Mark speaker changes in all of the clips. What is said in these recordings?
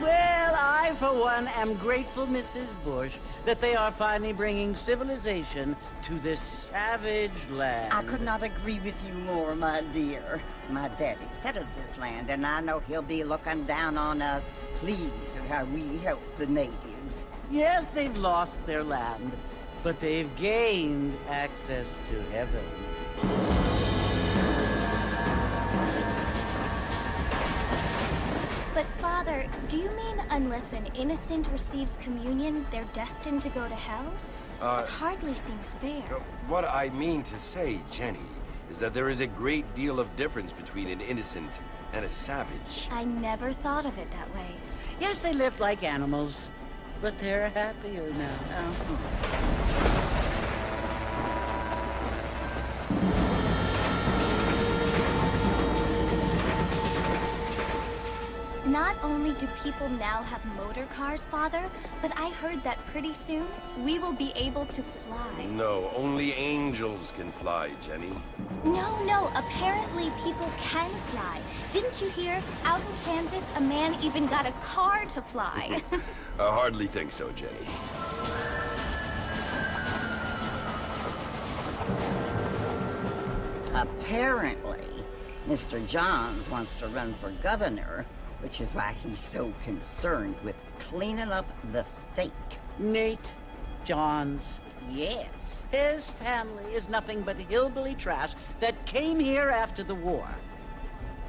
Speaker 1: Well, I, for one, am grateful, Mrs. Bush, that they are finally bringing civilization to this savage land.
Speaker 2: I could not agree with you more, my dear. My daddy settled this land, and I know he'll be looking down on us, pleased at how we help the natives.
Speaker 1: Yes, they've lost their land, but they've gained access to heaven.
Speaker 3: But, Father, do you mean unless an innocent receives communion, they're destined to go to hell? That hardly seems fair.
Speaker 4: What I mean to say, Jenny, is that there is a great deal of difference between an innocent and a savage.
Speaker 3: I never thought of it that way.
Speaker 1: Yes, they lived like animals, but they're happier now.
Speaker 3: Not only do people now have motor cars, Father, but I heard that pretty soon we will be able to fly.
Speaker 4: No, only angels can fly, Jenny.
Speaker 3: No, apparently people can fly. Didn't you hear? Out in Kansas, a man even got a car to fly.
Speaker 4: I hardly think so, Jenny.
Speaker 2: Apparently, Mr. Johns wants to run for governor, which is why he's so concerned with cleaning up the state.
Speaker 1: Nate Johns.
Speaker 2: Yes.
Speaker 1: His family is nothing but hillbilly trash that came here after the war.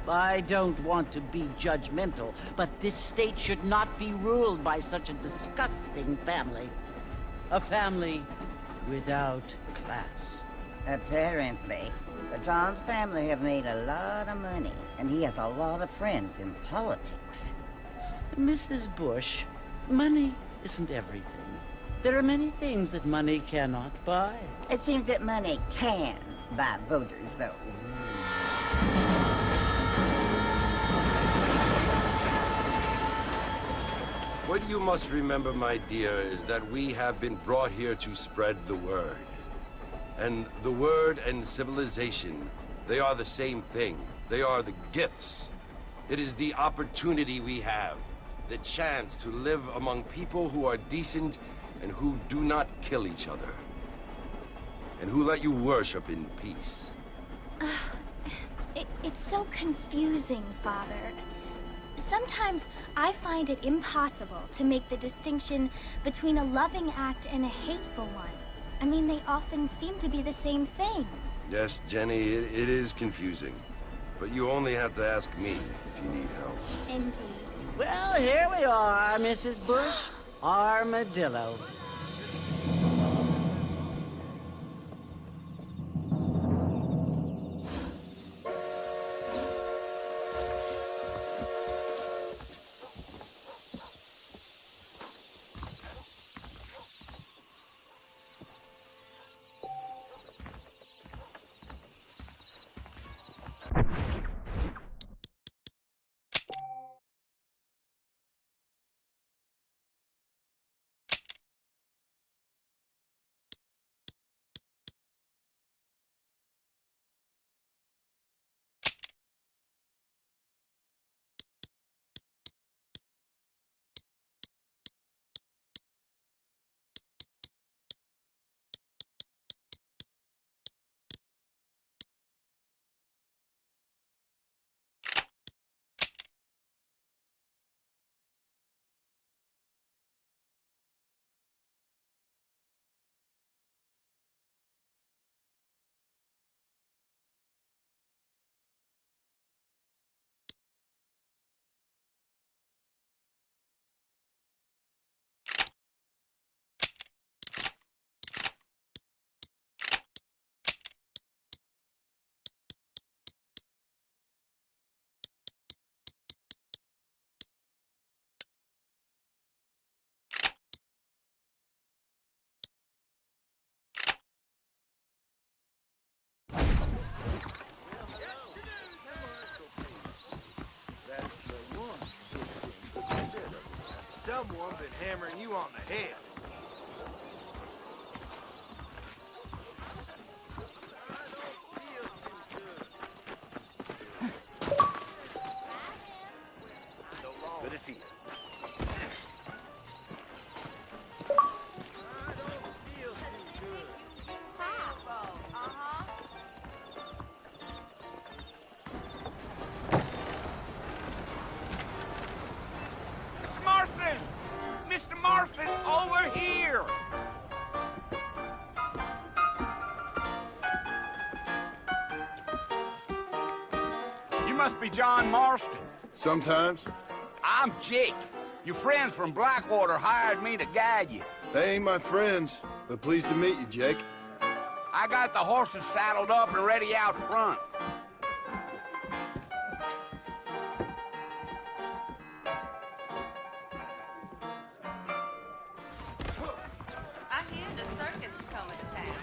Speaker 1: I don't want to be judgmental, but this state should not be ruled by such a disgusting family. A family without class.
Speaker 2: Apparently. The Johns family have made a lot of money, and he has a lot of friends in politics.
Speaker 1: Mrs. Bush, money isn't everything. There are many things that money cannot buy.
Speaker 2: It seems that money can buy voters, though.
Speaker 4: What you must remember, my dear, is that we have been brought here to spread the word. And the word and civilization, they are the same thing. They are the gifts. It is the opportunity we have, the chance to live among people who are decent and who do not kill each other, and who let you worship in peace.
Speaker 3: It's so confusing, Father. Sometimes I find it impossible to make the distinction between a loving act and a hateful one. I mean, they often seem to be the same thing.
Speaker 4: Yes, Jenny, it is confusing. But you only have to ask me if you need help.
Speaker 3: Indeed.
Speaker 1: Well, here we are, Mrs. Bush. Armadillo.
Speaker 5: Someone been hammering you on the head. Good to see you.
Speaker 6: Mr. Marston! Mr. Marston, over here! You must be John Marston.
Speaker 5: Sometimes.
Speaker 6: I'm Jake. Your friends from Blackwater hired me to guide you.
Speaker 5: They ain't my friends, but pleased to meet you, Jake.
Speaker 6: I got the horses saddled up and ready out front.
Speaker 7: I hear the circus is coming to town.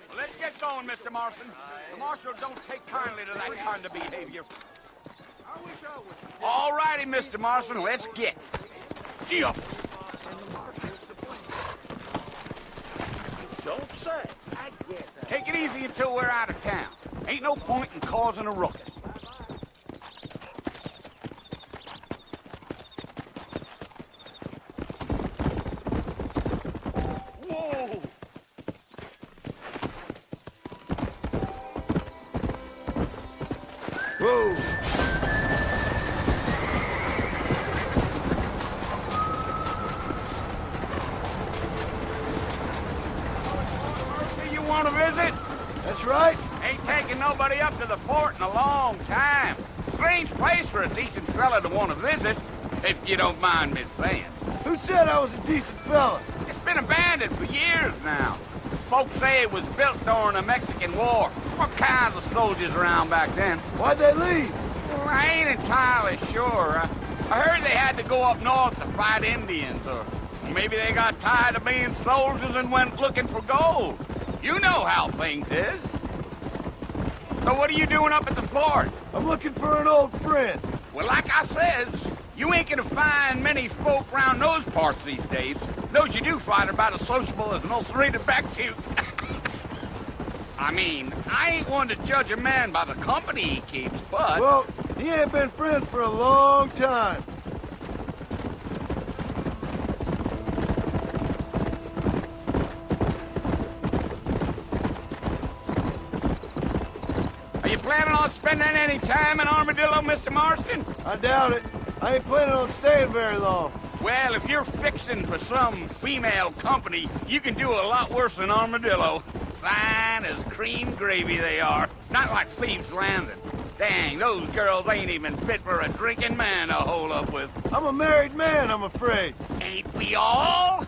Speaker 6: Well, let's get going, Mr. Marston. The marshal don't take kindly to that kind of behavior. All righty, Mr. Marston, let's get. Gee-up.
Speaker 5: Don't say. I guess
Speaker 6: Take it easy until we're out of town. Ain't no point in causing a ruckus. Whoa!
Speaker 5: Whoa!
Speaker 6: You want to visit?
Speaker 5: That's right.
Speaker 6: Ain't taking nobody up to the fort in a long time. Strange place for a decent fella to want to visit, if you don't mind me saying.
Speaker 5: Who said I was a decent fella?
Speaker 6: It's been abandoned for years now. Folks say it was built during the Mexican War. What kinds of soldiers around back then?
Speaker 5: Why'd they leave?
Speaker 6: Well, I ain't entirely sure. I heard they had to go up north to fight Indians, or maybe they got tired of being soldiers and went looking for gold. You know how things is. So what are you doing up at the fort?
Speaker 5: I'm looking for an old friend.
Speaker 6: Well, like I says, you ain't gonna find many folk round those parts these days. Those you do find are about as sociable as an ulcerated back tooth. I mean, I ain't one to judge a man by the company he keeps, but...
Speaker 5: Well, he ain't been friends for a long time.
Speaker 6: Are you planning on spending any time in Armadillo, Mr. Marston?
Speaker 5: I doubt it. I ain't planning on staying very long.
Speaker 6: Well, if you're fixing for some female company, you can do a lot worse than Armadillo. Fine as cream gravy they are. Not like Thieves' Landing. Dang, those girls ain't even fit for a drinking man to hole up with.
Speaker 5: I'm a married man, I'm afraid.
Speaker 6: Ain't we all?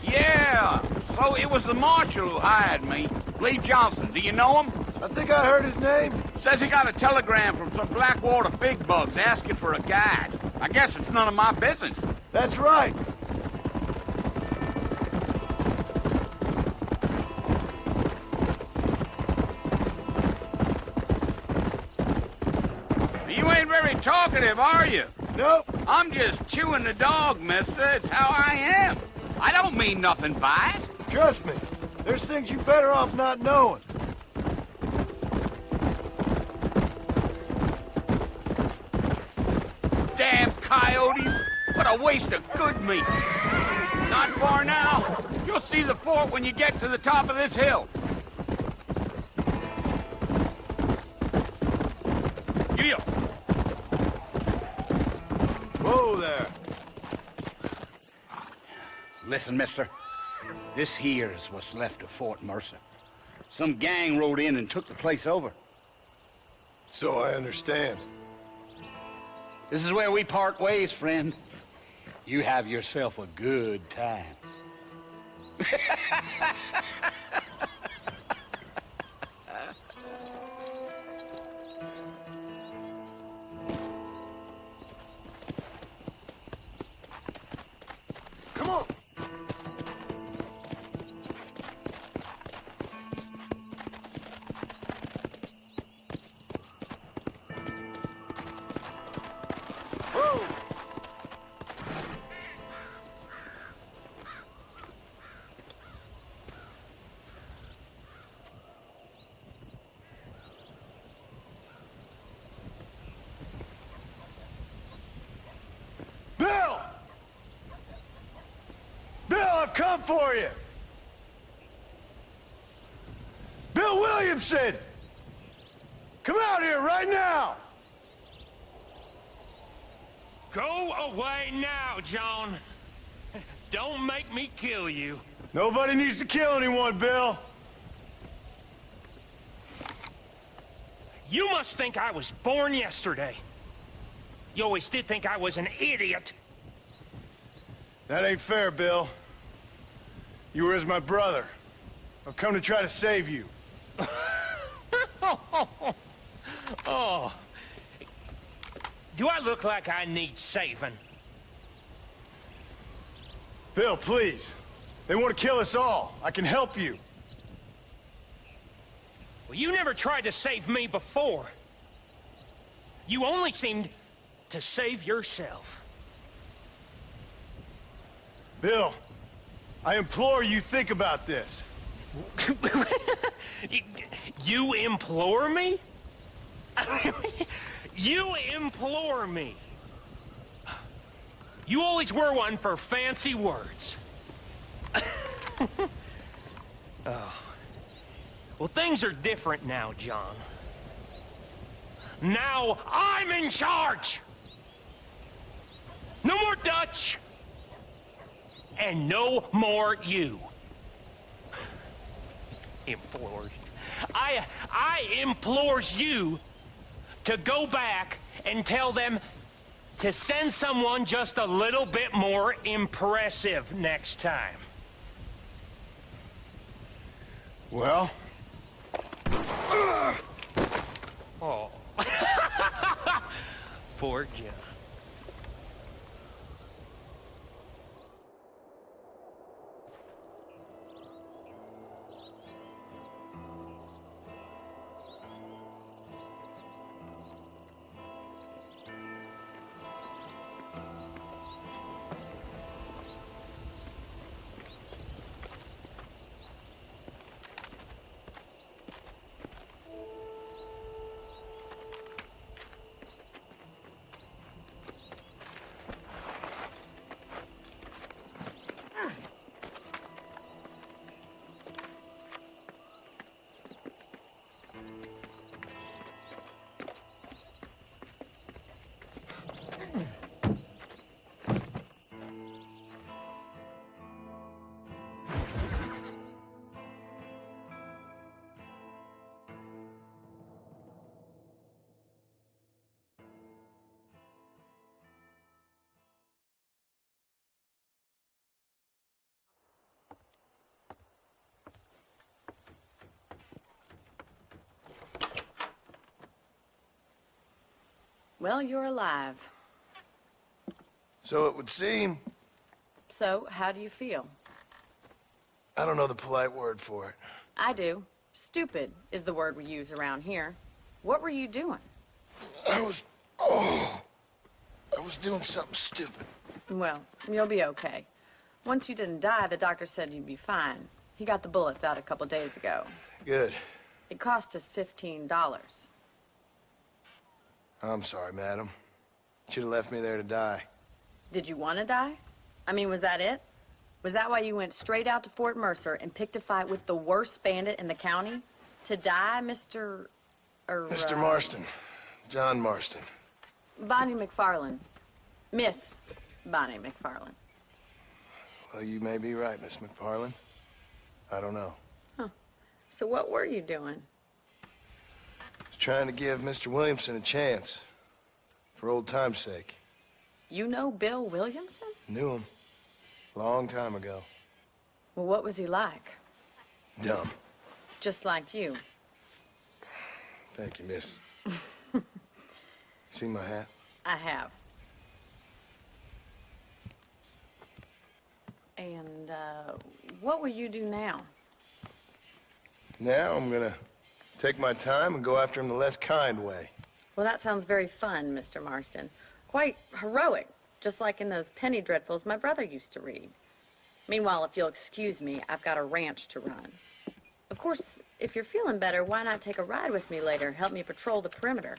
Speaker 6: Yeah, so it was the marshal who hired me. Lee Johnson, do you know him?
Speaker 5: I think I heard his name.
Speaker 6: Says he got a telegram from some Blackwater big bugs asking for a guide. I guess it's none of my business.
Speaker 5: That's right.
Speaker 6: You ain't very talkative, are you?
Speaker 5: Nope.
Speaker 6: I'm just chewing the dog, mister. It's how I am. I don't mean nothing by it.
Speaker 5: Trust me. There's things you better off not knowing.
Speaker 6: Damn coyotes. What a waste of good meat. Not far now. You'll see the fort when you get to the top of this hill. Giddy-up.
Speaker 5: Whoa there.
Speaker 6: Listen, mister. This here is what's left of Fort Mercer. Some gang rode in and took the place over.
Speaker 5: So I understand.
Speaker 6: This is where we part ways, friend. You have yourself a good time.
Speaker 5: come for you! Bill Williamson! Come out here right now!
Speaker 8: Go away now, John. Don't make me kill you.
Speaker 5: Nobody needs to kill anyone, Bill.
Speaker 8: You must think I was born yesterday. You always did think I was an idiot.
Speaker 5: That ain't fair, Bill. You were as my brother. I've come to try to save you.
Speaker 8: Oh. Do I look like I need saving?
Speaker 5: Bill, please. They want to kill us all. I can help you.
Speaker 8: Well, you never tried to save me before. You only seemed to save yourself.
Speaker 5: Bill, I implore you think about this.
Speaker 8: You implore me? You implore me. You always were one for fancy words. Oh. Well, things are different now, John. Now I'm in charge! No more Dutch! And no more you. Implores. I implores you to go back and tell them to send someone just a little bit more impressive next time.
Speaker 5: Well?
Speaker 8: Oh. Poor John.
Speaker 7: Well, you're alive.
Speaker 5: So it would seem.
Speaker 7: So, how do you feel?
Speaker 5: I don't know the polite word for it.
Speaker 7: I do. Stupid is the word we use around here. What were you doing?
Speaker 5: I was doing something stupid.
Speaker 7: Well, you'll be okay. Once you didn't die, the doctor said you'd be fine. He got the bullets out a couple days ago.
Speaker 5: Good.
Speaker 7: It cost us $15.
Speaker 5: I'm sorry, madam. Should have left me there to die.
Speaker 7: Did you want to die? I mean, was that it? Was that why you went straight out to Fort Mercer and picked a fight with the worst bandit in the county? To die, Mr.
Speaker 5: Mr. Marston. John Marston.
Speaker 7: Bonnie McFarland. Miss Bonnie McFarland.
Speaker 5: Well, you may be right, Miss McFarland. I don't know.
Speaker 7: Huh. So what were you doing?
Speaker 5: Trying to give Mr. Williamson a chance. For old time's sake.
Speaker 7: You know Bill Williamson?
Speaker 5: Knew him. Long time ago.
Speaker 7: Well, what was he like?
Speaker 5: Dumb.
Speaker 7: Just like you.
Speaker 5: Thank you, miss. See my hat?
Speaker 7: I have. And, what will you do now?
Speaker 5: Now I'm gonna take my time and go after him the less kind way.
Speaker 7: Well, that sounds very fun, Mr. Marston. Quite heroic, just like in those penny dreadfuls my brother used to read. Meanwhile, if you'll excuse me, I've got a ranch to run. Of course, if you're feeling better, why not take a ride with me later? Help me patrol the perimeter.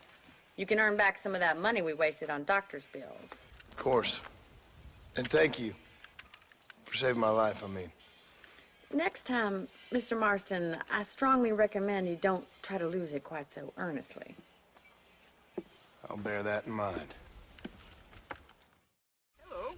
Speaker 7: You can earn back some of that money we wasted on doctor's bills.
Speaker 5: Of course. And thank you For saving my life, I mean.
Speaker 7: Next time, Mr. Marston, I strongly recommend you don't try to lose it quite so earnestly.
Speaker 5: I'll bear that in mind.
Speaker 6: Hello.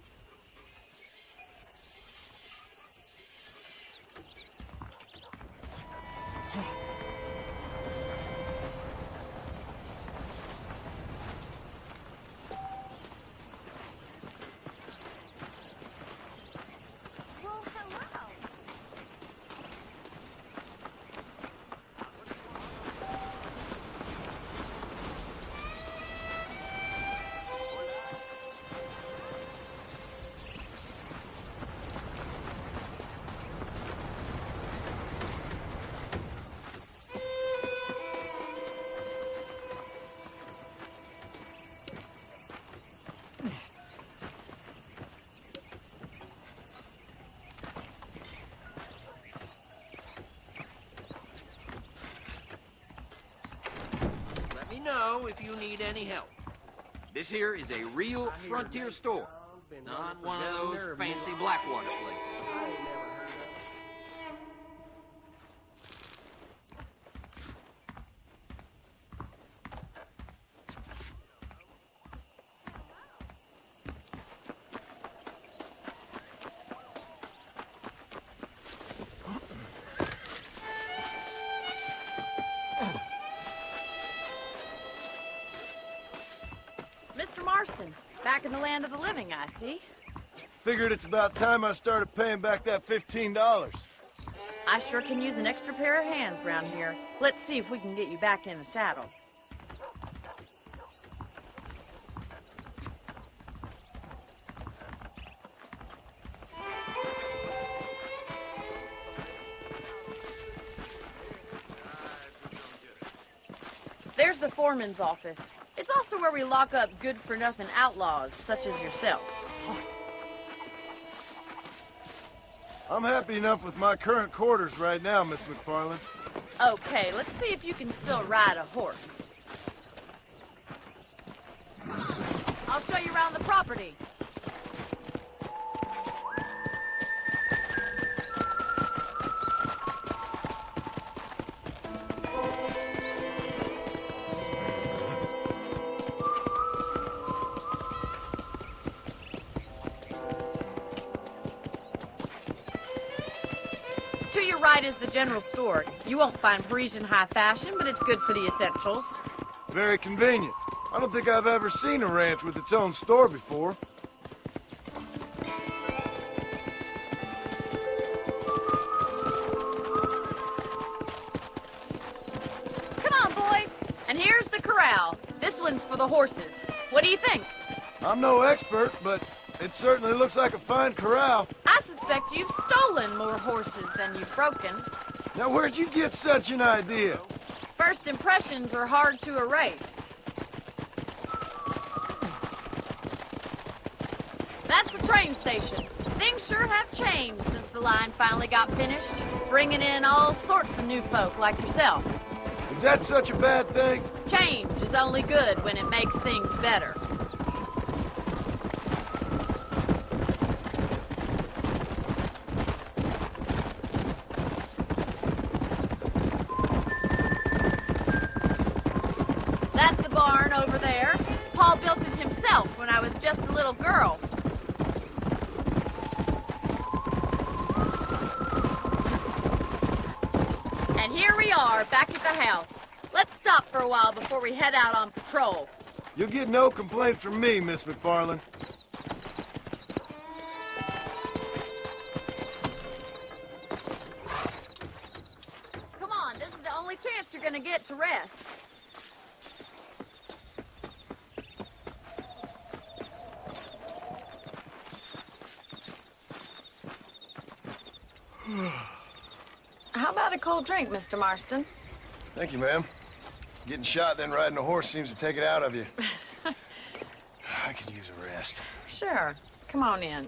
Speaker 3: Well, hello.
Speaker 9: Let me know if you need any help. This here is a real frontier store, not one of those fancy Blackwater places.
Speaker 7: Mr. Marston, back in the land of the living, I see.
Speaker 5: Figured it's about time I started paying back that $15.
Speaker 7: I sure can use an extra pair of hands around here. Let's see if we can get you back in the saddle. There's the foreman's office. It's also where we lock up good-for-nothing outlaws, such as yourself.
Speaker 5: I'm happy enough with my current quarters right now, Miss McFarland.
Speaker 7: Okay, let's see if you can still ride a horse. I'll show you around the property. To your right is the general store. You won't find Parisian high fashion, but it's good for the essentials.
Speaker 5: Very convenient. I don't think I've ever seen a ranch with its own store before.
Speaker 7: Come on, boy. And here's the corral. This one's for the horses. What do you think?
Speaker 5: I'm no expert, but it certainly looks like a fine corral.
Speaker 7: I suspect you've stolen more horses than you've broken.
Speaker 5: Now, where'd you get such an idea?
Speaker 7: First impressions are hard to erase. That's the train station. Things sure have changed since the line finally got finished, bringing in all sorts of new folk like yourself.
Speaker 5: Is that such a bad thing?
Speaker 7: Change is only good when it makes things better. That's the barn over there. Paul built it himself when I was just a little girl. And here we are, back at the house. Let's stop for a while before we head out on patrol.
Speaker 5: You'll get no complaint from me, Miss McFarland.
Speaker 7: Come on, this is the only chance you're gonna get to rest. How about a cold drink, Mr. Marston?
Speaker 5: Thank you, ma'am. Getting shot, then riding a horse seems to take it out of you. I could use a rest.
Speaker 7: Sure. Come on in.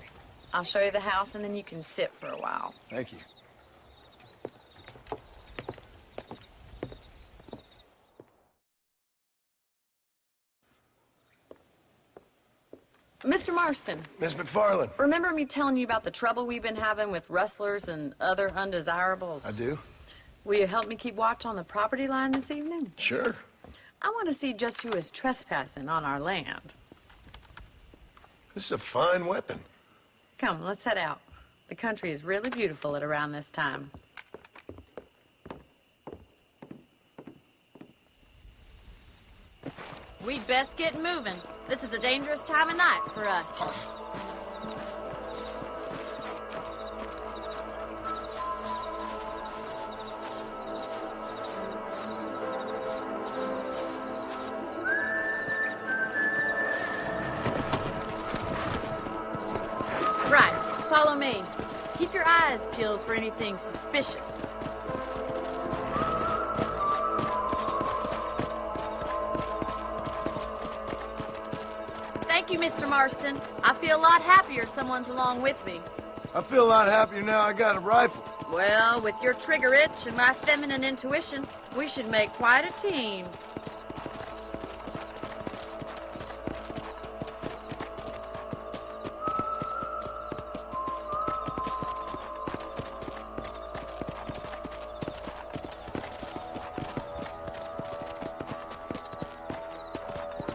Speaker 7: I'll show you the house, and then you can sit for a while.
Speaker 5: Thank you.
Speaker 7: Mr. Mr. Marston,
Speaker 5: Miss McFarland.
Speaker 7: remember me telling you about the trouble we've been having with rustlers and other undesirables?
Speaker 5: I do.
Speaker 7: Will you help me keep watch on the property line this evening?
Speaker 5: Sure.
Speaker 7: I want to see just who is trespassing on our land.
Speaker 5: This is a fine weapon.
Speaker 7: Come, let's head out. The country is really beautiful at around this time.
Speaker 10: We'd best get moving. This is a dangerous time of night for us. Right, follow me. Keep your eyes peeled for anything suspicious. Thank you, Mr. Marston. I feel a lot happier someone's along with me.
Speaker 5: I feel a lot happier now I got a rifle.
Speaker 10: Well, with your trigger itch and my feminine intuition, we should make quite a team.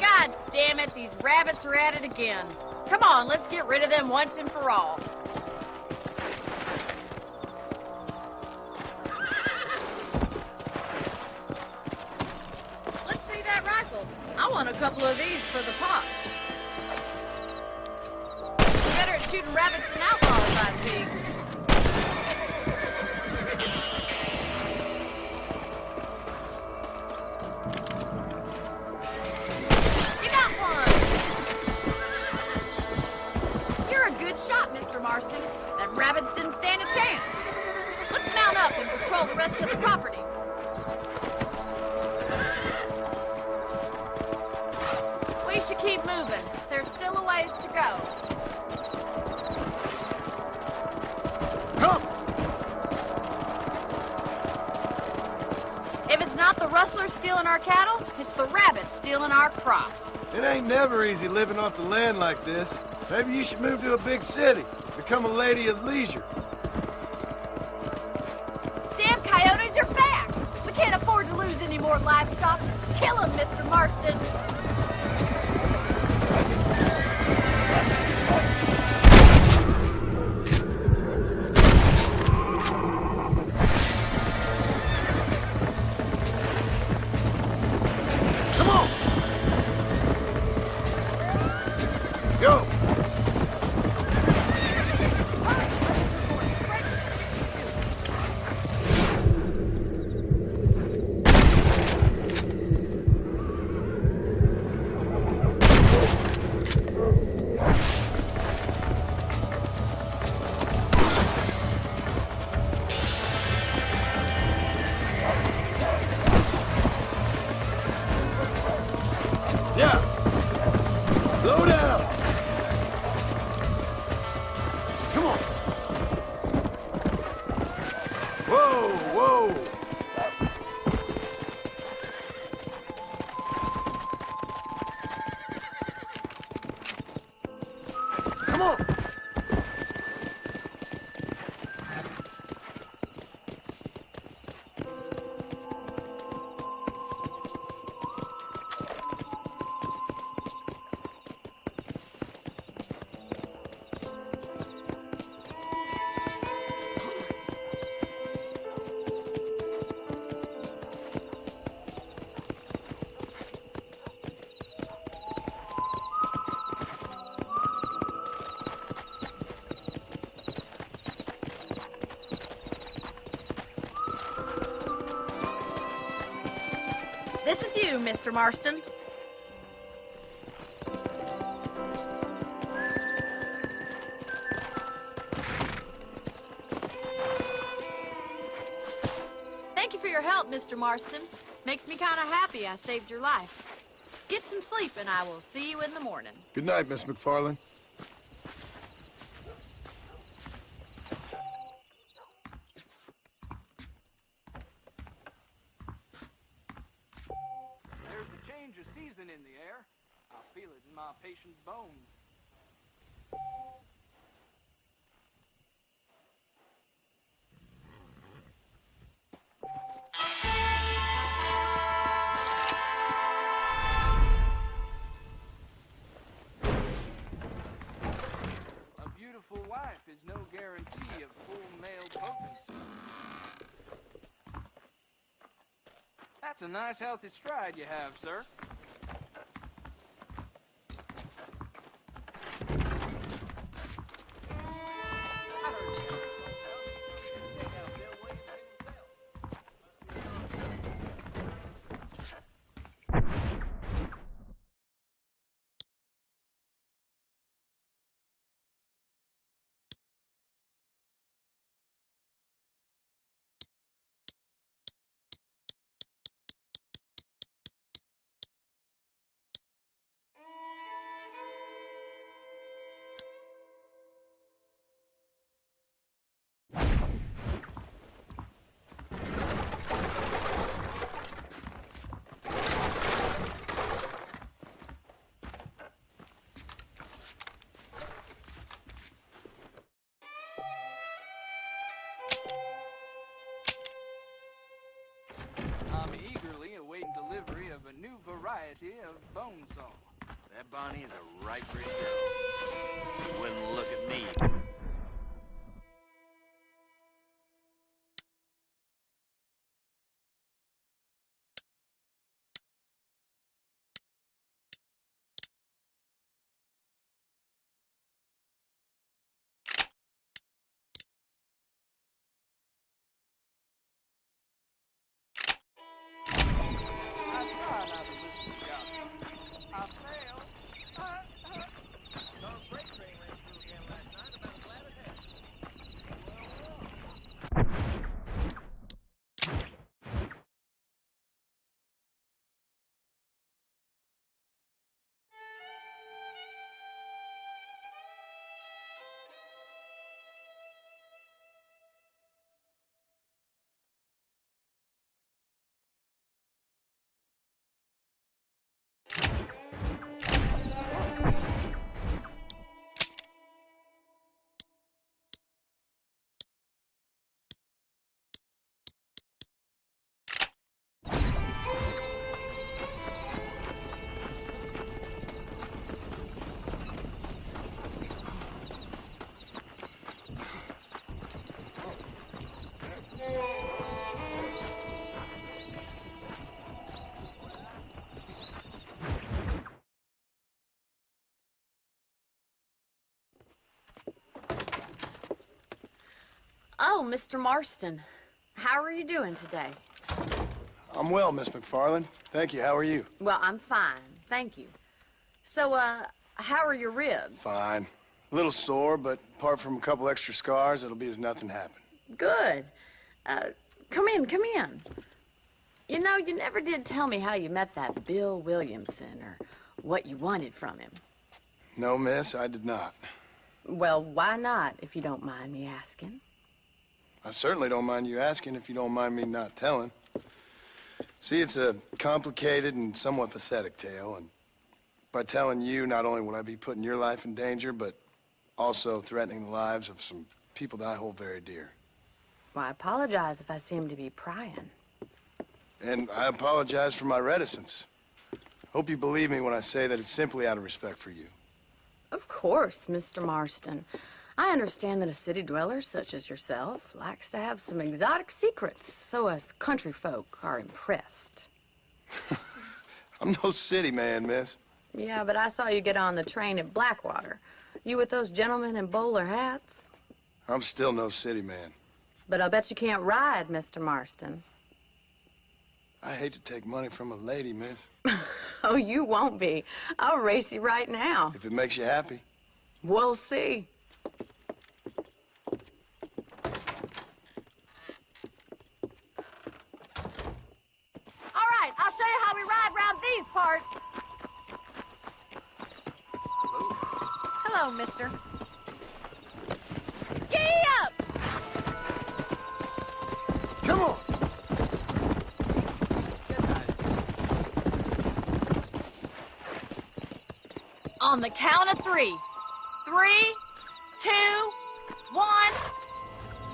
Speaker 10: God damn it, these rabbits are at it again. Come on, let's get rid of them once and for all. Let's see that rifle. I want a couple of these for the pot. Better at shooting rabbits than outlaws, I see. You got one! You're a good shot, Mr. Marston. Them rabbits didn't stand a chance. Let's mount up and patrol the rest of the property. We should keep moving. There's still a ways to go.
Speaker 5: Come!
Speaker 10: If it's not the rustlers stealing our cattle, it's the rabbits stealing our crops.
Speaker 5: It ain't never easy living off the land like this. Maybe you should move to a big city. Become a lady of leisure.
Speaker 10: Damn coyotes are back! We can't afford to lose any more livestock. Kill them, Mr. Marston.
Speaker 5: Come on! Go! Yeah! Slow down! Come on! Whoa, whoa! Come on!
Speaker 10: This is you, Mr. Marston. Thank you for your help, Mr. Marston. Makes me kind of happy I saved your life. Get some sleep and I will see you in the morning.
Speaker 5: Good night, Miss McFarland.
Speaker 6: There's a change of season in the air. I feel it in my patient's bones.
Speaker 11: That's a nice, healthy stride you have, sir. I'm eagerly awaiting delivery of a new variety of bone saw.
Speaker 9: That Bonnie is a right pretty girl. She wouldn't look at me.
Speaker 11: I try not to listen to gossip. I fail. The freight train ran through again last night, about as glad as heck.
Speaker 7: Oh, Mr. Marston. How are you doing today?
Speaker 5: I'm well, Miss McFarland. Thank you. How are you?
Speaker 7: Well, I'm fine. Thank you. So, how are your ribs?
Speaker 5: Fine. A little sore, but apart from a couple extra scars, it'll be as nothing happened.
Speaker 7: Good. Come in, come in. You know, you never did tell me how you met that Bill Williamson or what you wanted from him.
Speaker 5: No, miss, I did not.
Speaker 7: Well, why not, if you don't mind me asking?
Speaker 5: I certainly don't mind you asking if you don't mind me not telling. See, it's a complicated and somewhat pathetic tale, and by telling you, not only will I be putting your life in danger, but also threatening the lives of some people that I hold very dear.
Speaker 7: Well, I apologize if I seem to be prying.
Speaker 5: And I apologize for my reticence. Hope you believe me when I say that it's simply out of respect for you.
Speaker 7: Of course, Mr. Marston. I understand that a city dweller such as yourself likes to have some exotic secrets, so us country folk are impressed.
Speaker 5: I'm no city man, miss.
Speaker 7: Yeah, but I saw you get on the train at Blackwater. You with those gentlemen in bowler hats?
Speaker 5: I'm still no city man.
Speaker 7: But I'll bet you can't ride, Mr. Marston.
Speaker 5: I hate to take money from a lady, miss.
Speaker 7: Oh, you won't be. I'll race you right now.
Speaker 5: If it makes you happy.
Speaker 7: We'll see.
Speaker 10: All right, I'll show you how we ride round these parts. Hello, mister. Giddy up!
Speaker 5: Come on!
Speaker 10: On the count of 3. 3, 2, 1,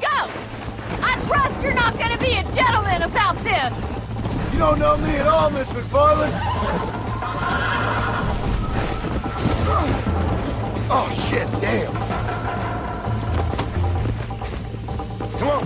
Speaker 10: go! I trust you're not gonna be a gentleman about this!
Speaker 5: You don't know me at all, Miss McFarland. Oh, shit, damn. Come on.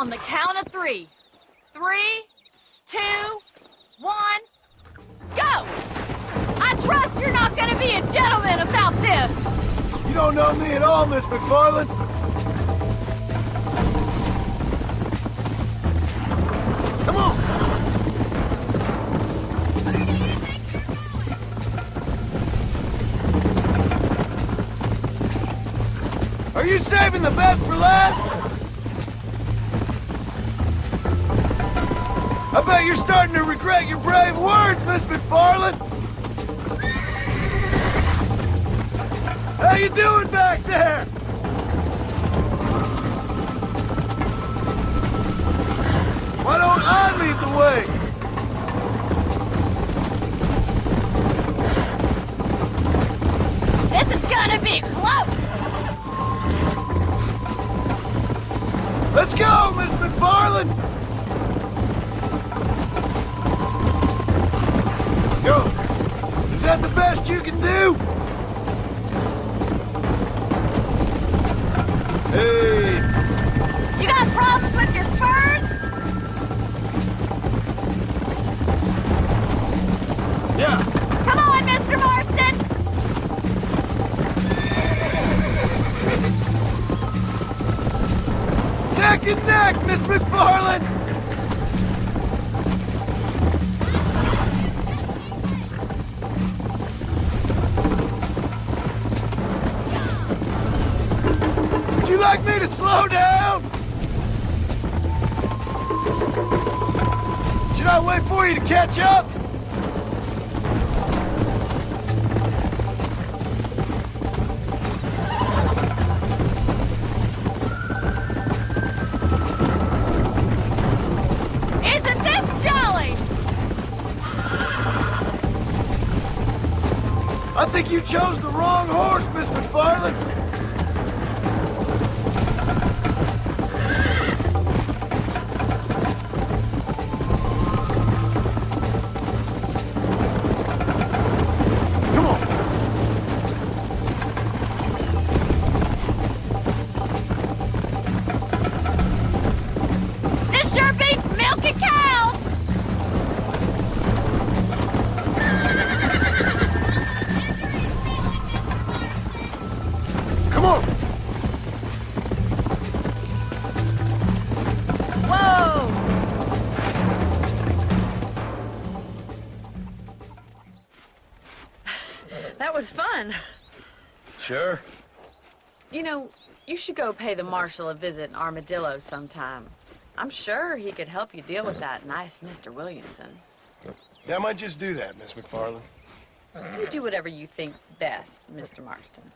Speaker 10: On the count of 3. 3, 2, 1, go! I trust you're not gonna be a gentleman about this!
Speaker 5: You don't know me at all, Miss McFarland. Come on! Are you saving the best for last? I bet you're starting to regret your brave words, Miss McFarland! How you doing back there? Why don't I lead the way?
Speaker 10: This is gonna be close!
Speaker 5: Let's go, Miss McFarland! Go! Is that the best you can do? Hey!
Speaker 10: You got problems with your spurs?
Speaker 5: Yeah!
Speaker 10: Come on, Mr. Marston!
Speaker 5: Neck and neck, Miss McFarland! Would you like me to slow down? Should I wait for you to catch up?
Speaker 10: Isn't this jolly?
Speaker 5: I think you chose the wrong horse, Miss McFarland. Come on.
Speaker 10: This sure beats milking cows!
Speaker 5: Come on.
Speaker 10: Whoa!
Speaker 7: That was fun.
Speaker 5: Sure.
Speaker 7: You know, you should go pay the marshal a visit in Armadillo sometime. I'm sure he could help you deal with that nice Mr. Williamson.
Speaker 5: Yeah, I might just do that, Miss McFarland.
Speaker 7: You do whatever you think's best, Mr. Marston.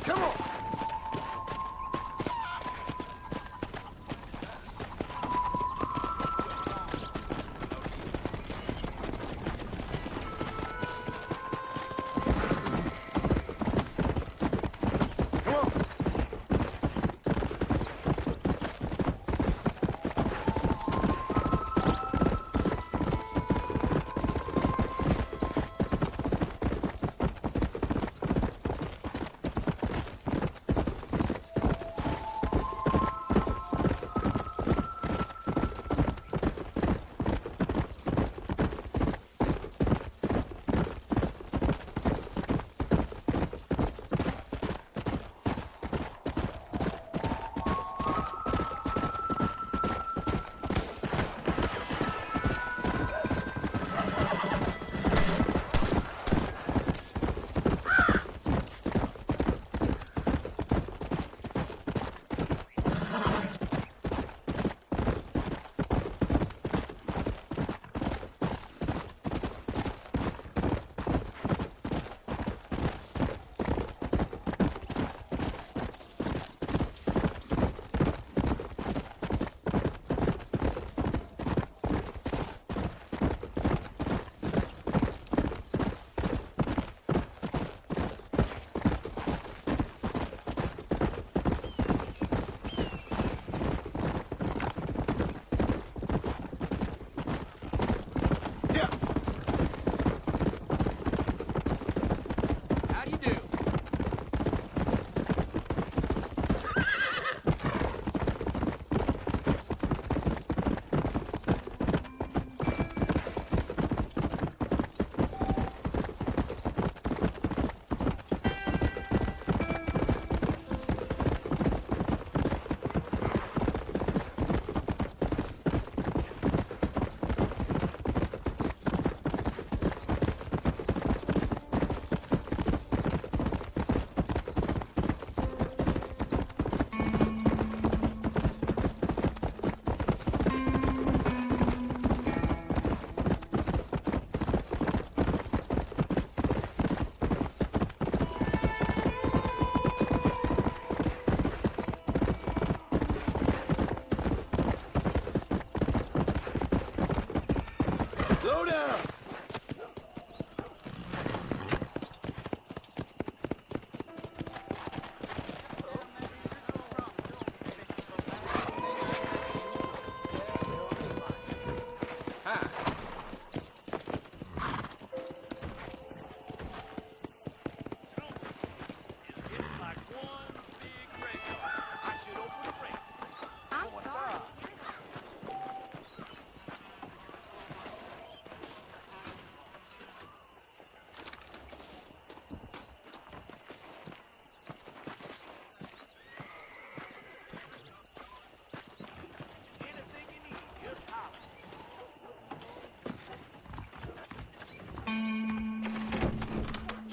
Speaker 5: Come on.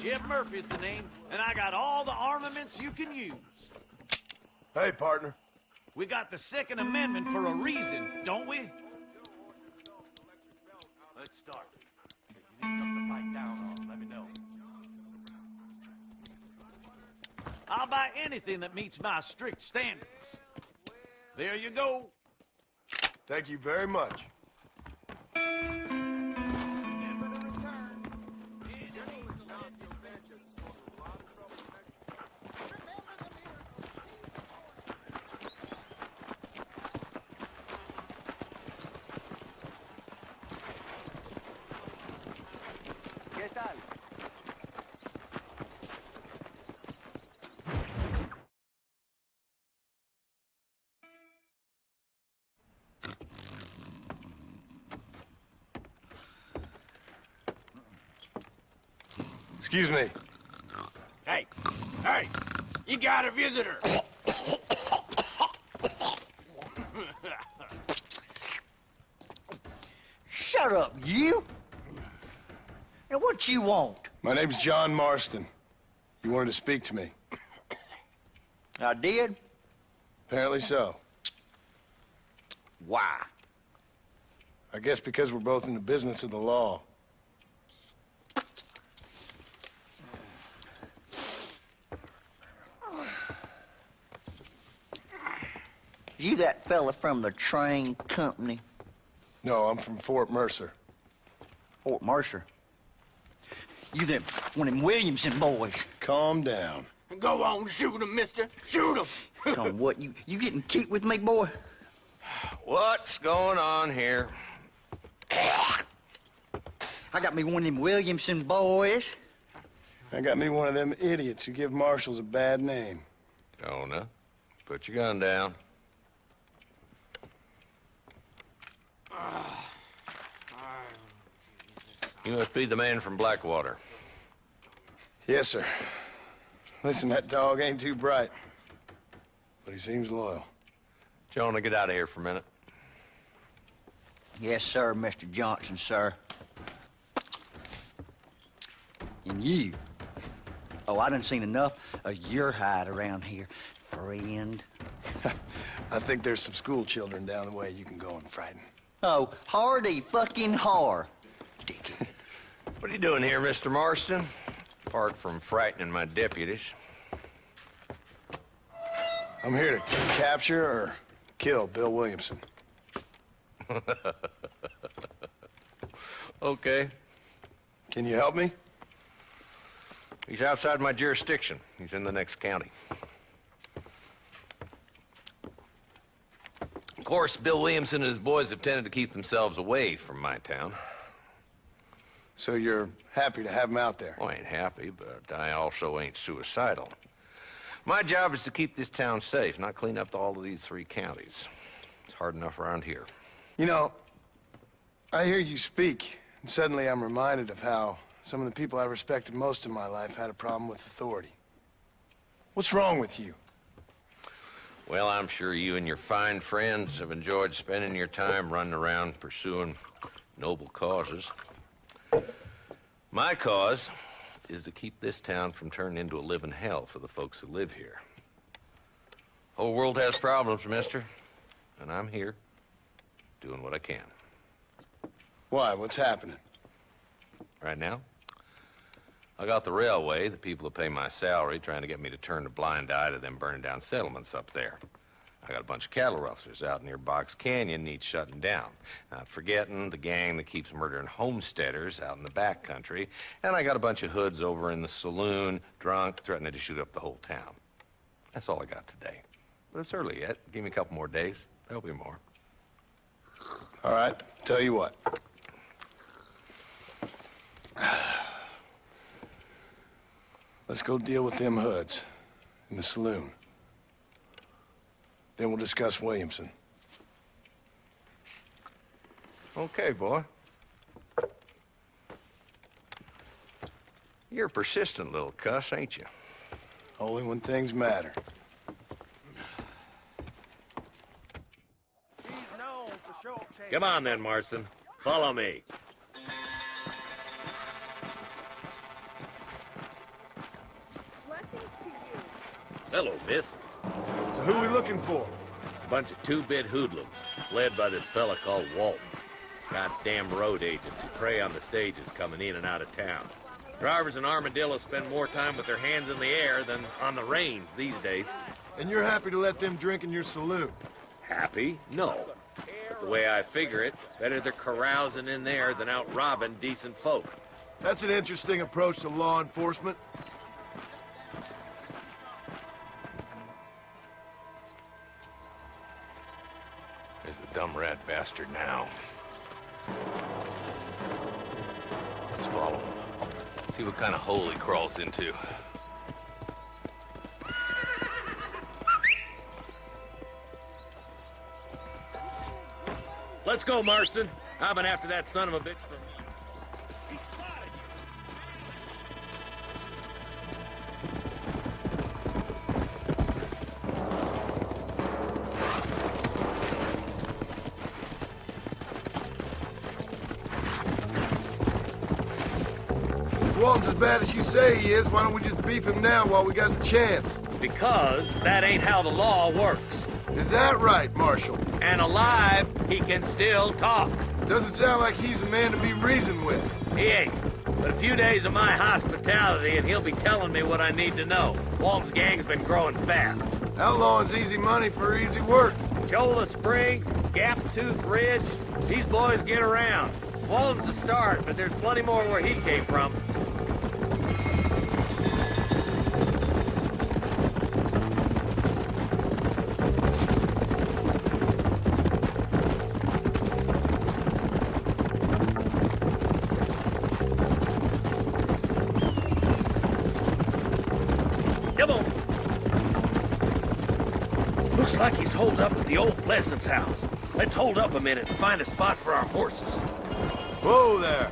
Speaker 12: Jeb Murphy's the name, and I got all the armaments you can use.
Speaker 5: Hey, partner.
Speaker 12: We got the Second Amendment for a reason, don't we? Let's start. If you need something to fight down on, let me know. I'll buy anything that meets my strict standards. There you go.
Speaker 5: Thank you very much. Excuse me.
Speaker 12: Hey, hey, you got a visitor.
Speaker 13: Shut up, you! Now, what you want?
Speaker 5: My name's John Marston. You wanted to speak to me.
Speaker 13: I did?
Speaker 5: Apparently so.
Speaker 13: Why?
Speaker 5: I guess because we're both in the business of the law.
Speaker 13: You that fella from the train company?
Speaker 5: No, I'm from Fort Mercer.
Speaker 13: Fort Mercer? You them one of them Williamson boys?
Speaker 5: Calm down.
Speaker 12: Go on, shoot him, mister. Shoot him.
Speaker 13: Come on, what, you getting keep with me, boy?
Speaker 9: What's going on here?
Speaker 13: I got me one of them Williamson boys.
Speaker 5: I got me one of them idiots who give marshals a bad name.
Speaker 9: Jonah, put your gun down. You must be the man from Blackwater.
Speaker 5: Yes, sir. Listen, that dog ain't too bright, but he seems loyal.
Speaker 9: Jonah, get out of here for a minute.
Speaker 13: Yes, sir, Mr. Johnson, sir. And you. Oh, I done seen enough of your hide around here, friend.
Speaker 5: I think there's some school children down the way you can go and frighten.
Speaker 13: Oh, hardy fucking har. Dickhead.
Speaker 9: What are you doing here, Mr. Marston? Apart from frightening my deputies.
Speaker 5: I'm here to capture or kill Bill Williamson.
Speaker 9: Okay.
Speaker 5: Can you help me?
Speaker 9: He's outside my jurisdiction. He's in the next county. Of course, Bill Williamson and his boys have tended to keep themselves away from my town.
Speaker 5: So you're happy to have him out there?
Speaker 9: Well, I ain't happy, but I also ain't suicidal. My job is to keep this town safe, not clean up all of these 3 counties. It's hard enough around here.
Speaker 5: You know, I hear you speak, and suddenly I'm reminded of how some of the people I respected most in my life had a problem with authority. What's wrong with you?
Speaker 9: Well, I'm sure you and your fine friends have enjoyed spending your time running around pursuing noble causes. My cause is to keep this town from turning into a living hell for the folks who live here. Whole world has problems, mister, and I'm here doing what I can.
Speaker 5: Why? What's happening?
Speaker 9: Right now, I got the railway, the people who pay my salary, trying to get me to turn a blind eye to them burning down settlements up there. I got a bunch of cattle rustlers out near Box Canyon needs shutting down. Not forgetting the gang that keeps murdering homesteaders out in the back country. And I got a bunch of hoods over in the saloon, drunk, threatening to shoot up the whole town. That's all I got today. But it's early yet. Give me a couple more days. There'll be more.
Speaker 5: All right, tell you what. Let's go deal with them hoods in the saloon. Then we'll discuss Williamson.
Speaker 9: Okay, boy. You're a persistent little cuss, ain't you?
Speaker 5: Only when things matter.
Speaker 14: Come on then, Marston. Follow me. Hello, miss.
Speaker 5: So who are we looking for?
Speaker 14: A bunch of two-bit hoodlums, led by this fella called Walton. Goddamn road agents who prey on the stages coming in and out of town. Drivers in Armadillo spend more time with their hands in the air than on the reins these days.
Speaker 5: And you're happy to let them drink in your saloon?
Speaker 14: Happy? No. But the way I figure it, better they're carousing in there than out robbing decent folk.
Speaker 5: That's an interesting approach to law enforcement.
Speaker 9: There's the dumb rat bastard now. Let's follow him. See what kind of hole he crawls into.
Speaker 14: Let's go, Marston. I've been after that son of a bitch for months. He spotted you.
Speaker 5: If Walton's as bad as you say he is, why don't we just beef him now while we got the chance?
Speaker 14: Because that ain't how the law works.
Speaker 5: Is that right, Marshal?
Speaker 14: And alive, he can still talk.
Speaker 5: Doesn't sound like he's a man to be reasoned with.
Speaker 14: He ain't. But a few days of my hospitality and he'll be telling me what I need to know. Walton's gang's been growing fast.
Speaker 5: Outlawing's easy money for easy work.
Speaker 14: Cholla Springs, Gap Tooth Ridge, these boys get around. Walton's the start, but there's plenty more where he came from. Looks like he's holed up at the old Pleasance house. Let's hold up a minute and find a spot for our horses.
Speaker 5: Whoa there.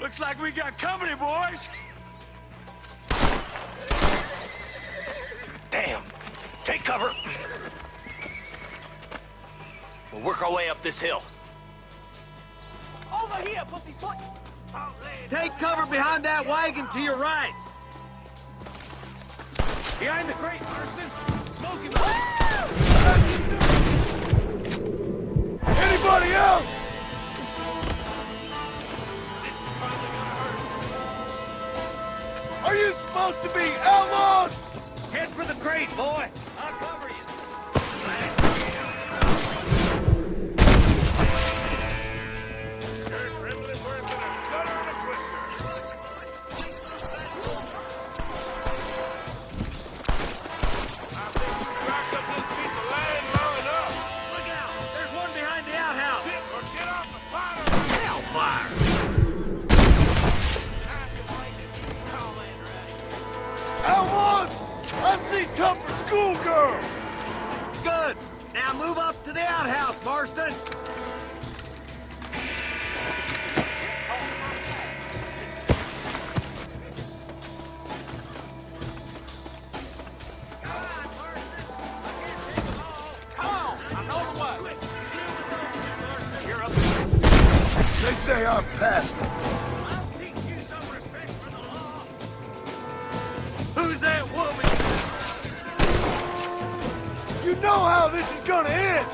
Speaker 12: Looks like we got company, boys.
Speaker 8: Damn. Take cover. We'll work our way up this hill.
Speaker 10: Over here, puppy foot.
Speaker 12: Take cover behind that wagon to your right.
Speaker 14: Behind the crate, Marston. Smoking.
Speaker 5: Anybody else? Are you supposed to be outlaws?
Speaker 14: Head for the crate, boy. I'll cover you.
Speaker 5: Outlaws! I see tougher schoolgirls!
Speaker 12: Good. Now move up to the outhouse, Marston.
Speaker 5: They say I'm past it.
Speaker 12: Who's that woman?
Speaker 5: You know how this is gonna end!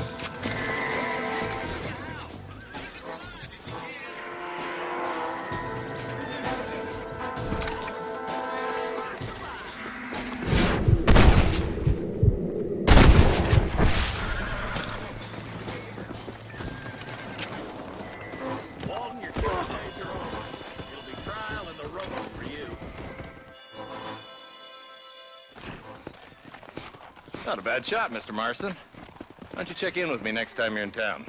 Speaker 14: Walton, your 2 days are over. It'll be trial and the road for you.
Speaker 9: Not a bad shot, Mr. Marston. Why don't you check in with me next time you're in town?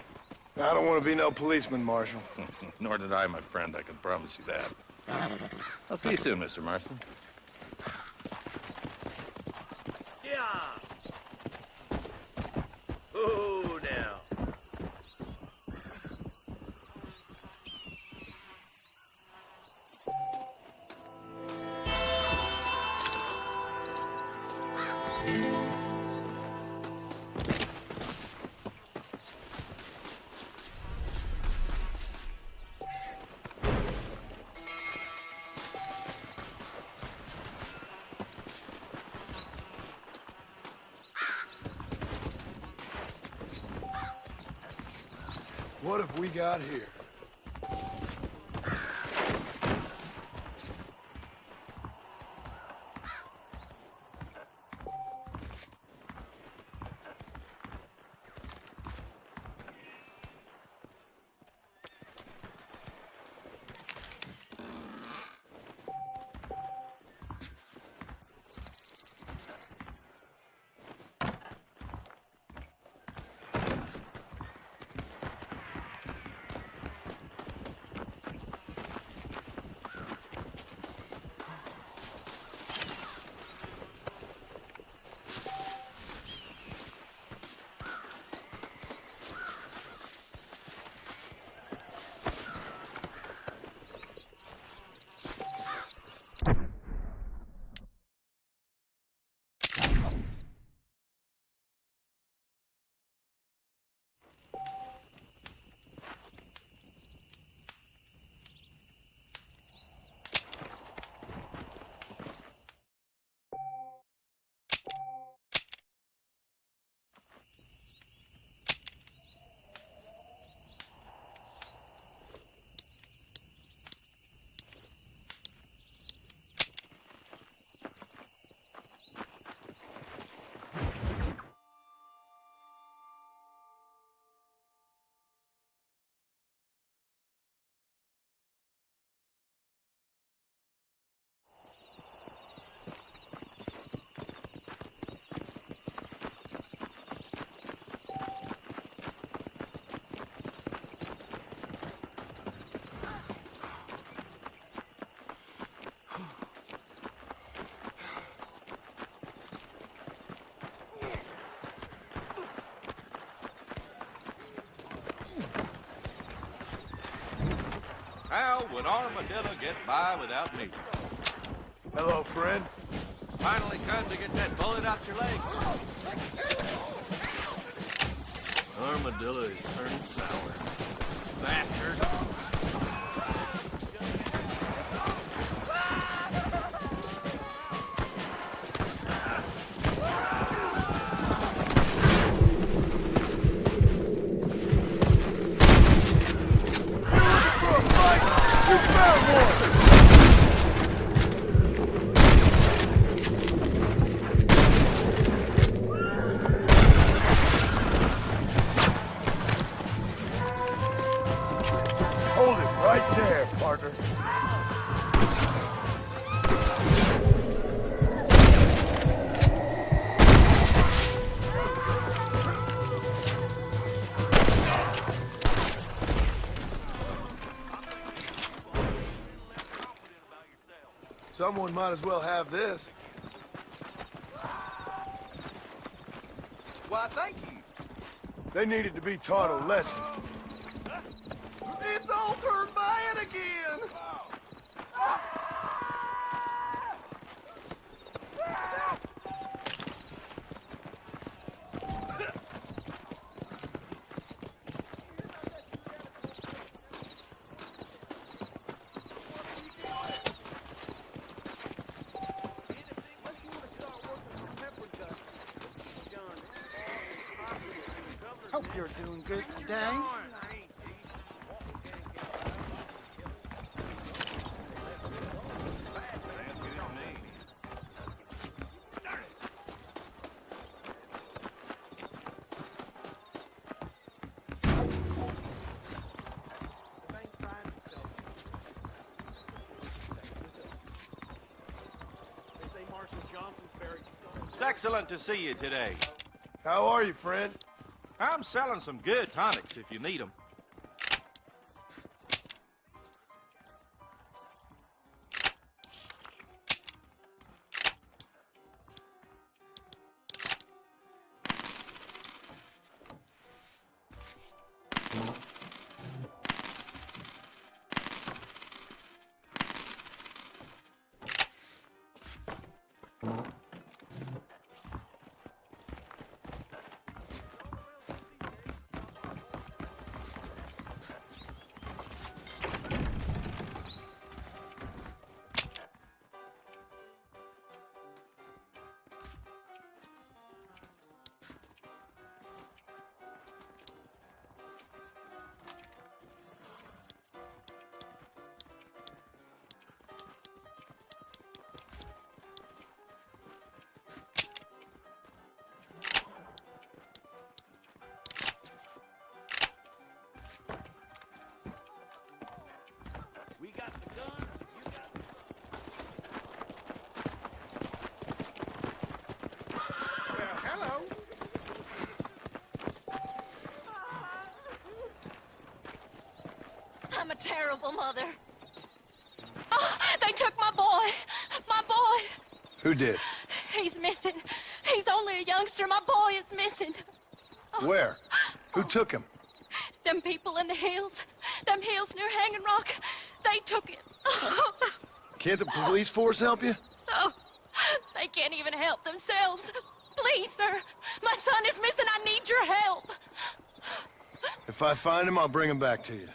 Speaker 5: I don't want to be no policeman, Marshal.
Speaker 9: Nor did I, my friend. I can promise you that. I'll see you soon, Mr. Marston.
Speaker 14: Yeah. Ooh, now.
Speaker 5: What have we got here?
Speaker 12: How would Armadillo get by without me?
Speaker 5: Hello, friend.
Speaker 12: Finally come to get that bullet out your leg. Armadillo is turning sour. Bastard.
Speaker 5: Hold it right there, partner. Someone might as well have this.
Speaker 12: Why, thank you.
Speaker 5: They needed to be taught a lesson.
Speaker 12: It's all turned bad again.
Speaker 1: Hope you're doing good today.
Speaker 12: It's excellent to see you today.
Speaker 5: How are you, friend?
Speaker 12: I'm selling some good tonics if you need them. We got the guns, you got the...
Speaker 5: Well, hello.
Speaker 10: I'm a terrible mother. Oh, they took my boy. My boy.
Speaker 5: Who did?
Speaker 10: He's missing. He's only a youngster. My boy is missing.
Speaker 5: Where? Who took him?
Speaker 10: Them people in the hills. Them hills near Hanging Rock. They took it.
Speaker 5: Can't the police force help you?
Speaker 10: Oh, they can't even help themselves. Please, sir. My son is missing. I need your help.
Speaker 5: If I find him, I'll bring him back to you.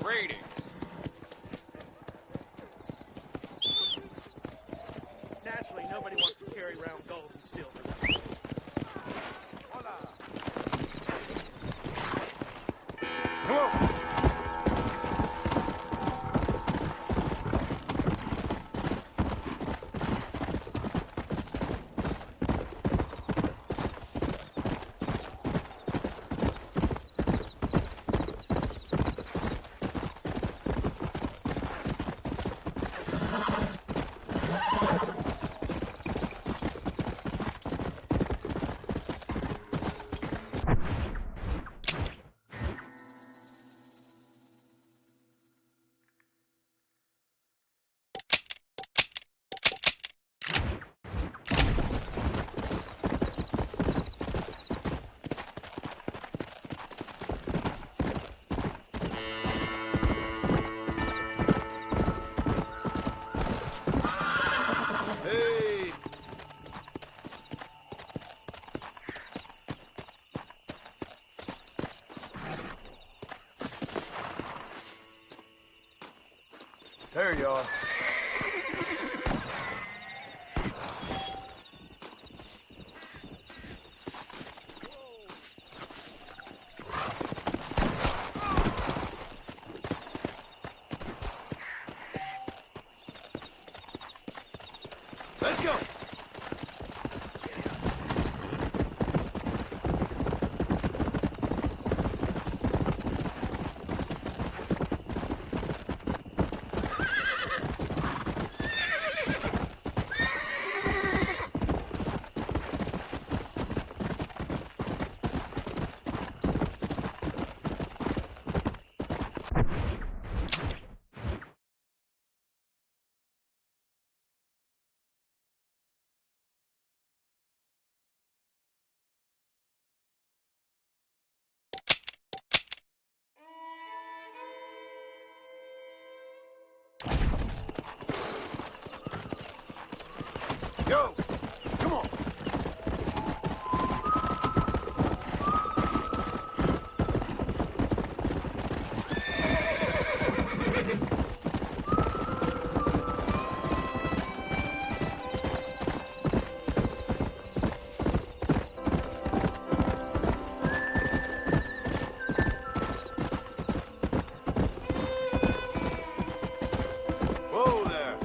Speaker 11: Greetings.
Speaker 12: Naturally, nobody wants to carry around gold and silver.
Speaker 5: Come on. Hey! There you are. Let's go. Go! Come on! Whoa there!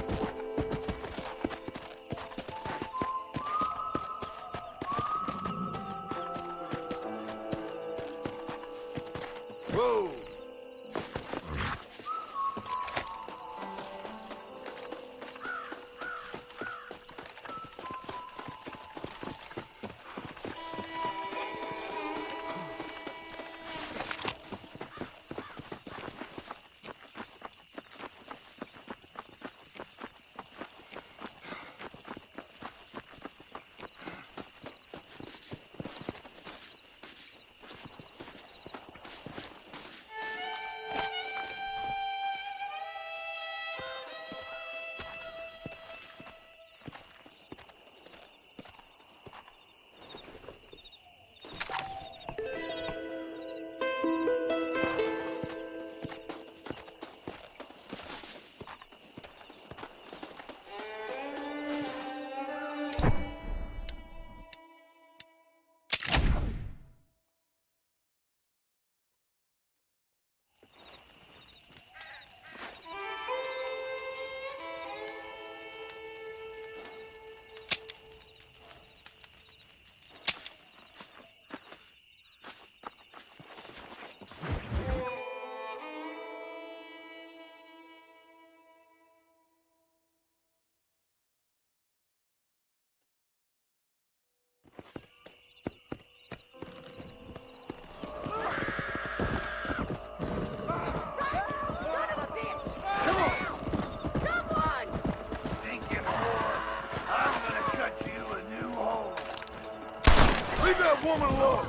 Speaker 12: woman look!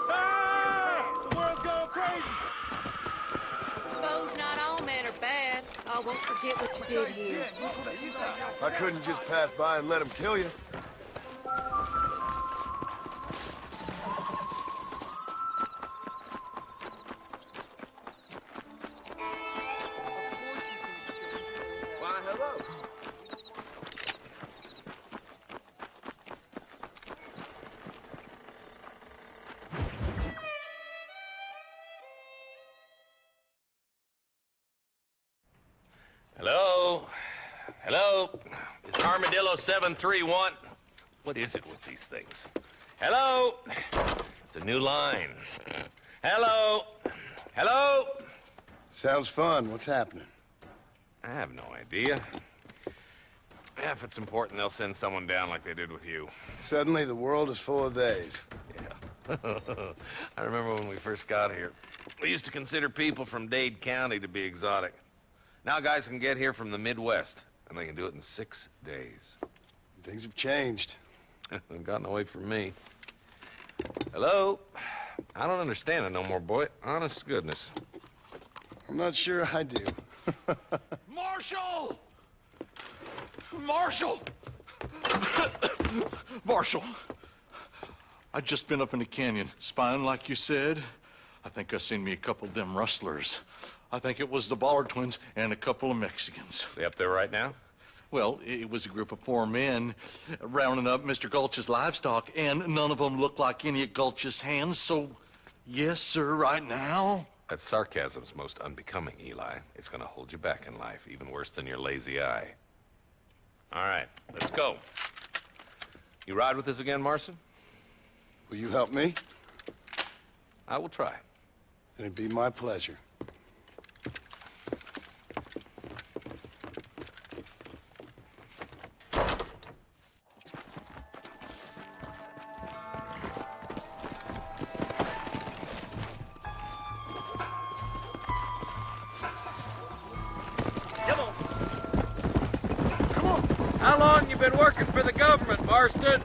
Speaker 8: Ah! The world's going crazy!
Speaker 10: Suppose not all men are bad. I won't forget what you did here.
Speaker 5: I couldn't just pass by and let him kill you.
Speaker 14: Why, hello. Hello? Hello? It's Armadillo 731. What is it with these things? Hello? It's a new line. Hello? Hello?
Speaker 5: Sounds fun. What's happening?
Speaker 9: I have no idea. Yeah, if it's important, they'll send someone down like they did with you.
Speaker 5: Suddenly, the world is full of theys.
Speaker 9: Yeah. I remember when we first got here. We used to consider people from Dade County to be exotic. Now guys can get here from the Midwest, and they can do it in 6 days.
Speaker 5: Things have changed.
Speaker 9: They've gotten away from me. Hello? I don't understand it no more, boy. Honest to goodness.
Speaker 5: I'm not sure I do.
Speaker 12: Marshal! Marshal! Marshal! I'd just been up in the canyon, spying like you said. I think I seen me a couple of them rustlers. I think it was the Ballard twins and a couple of Mexicans.
Speaker 9: They up there right now?
Speaker 12: Well, it was a group of 4 men rounding up Mr. Gulch's livestock, and none of them looked like any of Gulch's hands, so yes, sir, right now.
Speaker 9: That sarcasm's most unbecoming, Eli. It's gonna hold you back in life, even worse than your lazy eye. All right, let's go. You ride with us again, Marston?
Speaker 5: Will you help me?
Speaker 9: I will try.
Speaker 5: It'd be my pleasure.
Speaker 14: How long you been working for the government, Marston?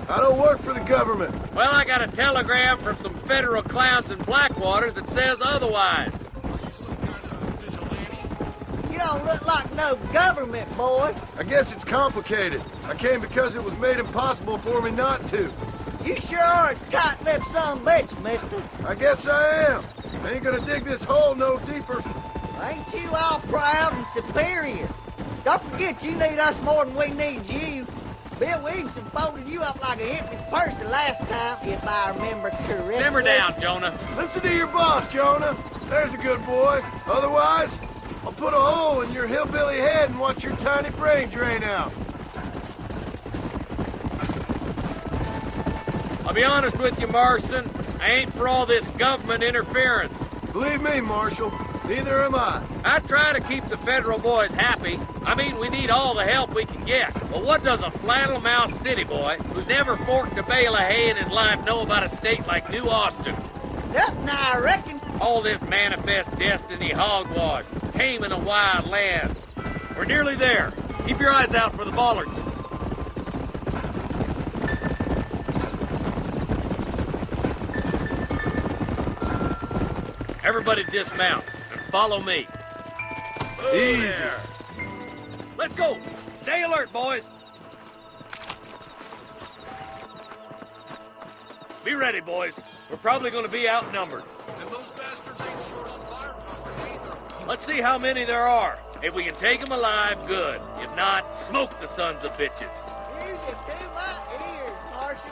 Speaker 5: I don't work for the government.
Speaker 14: Well, I got a telegram from some federal clowns in Blackwater that says otherwise.
Speaker 2: You don't look like no government, boy.
Speaker 5: I guess it's complicated. I came because it was made impossible for me not to.
Speaker 2: You sure are a tight-lipped son of a bitch, mister.
Speaker 5: I guess I am. I ain't gonna dig this hole no deeper.
Speaker 2: Ain't you all proud and superior? Don't forget you need us more than we need you. Bill Williamson folded you up like an empty person last time, if I remember correctly.
Speaker 14: Simmer down, Jonah.
Speaker 5: Listen to your boss, Jonah. There's a good boy. Otherwise, I'll put a hole in your hillbilly head and watch your tiny brain drain out.
Speaker 14: I'll be honest with you, Marston. I ain't for all this government interference.
Speaker 5: Believe me, Marshal, neither am I.
Speaker 14: I try to keep the federal boys happy. I mean, we need all the help we can get. But what does a flannel-mouthed city boy who's never forked a bale of hay in his life know about a state like New Austin?
Speaker 2: Nothing, I reckon.
Speaker 14: All this manifest destiny hogwash, taming a wild land. We're nearly there. Keep your eyes out for the Ballards. Everybody dismount and follow me.
Speaker 5: Easy.
Speaker 14: There. Let's go. Stay alert, boys. Be ready, boys. We're probably going to be outnumbered.
Speaker 12: And those bastards ain't short on firepower either.
Speaker 14: Let's see how many there are. If we can take them alive, good. If not, smoke the sons of bitches.
Speaker 2: Music to my ears, Marshal.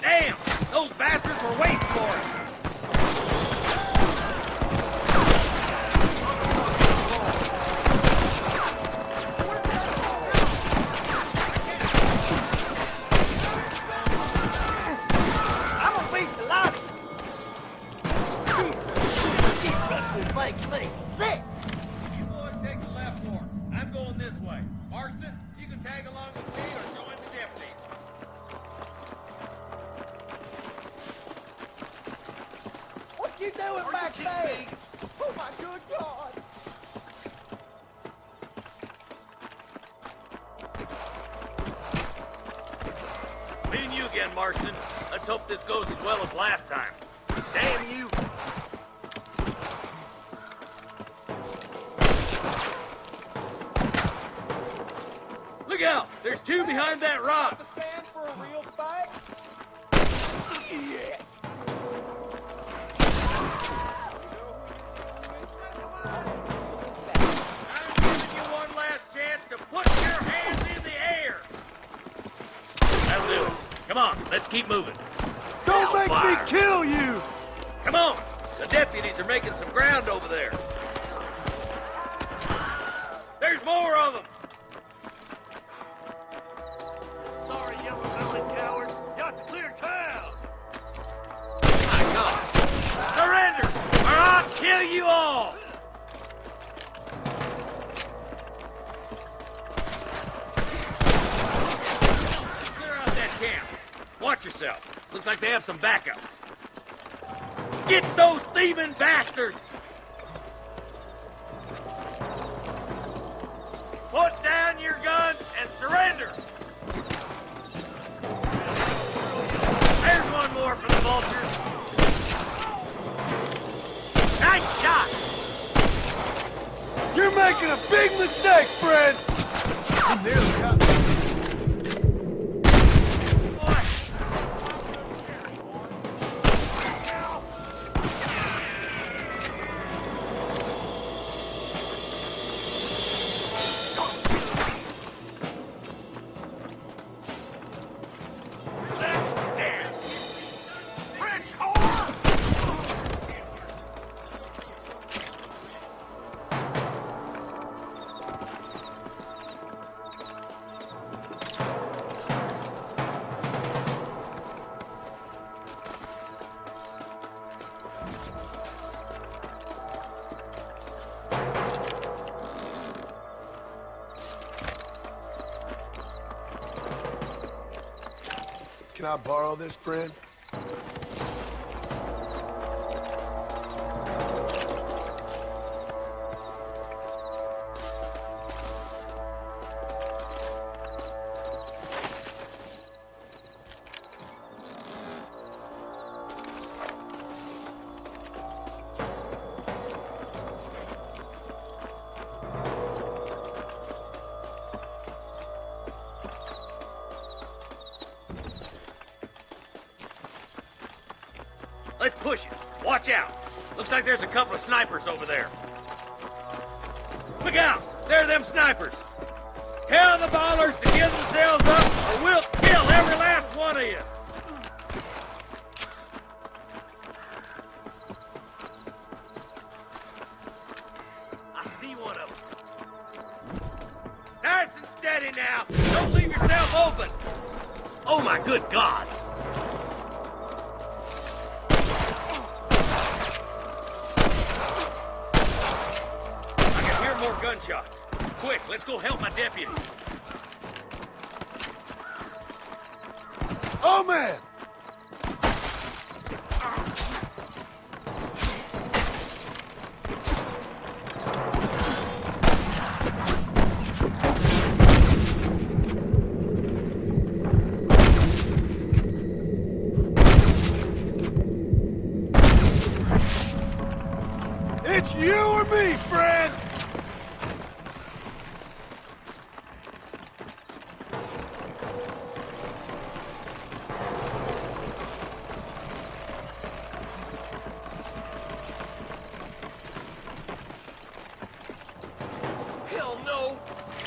Speaker 14: Damn! Those bastards were waiting for us!
Speaker 2: I'm gonna beat the lot of you. Keep rustlers make me sick.
Speaker 14: You boys take the left fork. I'm going this way. Marston, you can tag along with me or join the deputies.
Speaker 2: doing back there? Oh, my good God.
Speaker 14: Me and you again, Marston. Let's hope this goes as well as last time. Damn you! Look out! There's two behind that rock!
Speaker 11: Stand for a real fight?
Speaker 14: Yeah. I'm giving you one last chance to put your hands in the air! That'll do it. Come on, let's keep moving.
Speaker 5: Don't make
Speaker 14: Hellfire.
Speaker 5: me kill you!
Speaker 14: Come on! The deputies are making some ground over there. There's more of them! Sorry, yellow-bellied cowards. Got to clear town! My God! Surrender, or I'll kill you all! Clear out that camp. Watch yourself. Looks like they have some backup. Get those thieving bastards! Put down your guns and surrender! There's one more for the vultures. Nice shot!
Speaker 5: You're making a big mistake, Fred!
Speaker 14: I'm nearly cut.
Speaker 5: Can I borrow this, Fred?
Speaker 14: Let's push it. Watch out. Looks like there's a couple of snipers over there. Look out! There are them snipers. Tell the ballers to give themselves up or we'll kill every last one of you. I see one of them. Nice and steady now. Don't leave yourself open. Oh my good God. More gunshots. Quick, let's go help my deputies.
Speaker 5: Oh, man! It's you or me, Fred!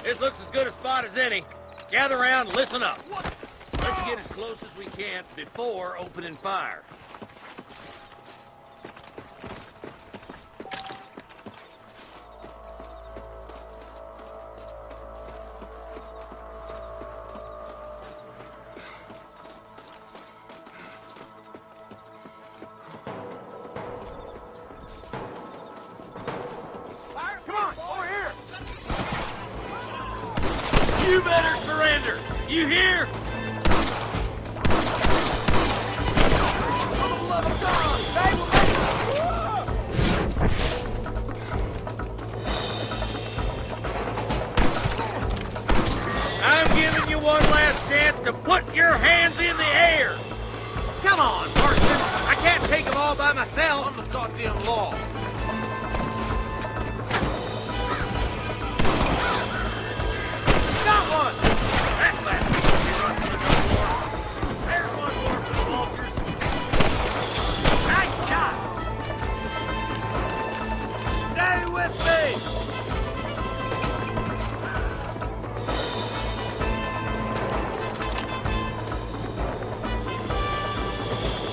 Speaker 14: This looks as good a spot as any. Gather around and listen up. Let's get as close as we can before opening fire. You better surrender! You hear?
Speaker 2: For the love of God, stay with me!
Speaker 6: by myself.
Speaker 12: I'm the goddamn law.
Speaker 6: Got one! That last one he runs for the war. There's one more for the vultures. Nice shot! Stay with me!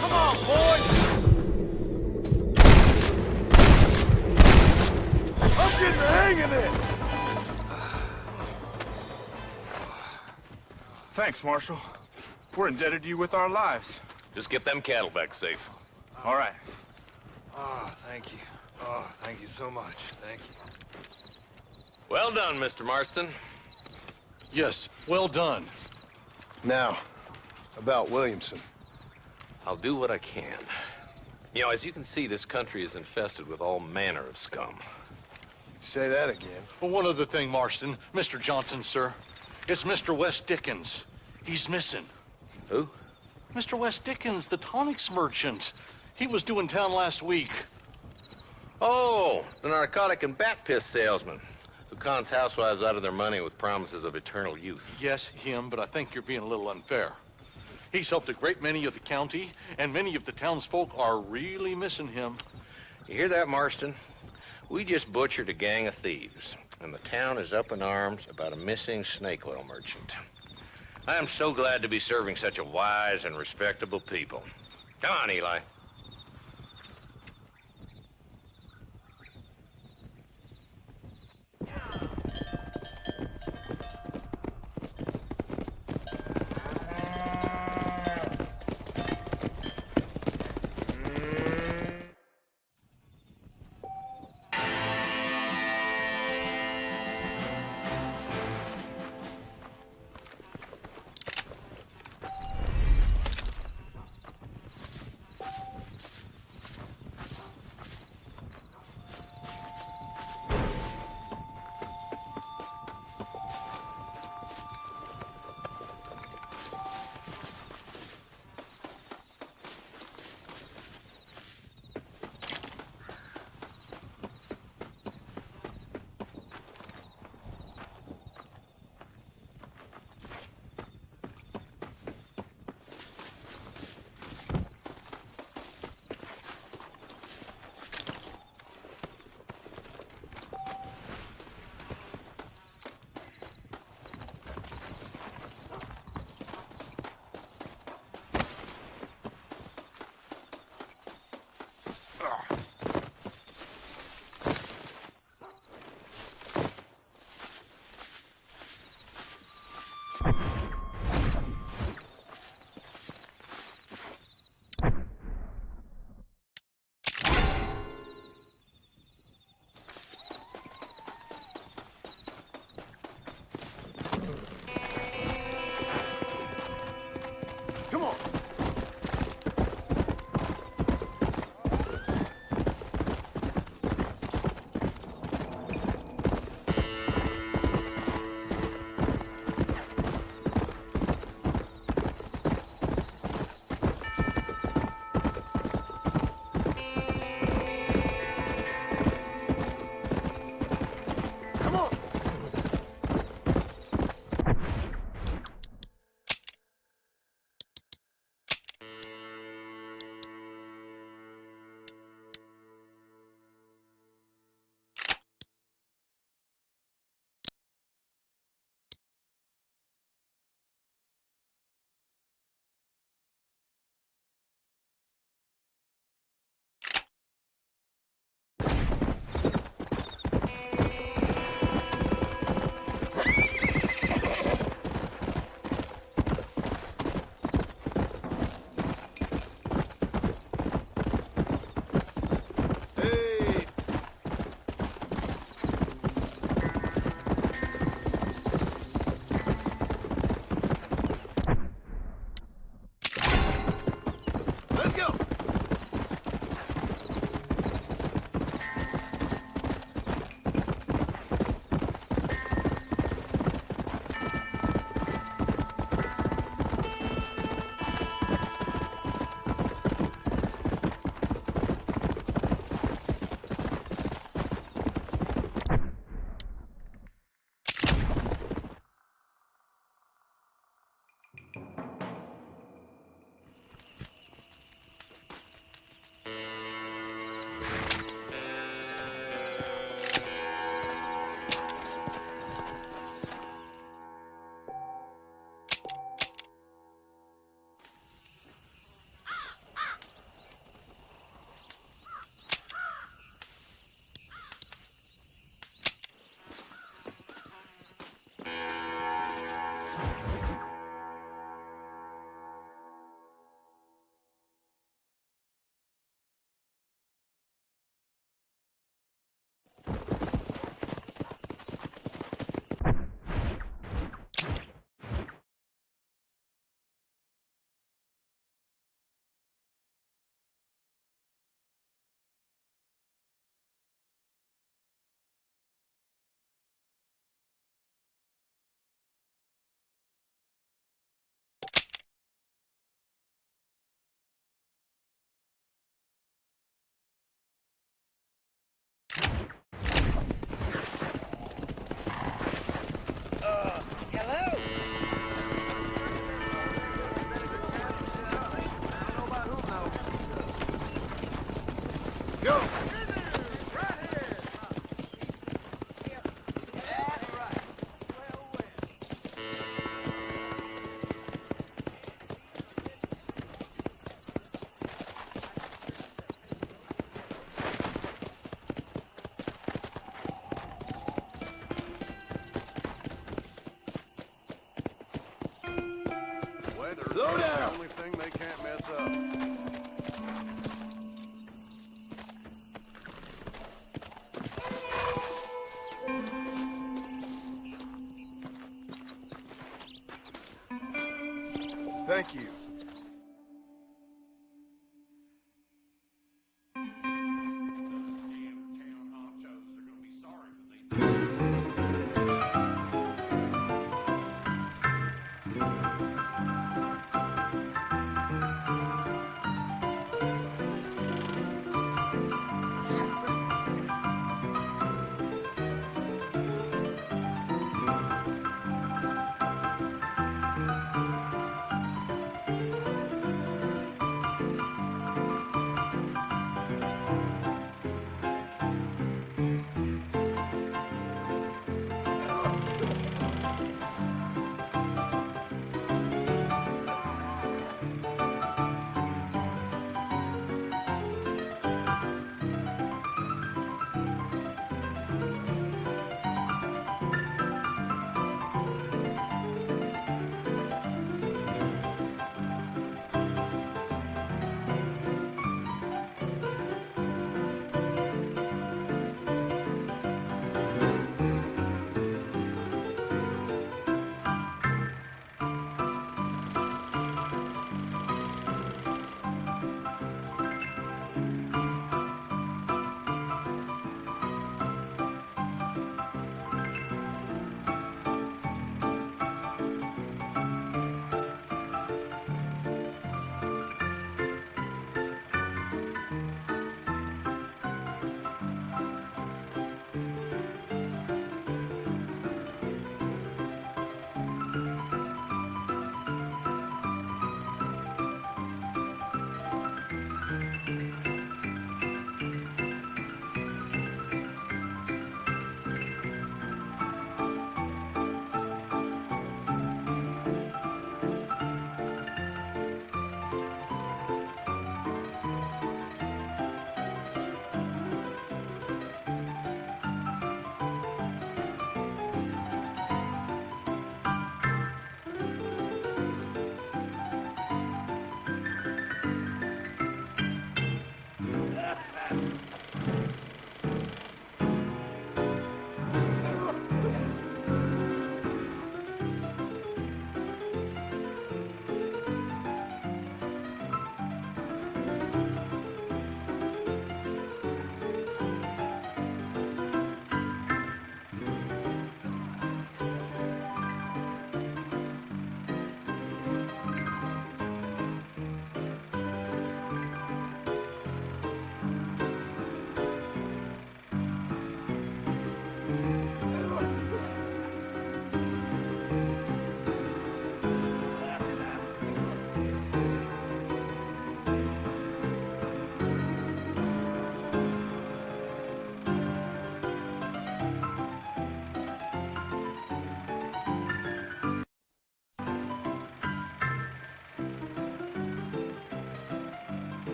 Speaker 6: Come on, boys!
Speaker 5: I'm getting the hang of this!
Speaker 15: Thanks, Marshal. We're indebted to you with our lives.
Speaker 9: Just get them cattle back safe.
Speaker 15: All right.
Speaker 4: Oh, thank you. Oh, thank you so much. Thank you.
Speaker 9: Well done, Mr. Marston.
Speaker 12: Yes, well done.
Speaker 5: Now, about Williamson.
Speaker 9: I'll do what I can. You know, as you can see, this country is infested with all manner of scum.
Speaker 5: Say that again.
Speaker 12: Well, one other thing, Marston. Mr. Johnson, sir. It's Mr. Wes Dickens. He's missing.
Speaker 9: Who?
Speaker 12: Mr. Wes Dickens, the tonics merchant. He was due in town last week.
Speaker 9: Oh, the narcotic and bat piss salesman who cons housewives out of their money with promises of eternal youth.
Speaker 12: Yes, him, but I think you're being a little unfair. He's helped a great many of the county, and many of the townsfolk are really missing him.
Speaker 9: You hear that, Marston? We just butchered a gang of thieves, and the town is up in arms about a missing snake oil merchant. I am so glad to be serving such a wise and respectable people. Come on, Eli.
Speaker 5: Thank you.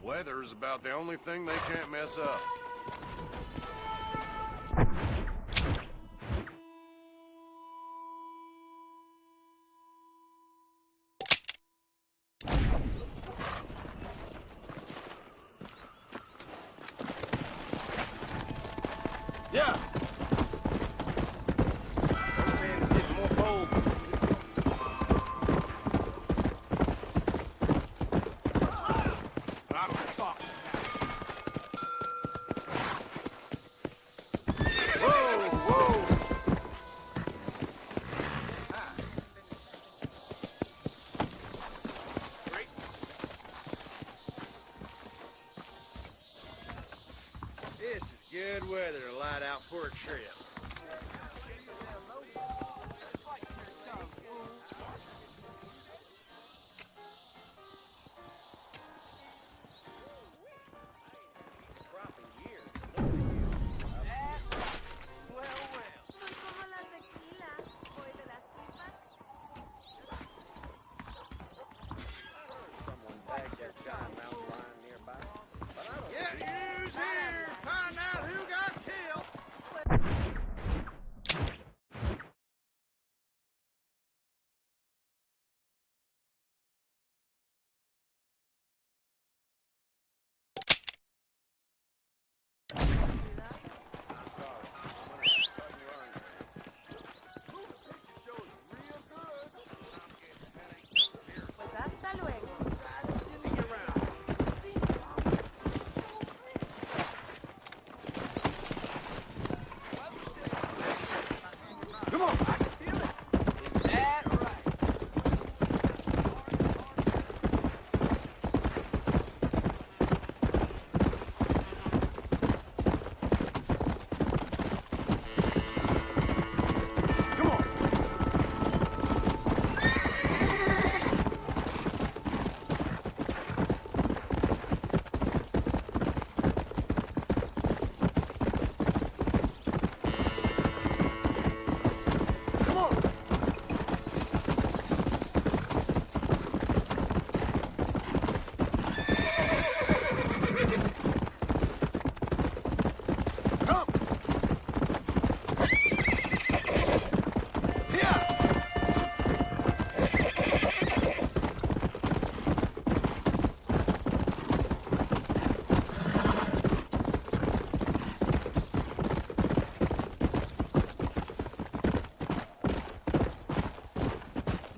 Speaker 4: Weather's about the only thing they can't mess up. Yeah.
Speaker 5: Come on, I can feel it. Is that right?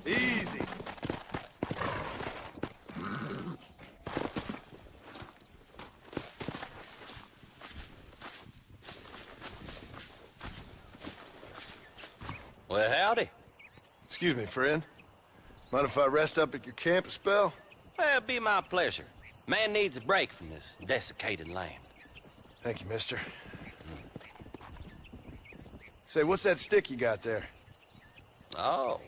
Speaker 5: Easy.
Speaker 14: Well, howdy.
Speaker 5: Excuse me, friend. Mind if I rest up at your camp a spell?
Speaker 14: Well, it'd be my pleasure. Man needs a break from this desiccated land.
Speaker 5: Thank you, mister. Say, what's that stick you got there?
Speaker 14: Oh.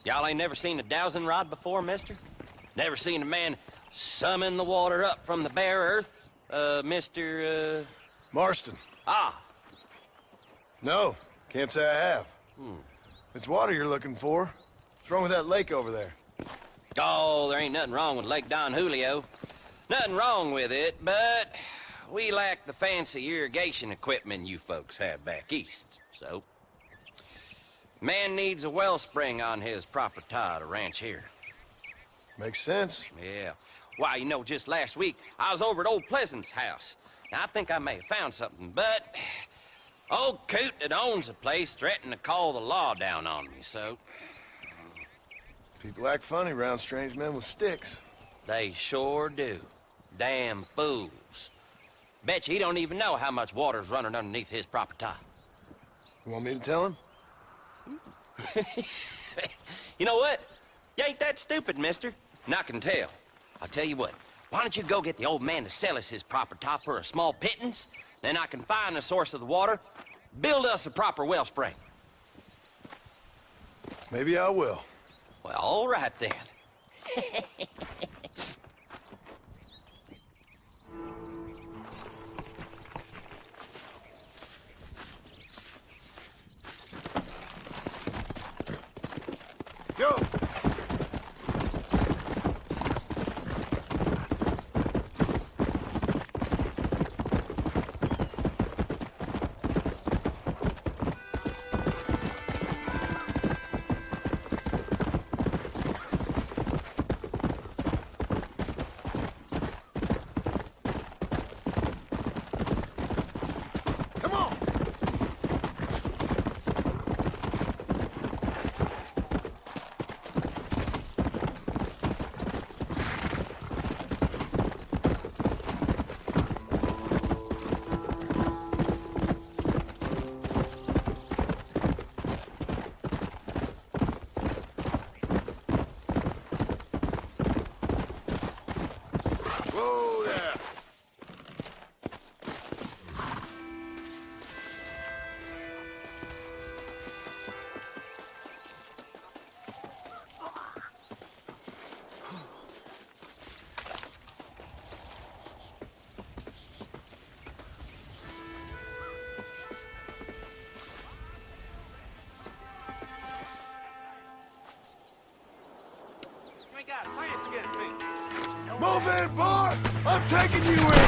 Speaker 14: Y'all ain't never seen a dowsing rod before, mister? Never seen a man summon the water up from the bare earth? Mr.
Speaker 5: Marston.
Speaker 14: Ah.
Speaker 5: No, can't say I have. It's water you're looking for. What's wrong with that lake over there?
Speaker 14: Oh, there ain't nothing wrong with Lake Don Julio. Nothing wrong with it, but we lack the fancy irrigation equipment you folks have back east, so... Man needs a wellspring on his property to ranch here.
Speaker 5: Makes sense.
Speaker 14: Yeah. Why, you know, just last week, I was over at old Pleasant's house. Now, I think I may have found something, but... Old coot that owns the place threatened to call the law down on me, so...
Speaker 5: People act funny around strange men with sticks.
Speaker 14: They sure do. Damn fools. Bet you he don't even know how much water's running underneath his property.
Speaker 5: You want me to tell him?
Speaker 14: You know what? You ain't that stupid, mister. And I can tell. I'll tell you what. Why don't you go get the old man to sell us his property for a small pittance? Then I can find the source of the water, build us a proper wellspring.
Speaker 5: Maybe I will.
Speaker 14: Well, all right then.
Speaker 5: Go! Whoa there!
Speaker 11: We got a chance to get it fixed.
Speaker 5: Move in, Bart! I'm taking you in!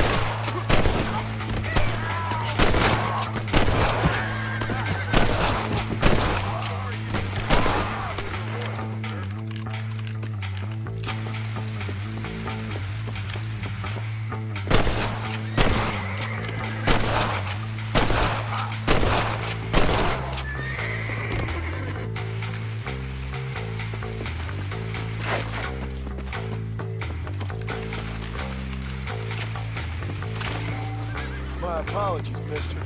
Speaker 5: My apologies, mister.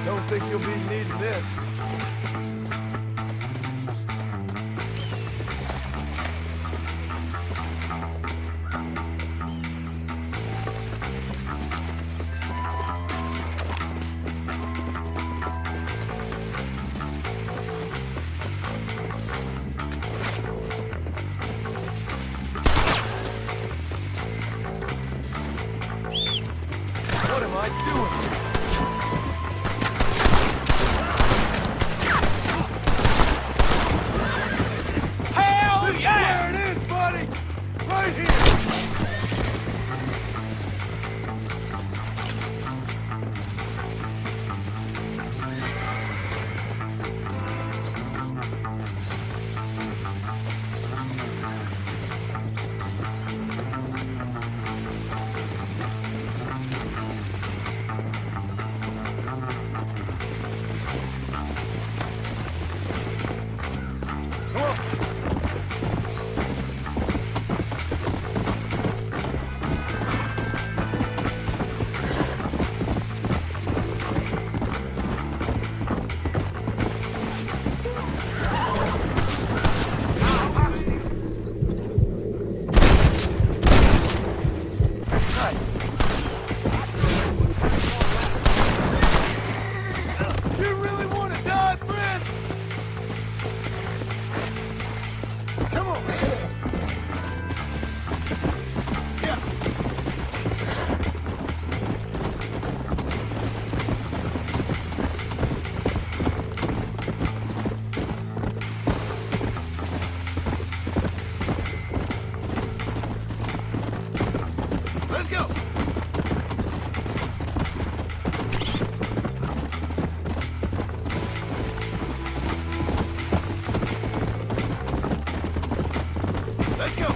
Speaker 5: Don't think you'll be needing this. What am I doing?
Speaker 8: Hell yeah!
Speaker 5: There it is, buddy! Right here! Come on! You really want to die, friend? Come on. Yeah. Let's go. Let's go.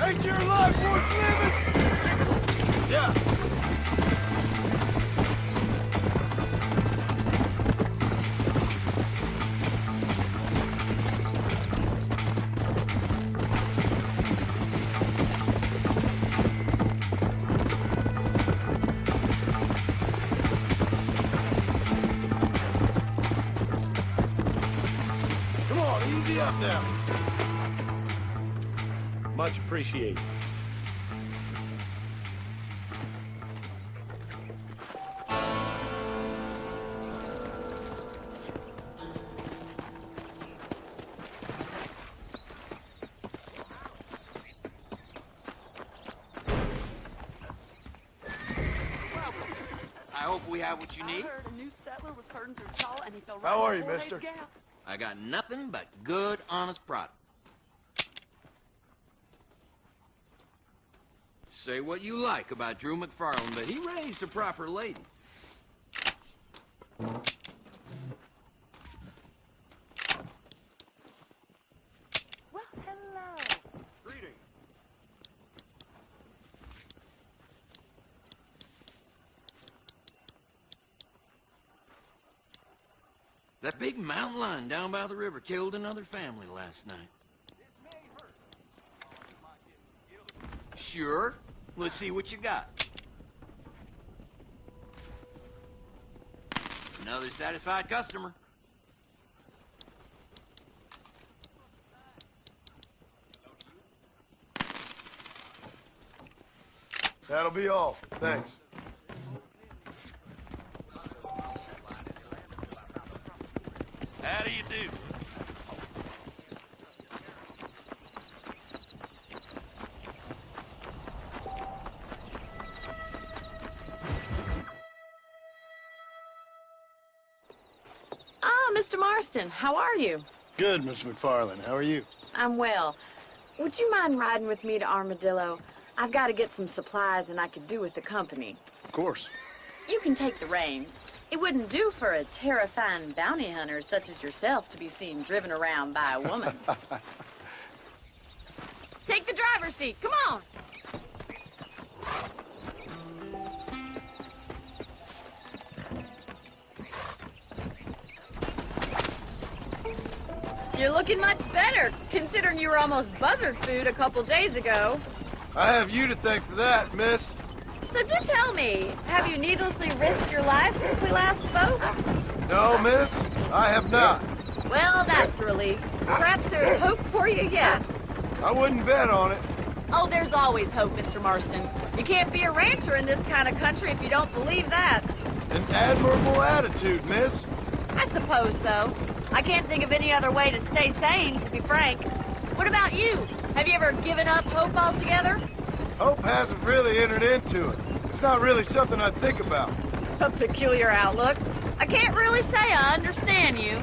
Speaker 5: Ain't your life worth living? Yeah. Come on, easy up now.
Speaker 8: Much appreciated.
Speaker 16: I hope we have what you need.
Speaker 17: I heard a new settler was herding through Chaw and he fell right
Speaker 5: How are
Speaker 17: in
Speaker 5: you,
Speaker 17: the 4 days
Speaker 5: mister?
Speaker 17: gap.
Speaker 16: I got nothing but good, honest product. Say what you like about Drew McFarland, but he raised a proper lady.
Speaker 17: Well, hello.
Speaker 8: Greetings.
Speaker 16: That big mountain lion down by the river killed another family last night. Sure. Let's see what you got. Another satisfied customer.
Speaker 5: That'll be all. Thanks.
Speaker 16: How do you do?
Speaker 7: Ah, Mr. Marston, how are you?
Speaker 5: Good, Miss McFarland. How are you?
Speaker 7: I'm well. would you mind riding with me to Armadillo? I've got to get some supplies and I could do with the company.
Speaker 5: Of course.
Speaker 7: You can take the reins. It wouldn't do for a terrifying bounty hunter such as yourself to be seen driven around by a woman. Take the driver's seat. Come on. You're looking much better, considering you were almost buzzard food a couple days ago.
Speaker 5: I have you to thank for that, miss.
Speaker 7: So do tell me, have you needlessly risked your life since we last spoke?
Speaker 5: No, miss, I have not.
Speaker 7: Well, that's a relief. Perhaps there's hope for you yet.
Speaker 5: I wouldn't bet on it.
Speaker 7: Oh, there's always hope, Mr. Marston. You can't be a rancher in this kind of country if you don't believe that.
Speaker 5: An admirable attitude, miss.
Speaker 7: I suppose so. I can't think of any other way to stay sane, to be frank. What about you? Have you ever given up hope altogether?
Speaker 5: Hope hasn't really entered into it. It's not really something I think about.
Speaker 7: A peculiar outlook. I can't really say I understand you.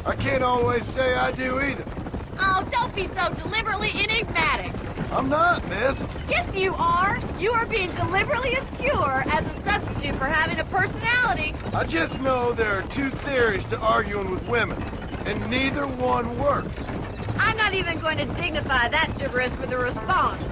Speaker 5: I can't always say I do either.
Speaker 7: Oh, don't be so deliberately enigmatic.
Speaker 5: I'm not, miss.
Speaker 7: Yes, you are. You are being deliberately obscure as a substitute for having a personality.
Speaker 5: I just know there are two theories to arguing with women, and neither one works.
Speaker 7: I'm not even going to dignify that gibberish with a response.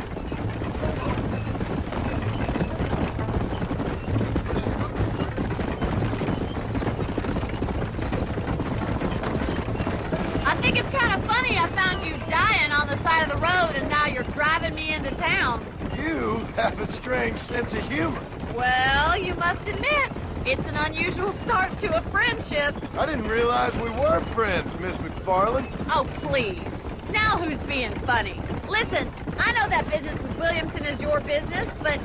Speaker 7: I think it's kind of funny I found you dying on the side of the road and now you're driving me into town.
Speaker 5: You have a strange sense of humor.
Speaker 7: Well, you must admit, it's an unusual start to a friendship.
Speaker 5: I didn't realize we were friends, Miss McFarland.
Speaker 7: Oh, please. Now who's being funny? Listen, I know that business with Williamson is your business, but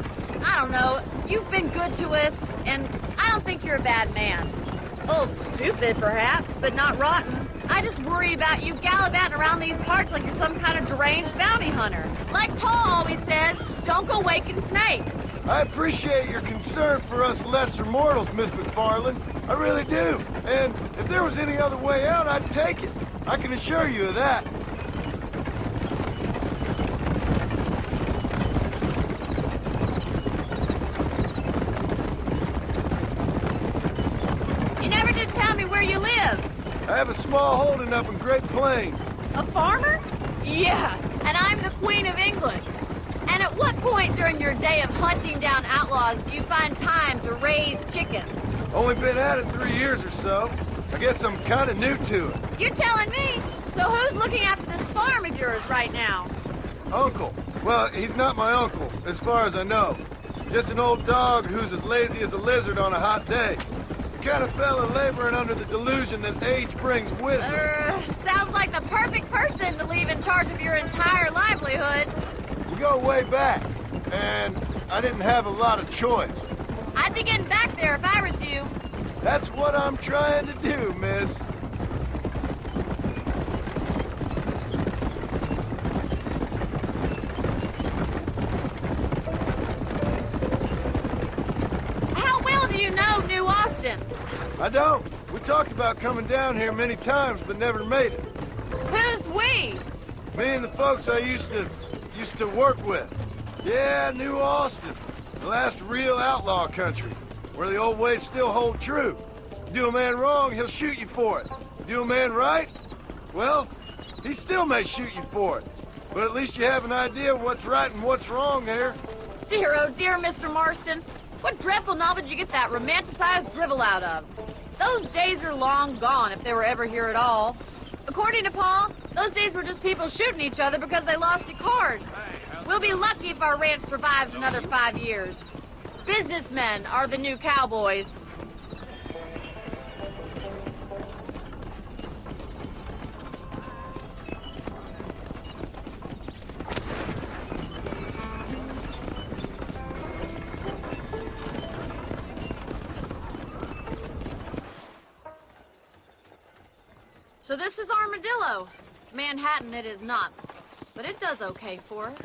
Speaker 7: I don't know. You've been good to us, and I don't think you're a bad man. A little stupid, perhaps, but not rotten. I just worry about you gallivanting around these parts like you're some kind of deranged bounty hunter. Like Paul always says, don't go waking snakes.
Speaker 5: I appreciate your concern for us lesser mortals, Miss McFarland. I really do. And if there was any other way out, I'd take it. I can assure you of that.
Speaker 7: You never did tell me where you live.
Speaker 5: I have a small holding up in Great Plains.
Speaker 7: A farmer? Yeah, and I'm the Queen of England. And at what point during your day of hunting down outlaws do you find time to raise chickens?
Speaker 5: Only been at it 3 years or so. I guess I'm kind of new to it.
Speaker 7: You're telling me? So who's looking after this farm of yours right now?
Speaker 5: Uncle. Well, he's not my uncle, as far as I know. Just an old dog who's as lazy as a lizard on a hot day. The kind of fella laboring under the delusion that age brings wisdom.
Speaker 7: Sounds like the perfect person to leave in charge of your entire livelihood.
Speaker 5: We go way back, and I didn't have a lot of choice.
Speaker 7: I'd be getting back there if I was you.
Speaker 5: That's what I'm trying to do, miss.
Speaker 7: How well do you know New Austin?
Speaker 5: I don't. We talked about coming down here many times, but never made it.
Speaker 7: Who's we?
Speaker 5: Me and the folks I used to work with. Yeah, New Austin. The last real outlaw country, where the old ways still hold true. Do a man wrong, he'll shoot you for it. Do a man right? Well, he still may shoot you for it. But at least you have an idea of what's right and what's wrong there.
Speaker 7: Dear, oh dear, Mr. Marston. What dreadful novel did you get that romanticized drivel out of? Those days are long gone, if they were ever here at all. According to Paul, those days were just people shooting each other because they lost at cards. We'll be lucky if our ranch survives another 5 years. Businessmen are the new cowboys. So this is Armadillo. Manhattan it is not, but it does okay for us.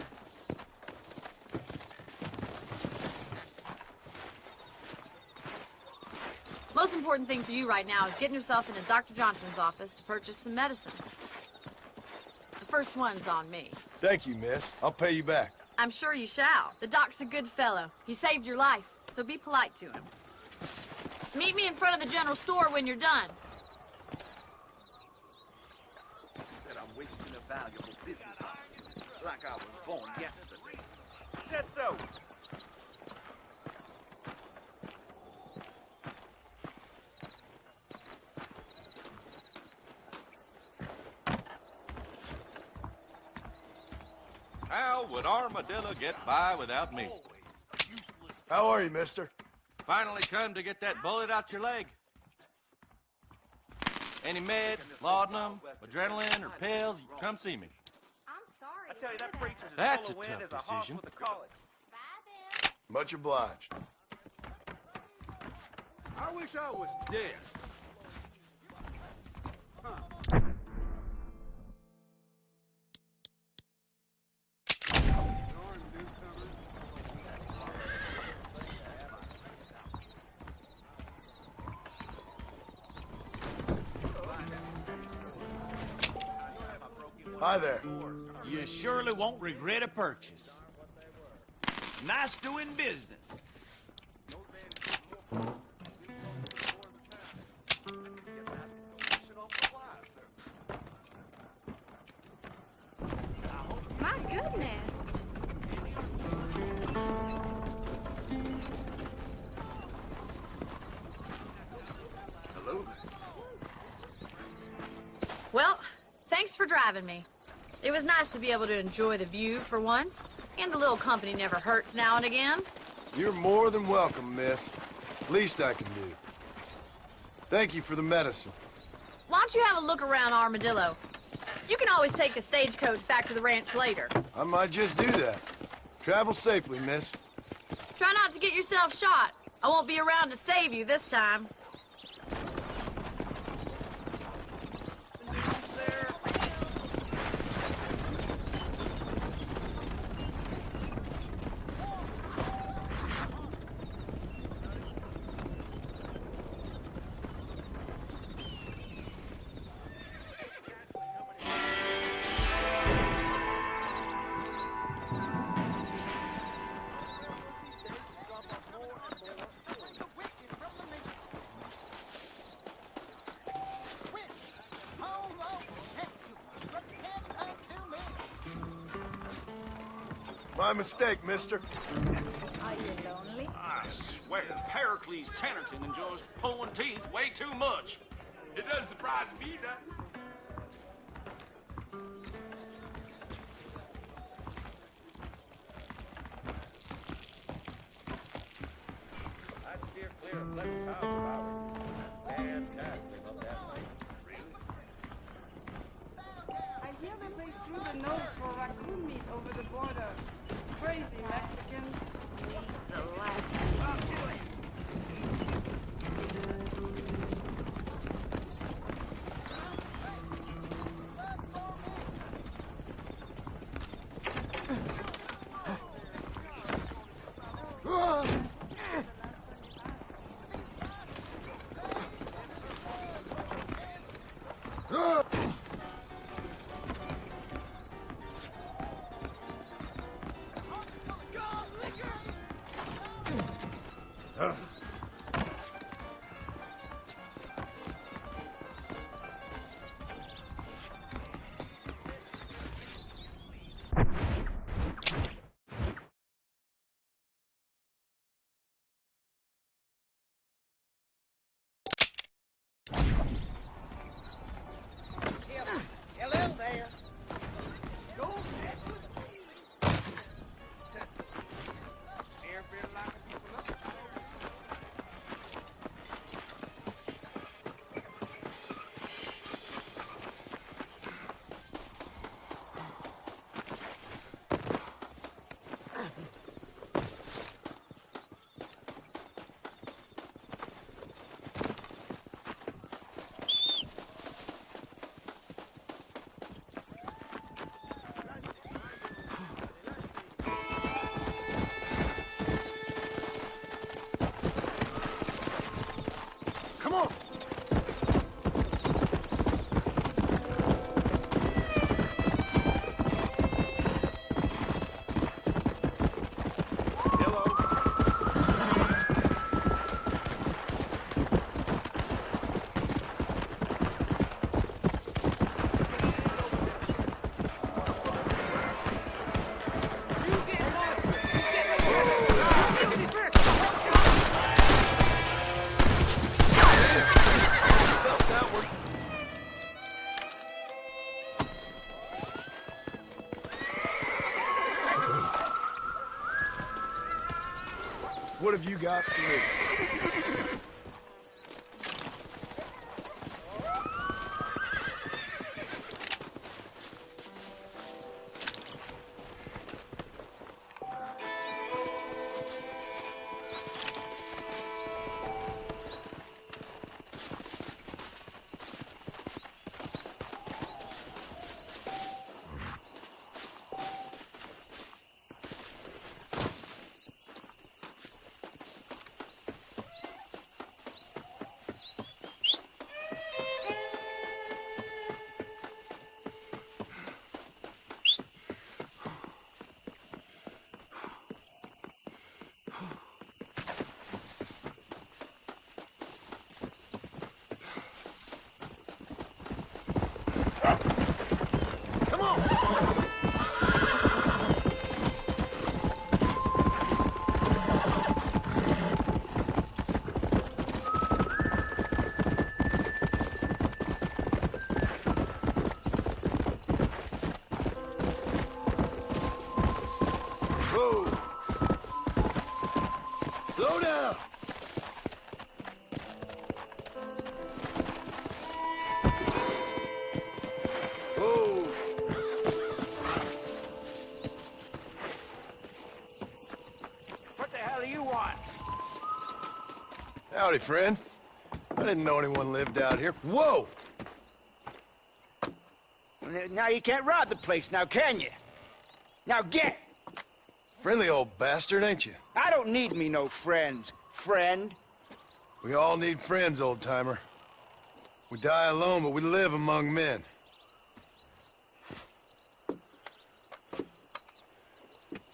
Speaker 7: Most important thing for you right now is getting yourself into Dr. Johnson's office to purchase some medicine. First one's on me.
Speaker 5: Thank you, miss. I'll pay you back.
Speaker 7: I'm sure you shall. The doc's a good fellow. He saved your life, so be polite to him. Meet me in front of the general store when you're done.
Speaker 18: Said I'm wasting a valuable business opportunity, like I was born yesterday. Said so.
Speaker 19: How would Armadillo get by without me?
Speaker 5: How are you, mister?
Speaker 19: Finally come to get that bullet out your leg. Any meds, laudanum, adrenaline, or pills, you come see me.
Speaker 10: I'm sorry.
Speaker 18: I tell you, that preacher's as
Speaker 19: That's
Speaker 18: full
Speaker 19: a
Speaker 18: of wind
Speaker 19: tough
Speaker 18: as a hawk
Speaker 19: decision.
Speaker 18: with a college.
Speaker 5: Much obliged.
Speaker 18: I wish I was dead.
Speaker 5: Hi there.
Speaker 18: You surely won't regret a purchase. Nice doing business.
Speaker 10: My goodness.
Speaker 5: Hello there.
Speaker 7: Well, thanks for driving me. It was nice to be able to enjoy the view for once, and a little company never hurts now and again.
Speaker 5: You're more than welcome, miss. Least I can do. Thank you for the medicine.
Speaker 7: Why don't you have a look around Armadillo? You can always take a stagecoach back to the ranch later.
Speaker 5: I might just do that. Travel safely, miss.
Speaker 7: Try not to get yourself shot. I won't be around to save you this time.
Speaker 5: My mistake, mister.
Speaker 10: Are you lonely?
Speaker 18: I swear, Pericles Tennerton enjoys pulling teeth way too much.
Speaker 4: It doesn't surprise me, none.
Speaker 14: I'd steer clear of Pleasant House if I were you. Fantastic up that lane. Really?
Speaker 20: I hear that they threw the nose for raccoon meat over the border. Crazy Mexicans.
Speaker 10: The life.
Speaker 2: Hello there.
Speaker 5: What have you got for me? Slow down! Whoa!
Speaker 6: What the hell do you want?
Speaker 5: Howdy, friend. I didn't know anyone lived out here. Whoa!
Speaker 6: Now you can't rob the place now, can you? Now get!
Speaker 5: Friendly old bastard, ain't you?
Speaker 6: I don't need me no friends, friend.
Speaker 5: We all need friends, old-timer. We die alone, but we live among men.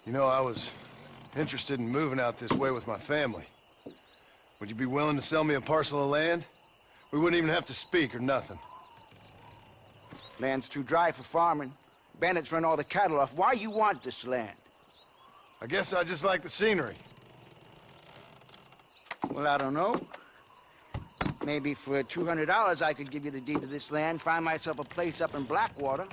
Speaker 5: You know, I was interested in moving out this way with my family. Would you be willing to sell me a parcel of land? We wouldn't even have to speak or nothing.
Speaker 6: Land's too dry for farming. Bandits run all the cattle off. Why you want this land?
Speaker 5: I guess I just like the scenery.
Speaker 6: Well, I don't know. Maybe for $200 I could give you the deed to this land, find myself a place up in Blackwater.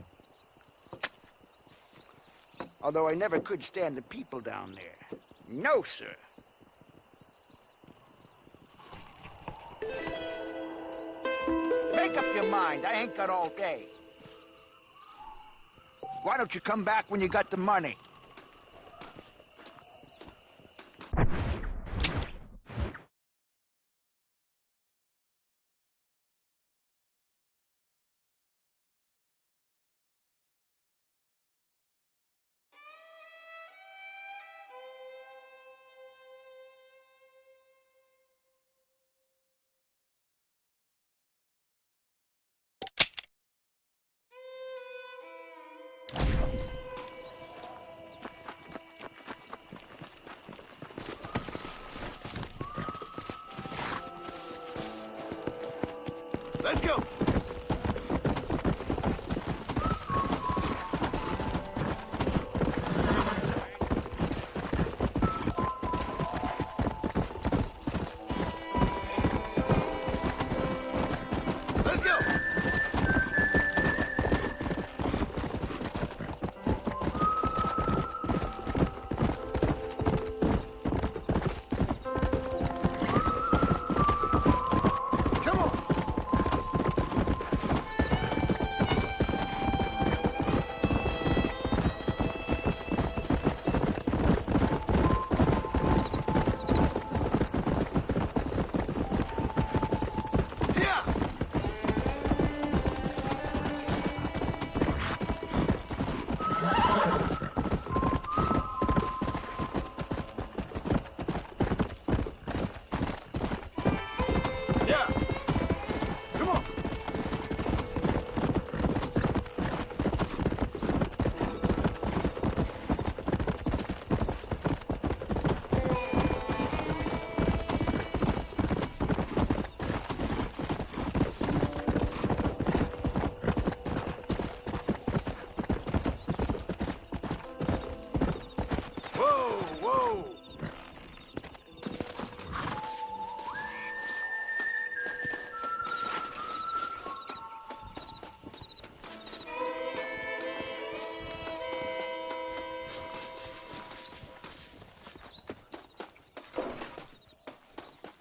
Speaker 6: Although I never could stand the people down there. No, sir. Make up your mind. I ain't got all day. Why don't you come back when you got the money?
Speaker 5: Let's go! Let's go! Come on!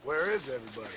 Speaker 5: Where is everybody?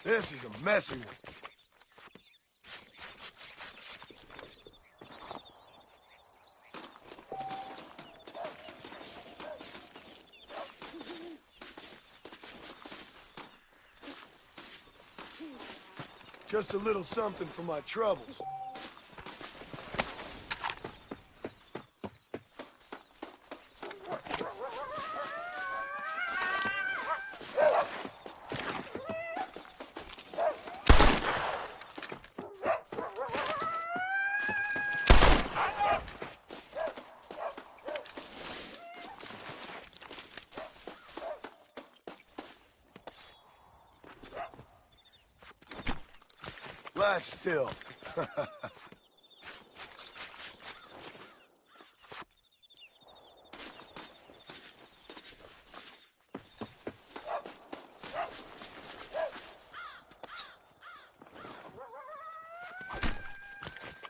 Speaker 5: This is a messy one. Just a little something for my troubles. Lie still.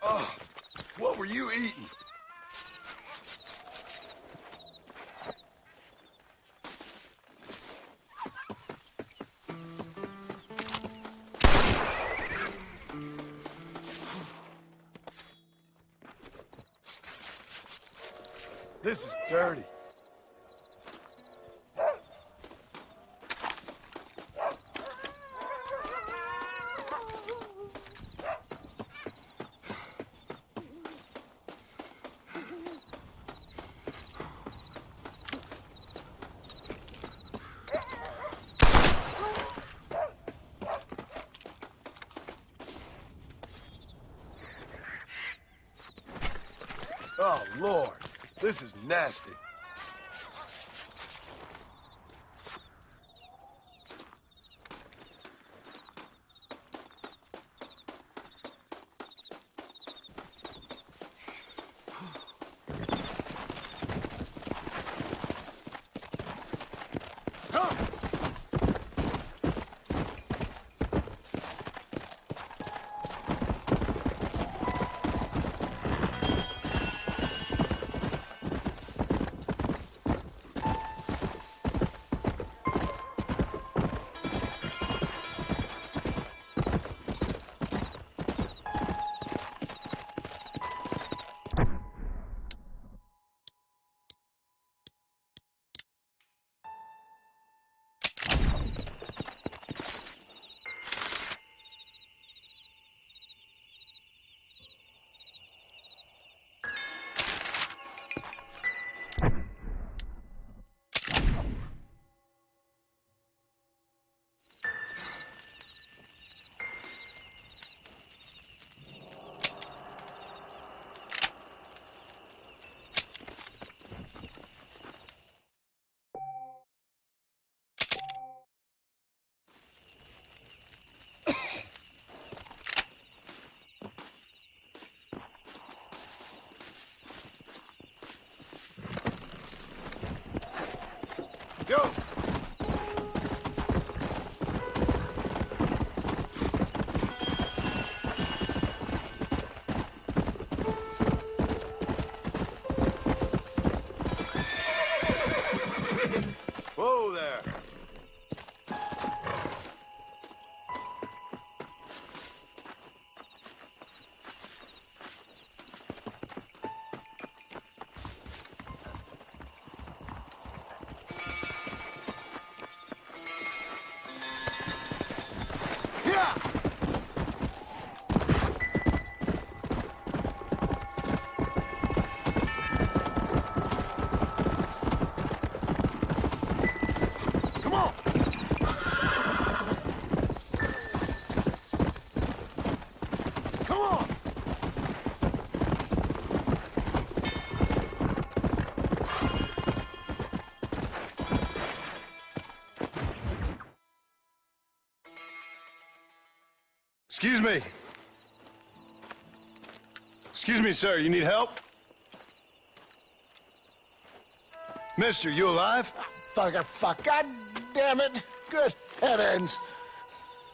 Speaker 5: Oh, what were you eating? This is dirty. Oh, Lord. This is nasty. Go! Whoa there! Excuse me. Excuse me, sir. You need help? Mister, you alive?
Speaker 21: Fuck. God damn it. Good heavens.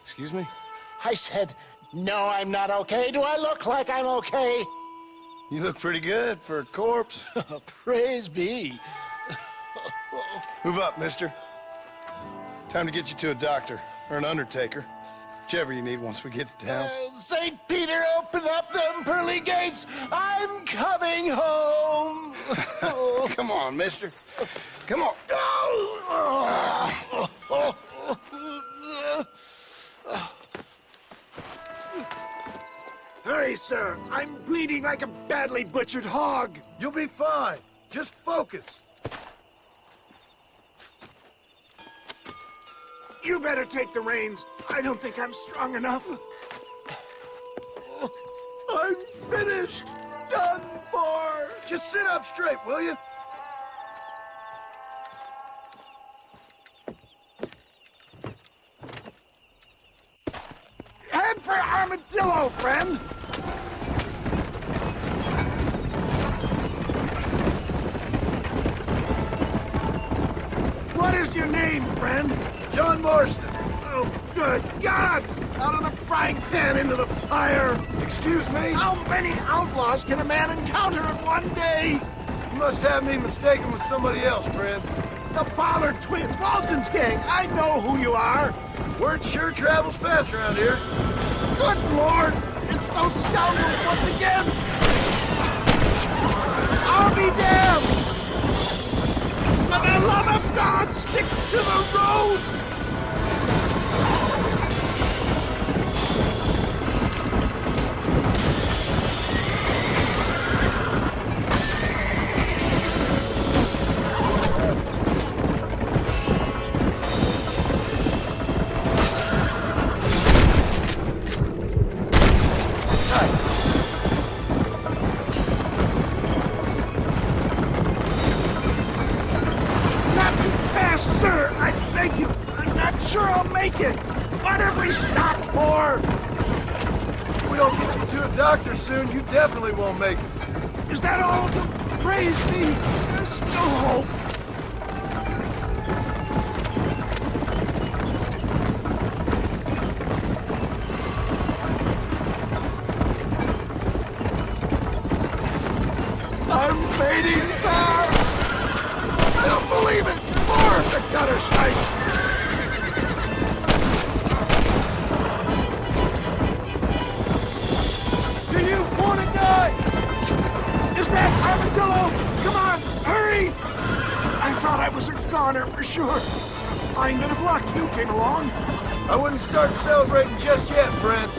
Speaker 5: Excuse me?
Speaker 21: I said, no, I'm not okay. Do I look like I'm okay?
Speaker 5: You look pretty good for a corpse.
Speaker 21: Praise be.
Speaker 5: Move up, mister. Time to get you to a doctor or an undertaker. Whichever you need once we get to town.
Speaker 21: St. Peter, open up them pearly gates. I'm coming home.
Speaker 5: Come on, mister. Come on.
Speaker 21: Hurry, sir. I'm bleeding like a badly butchered hog.
Speaker 5: You'll be fine. Just focus.
Speaker 21: You better take the reins. I don't think I'm strong enough. I'm finished. Done for.
Speaker 5: Just sit up straight, will you?
Speaker 21: Head for Armadillo, friend. What is your name, friend?
Speaker 5: John Marston.
Speaker 21: Oh, good God! Out of the frying pan into the fire!
Speaker 5: Excuse me?
Speaker 21: How many outlaws can a man encounter in one day?
Speaker 5: You must have me mistaken with somebody else, friend.
Speaker 21: The Ballard twins, Walton's gang. I know who you are.
Speaker 5: Word sure travels fast around here.
Speaker 21: Good Lord! It's those scoundrels once again! I'll be damned! For the love of God, stick to the road!
Speaker 5: Doctor soon, you definitely won't make it.
Speaker 21: Is that all? Praise me! There's still hope! I'm fading fast! I don't believe it! More of the gutter snake! Armadillo! Come on, hurry! I thought I was a goner for sure. Fine bit of luck you came along.
Speaker 5: I wouldn't start celebrating just yet, friend.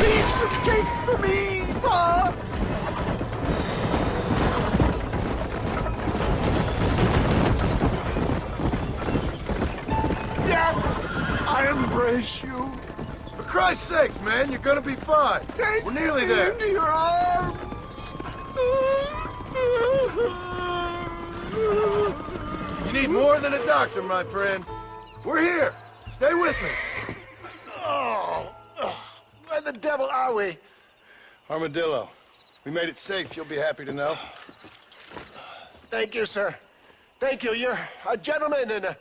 Speaker 21: Leave some cake for me, Pa! Yeah, I embrace you.
Speaker 5: For Christ's sakes, man, you're gonna be fine. We're nearly there.
Speaker 21: Into your arms.
Speaker 5: You need more than a doctor, my friend. We're here. Stay with me.
Speaker 21: Where the devil are we?
Speaker 5: Armadillo. We made it safe, you'll be happy to know.
Speaker 21: Thank you, sir. Thank you. You're a gentleman and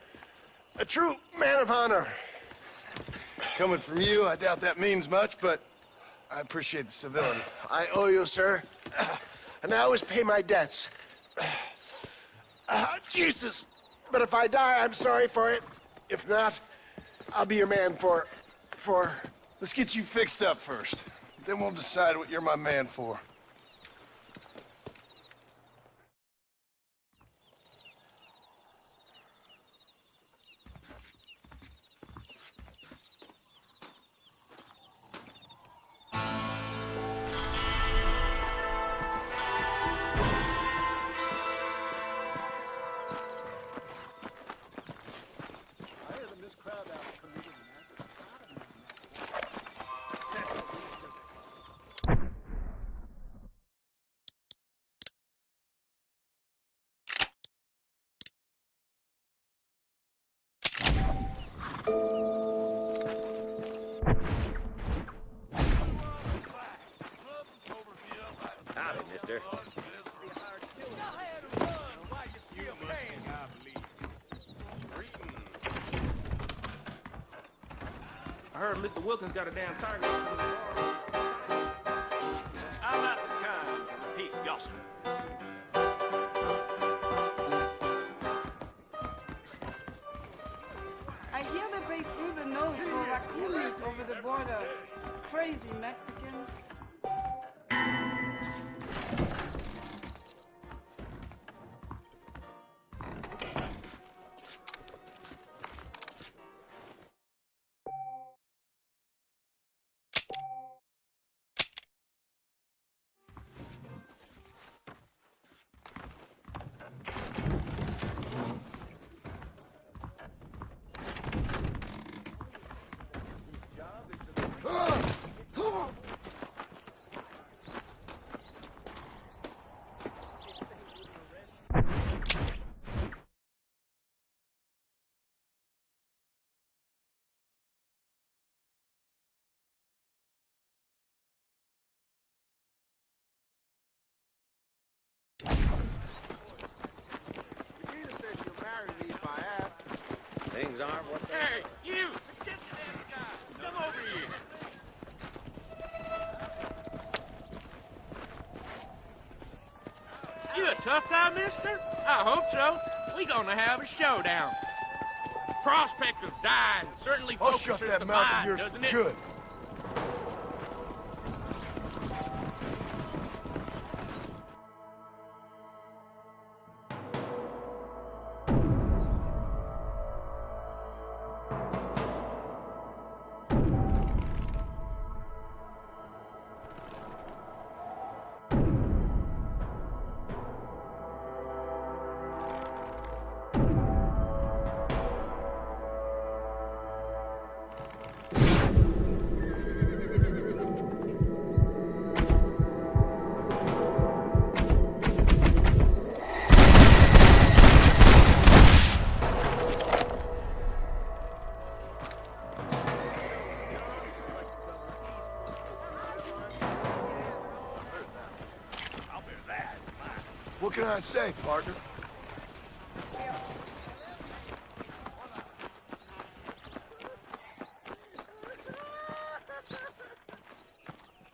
Speaker 21: a true man of honor.
Speaker 5: Coming from you, I doubt that means much, but I appreciate the civility.
Speaker 21: I owe you, sir. And I always pay my debts. Jesus. But if I die, I'm sorry for it. If not, I'll be your man for...
Speaker 5: Let's get you fixed up first. Then we'll decide what you're my man for.
Speaker 14: mister.
Speaker 18: I heard Mr. Wilkins got a damn tiger. I'm not the kind to repeat gossip.
Speaker 20: I hear they pay through the nose for raccoon meat over the border. Crazy Mexicans.
Speaker 14: Things aren't what they
Speaker 6: Hey, you! Get to that guy! Come over here! You a tough guy, mister? I hope so. We gonna have a showdown. Prospect of dying certainly
Speaker 5: I'll
Speaker 6: focuses
Speaker 5: shut that
Speaker 6: the
Speaker 5: mouth of
Speaker 6: mind,
Speaker 5: yours
Speaker 6: doesn't
Speaker 5: for
Speaker 6: it?
Speaker 5: good. What can I say, partner?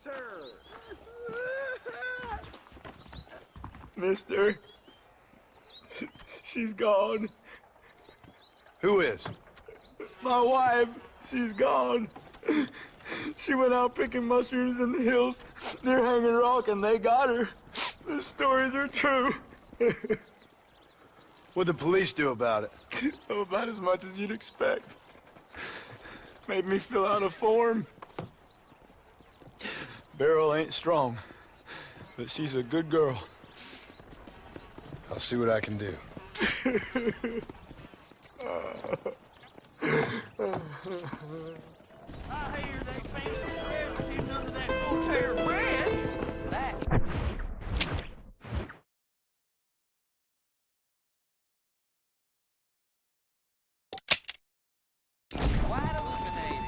Speaker 18: Sir.
Speaker 3: Mister, she's gone.
Speaker 5: Who is?
Speaker 3: My wife, she's gone. She went out picking mushrooms in the hills near Hanging Rock, and they got her. The stories are true.
Speaker 5: What'd the police do about it?
Speaker 3: Oh, about as much as you'd expect. Made me fill out a form. Beryl ain't strong, but she's a good girl.
Speaker 5: I'll see what I can do.
Speaker 18: I hear they fancy recipes under that Voltaire bread. That. Quite illuminating.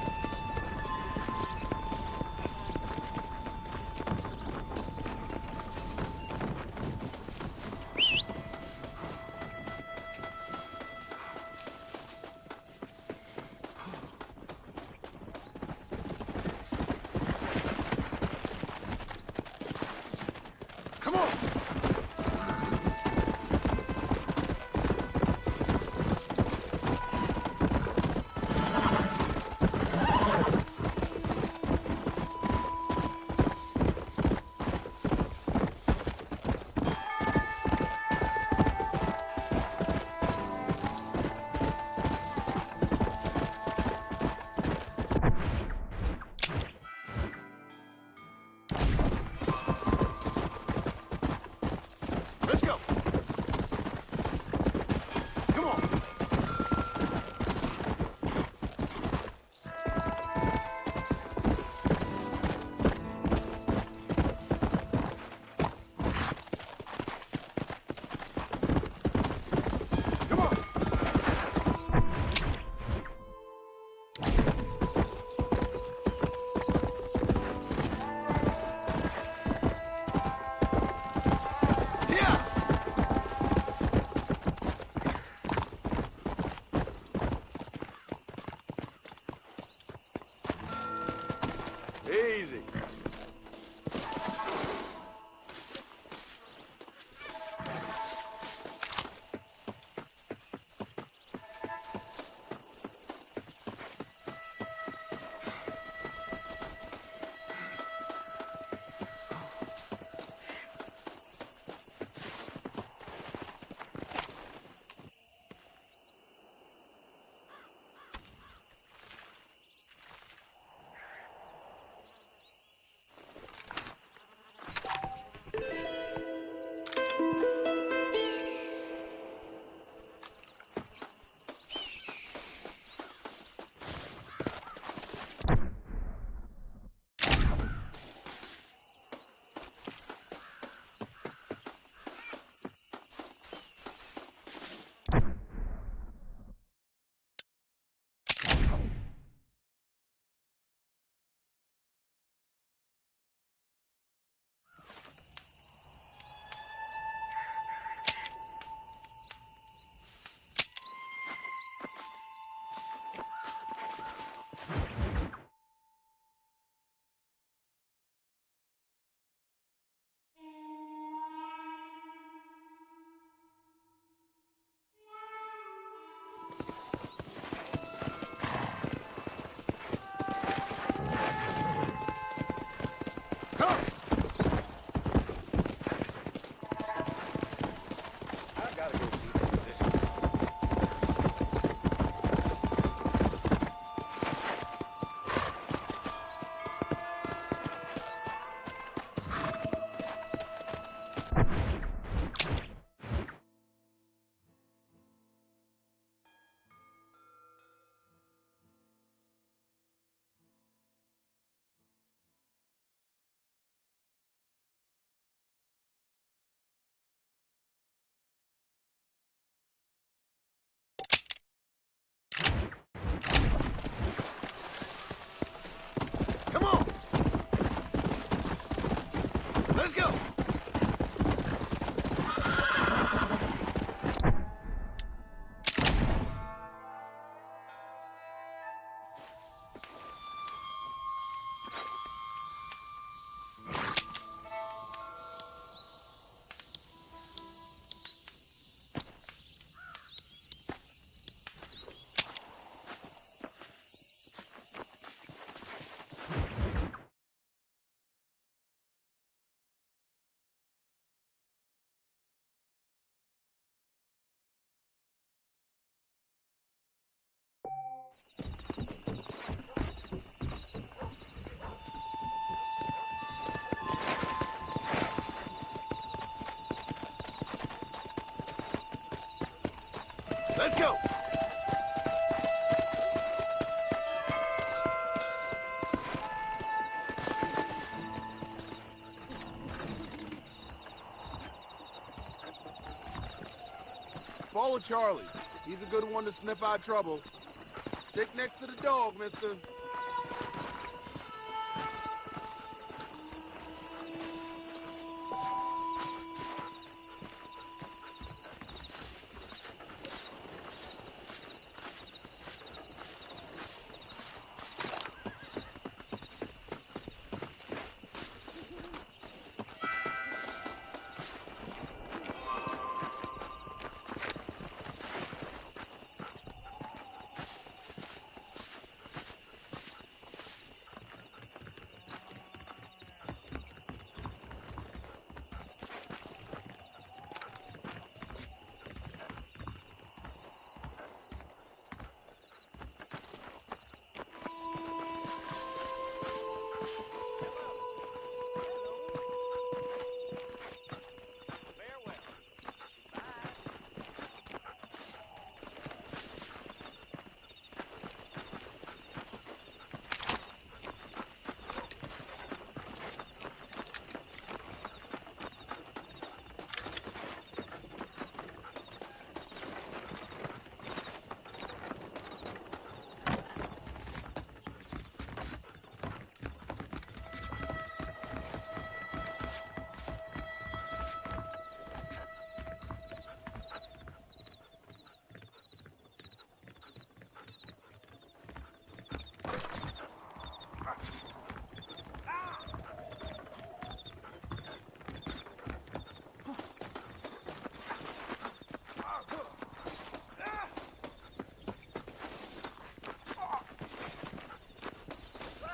Speaker 21: Let's go!
Speaker 13: Follow Charlie. He's a good one to sniff out trouble. Stick next to the dog, mister.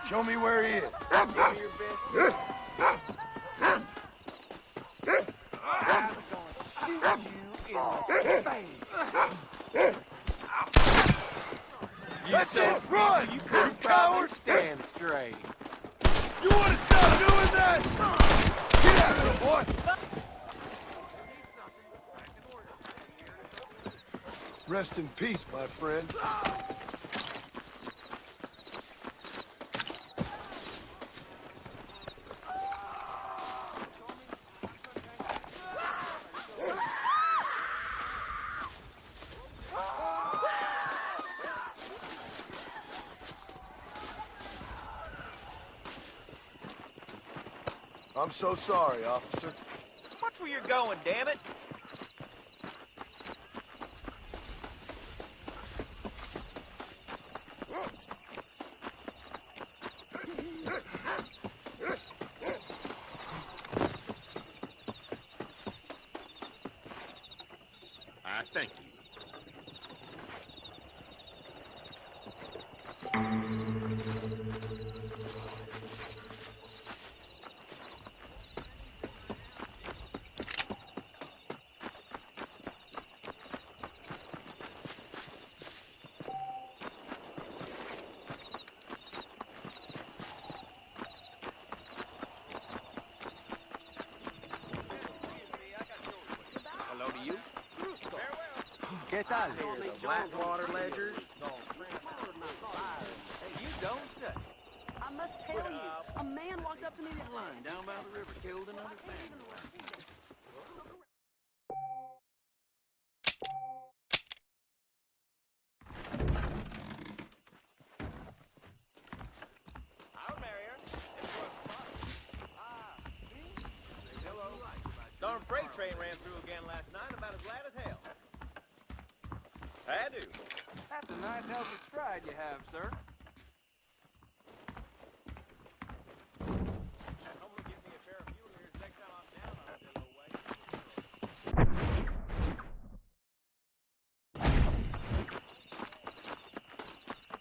Speaker 5: Show me where he is.
Speaker 13: Give me your best. I'm gonna shoot you in the face. You
Speaker 5: That's
Speaker 13: said
Speaker 5: it, run!
Speaker 13: you couldn't probably stand straight.
Speaker 5: You want to stop doing that? Get after him, boy! Rest in peace, my friend. I'm so sorry, officer.
Speaker 21: Watch where you're going, damn it!
Speaker 16: I thank you.
Speaker 13: Hello to you.
Speaker 2: ¿Qué tal?
Speaker 13: Here's the Blackwater ledgers. Hey, you don't say.
Speaker 17: I must tell you, a man walked up to me.
Speaker 16: Line down by the river killed another family.
Speaker 19: Darn freight train ran through again last night, about as glad as hell. I do.
Speaker 11: That's a nice healthy stride you have, sir.
Speaker 19: Someone will give me a pair of mule ears next time I'm down on that little way.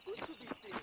Speaker 11: Who's to be seen?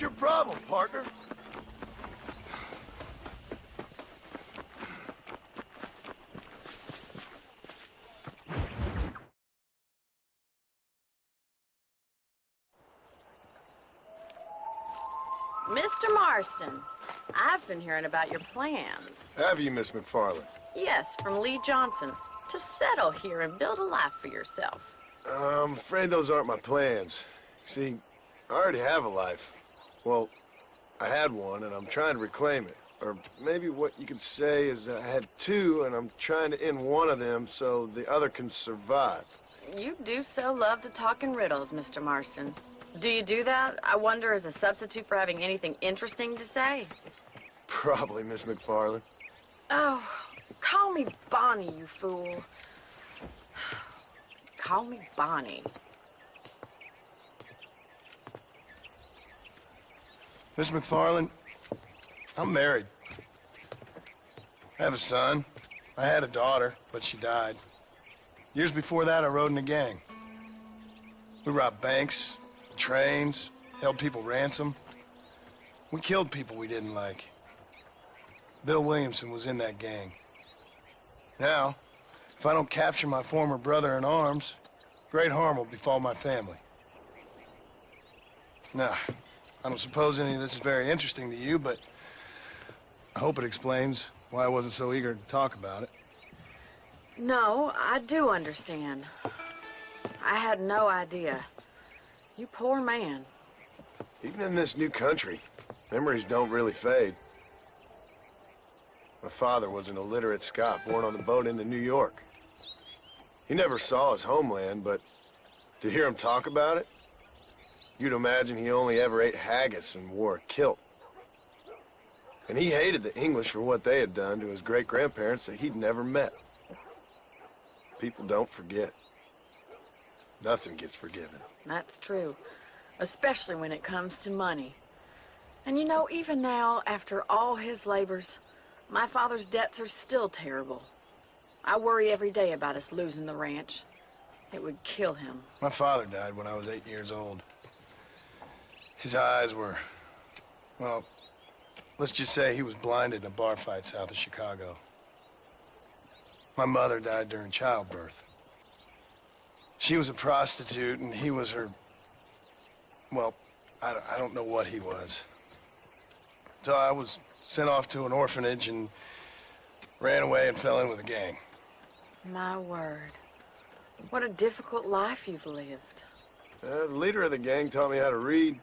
Speaker 21: What's your problem, partner?
Speaker 7: Mr. Marston, I've been hearing about your plans.
Speaker 5: Have you, Miss McFarland?
Speaker 7: Yes, from Lee Johnson. To settle here and build a life for yourself.
Speaker 5: I'm afraid those aren't my plans. See, I already have a life. Well, I had one, and I'm trying to reclaim it. Or maybe what you could say is that I had two, and I'm trying to end one of them so the other can survive.
Speaker 7: You do so love to talk in riddles, Mr. Marston. Do you do that, I wonder, as a substitute for having anything interesting to say?
Speaker 5: Probably, Miss McFarland.
Speaker 7: Oh, call me Bonnie, you fool. Call me Bonnie.
Speaker 5: Miss McFarland, I'm married. I have a son. I had a daughter, but she died. Years before that, I rode in a gang. We robbed banks, trains, held people ransom. We killed people we didn't like. Bill Williamson was in that gang. Now, if I don't capture my former brother in arms, great harm will befall my family. Now, I don't suppose any of this is very interesting to you, but I hope it explains why I wasn't so eager to talk about it.
Speaker 7: No, I do understand. I had no idea. You poor man.
Speaker 5: Even in this new country, memories don't really fade. My father was an illiterate Scot born on the boat into New York. He never saw his homeland, but to hear him talk about it, you'd imagine he only ever ate haggis and wore a kilt. And he hated the English for what they had done to his great-grandparents that he'd never met. People don't forget. Nothing gets forgiven.
Speaker 7: That's true. Especially when it comes to money. And you know, even now, after all his labors, my father's debts are still terrible. I worry every day about us losing the ranch. It would kill him.
Speaker 5: My father died when I was 8 years old. His eyes were, well, let's just say he was blinded in a bar fight south of Chicago. My mother died during childbirth. She was a prostitute, and he was her, well, I don't know what he was. So I was sent off to an orphanage and ran away and fell in with a gang.
Speaker 7: My word. What a difficult life you've lived.
Speaker 5: The leader of the gang taught me how to read,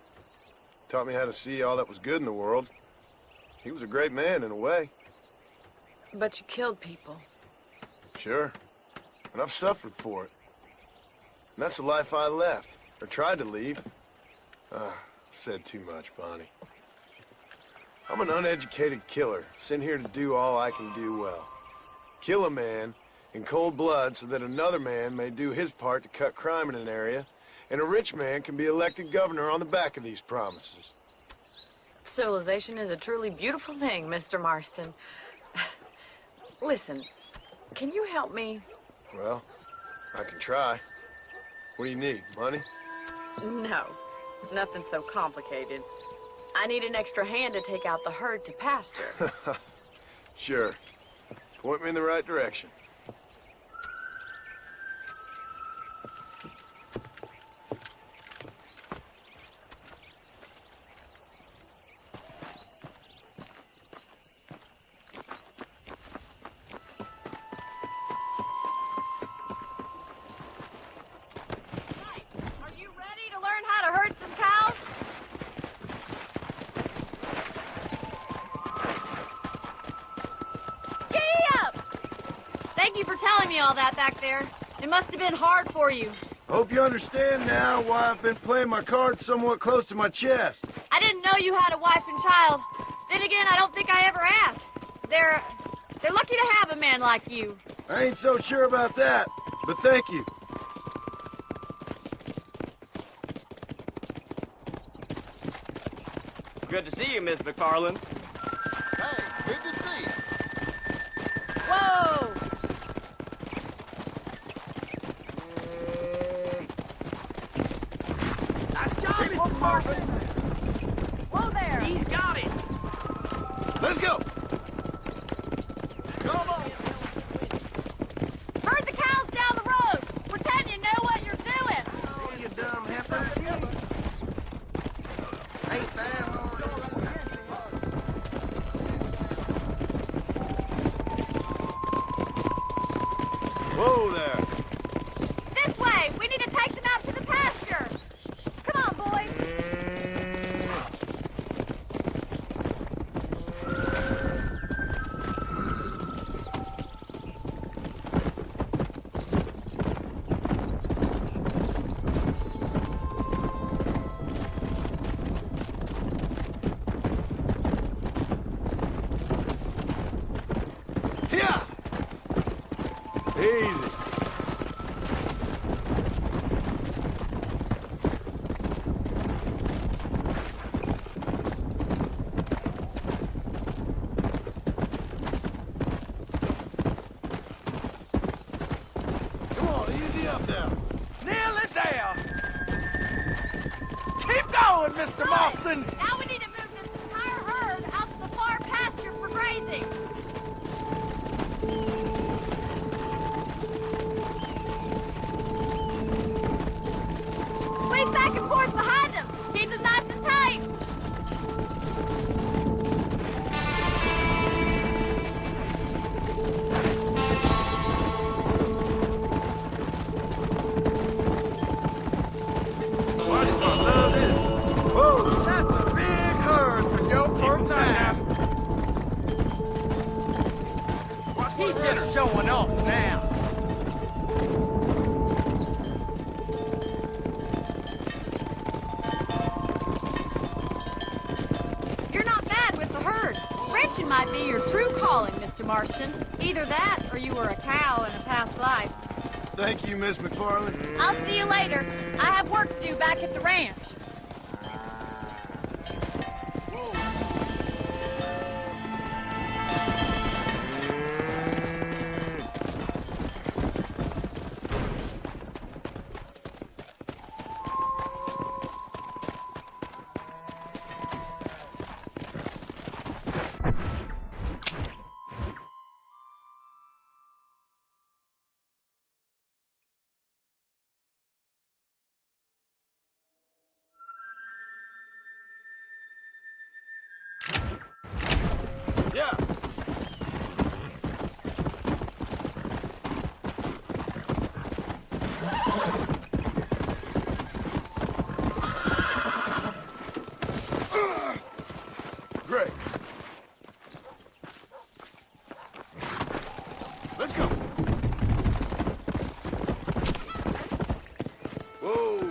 Speaker 5: taught me how to see all that was good in the world. He was a great man in a way.
Speaker 7: But you killed people.
Speaker 5: Sure. And I've suffered for it. And that's the life I left, or tried to leave. Said too much, Bonnie. I'm an uneducated killer, sent here to do all I can do well. Kill a man in cold blood so that another man may do his part to cut crime in an area, and a rich man can be elected governor on the back of these promises.
Speaker 7: Civilization is a truly beautiful thing, Mr. Marston. Listen, can you help me?
Speaker 5: Well, I can try. What do you need, money?
Speaker 7: No, nothing so complicated. I need an extra hand to take out the herd to pasture.
Speaker 5: Sure. Point me in the right direction.
Speaker 10: Are you ready to learn how to herd some cows? Giddy up! Thank you for telling me all that back there. It must have been hard for you.
Speaker 5: Hope you understand now why I've been playing my cards somewhat close to my chest.
Speaker 10: I didn't know you had a wife and child. Then again, I don't think I ever asked. They're lucky to have a man like you.
Speaker 5: I ain't so sure about that, but thank you.
Speaker 19: Good to see you, Miss McFarland.
Speaker 13: Hey, good to see you.
Speaker 10: Whoa!
Speaker 19: Nice job, Mr. Marston.
Speaker 21: Let's go.
Speaker 13: Come on.
Speaker 10: Herd the cows down the road. Pretend you know what you're doing.
Speaker 2: Oh, you dumb heifer. Ain't that hard?
Speaker 13: Whoa there.
Speaker 10: This way. We need to take them out to the pasture. Come on, boys.
Speaker 13: Here. Easy. Come on, easy up now.
Speaker 19: Nearly there. Keep going, Mr. Marston.
Speaker 10: Now we need to move this entire herd out to the far pasture for grazing. Sweep back and forth behind them. Keep them nice and tight.
Speaker 19: Whoa, that's a big herd for your first time. He's just showing off now.
Speaker 10: You're not bad with the herd. Ranching might be your true calling, Mr. Marston. Either that or you were a cow in a past life.
Speaker 5: Thank you, Miss McFarland.
Speaker 10: I'll see you later. I have work to do back at the ranch.
Speaker 13: Yeah. Great. Let's go.
Speaker 5: Whoa.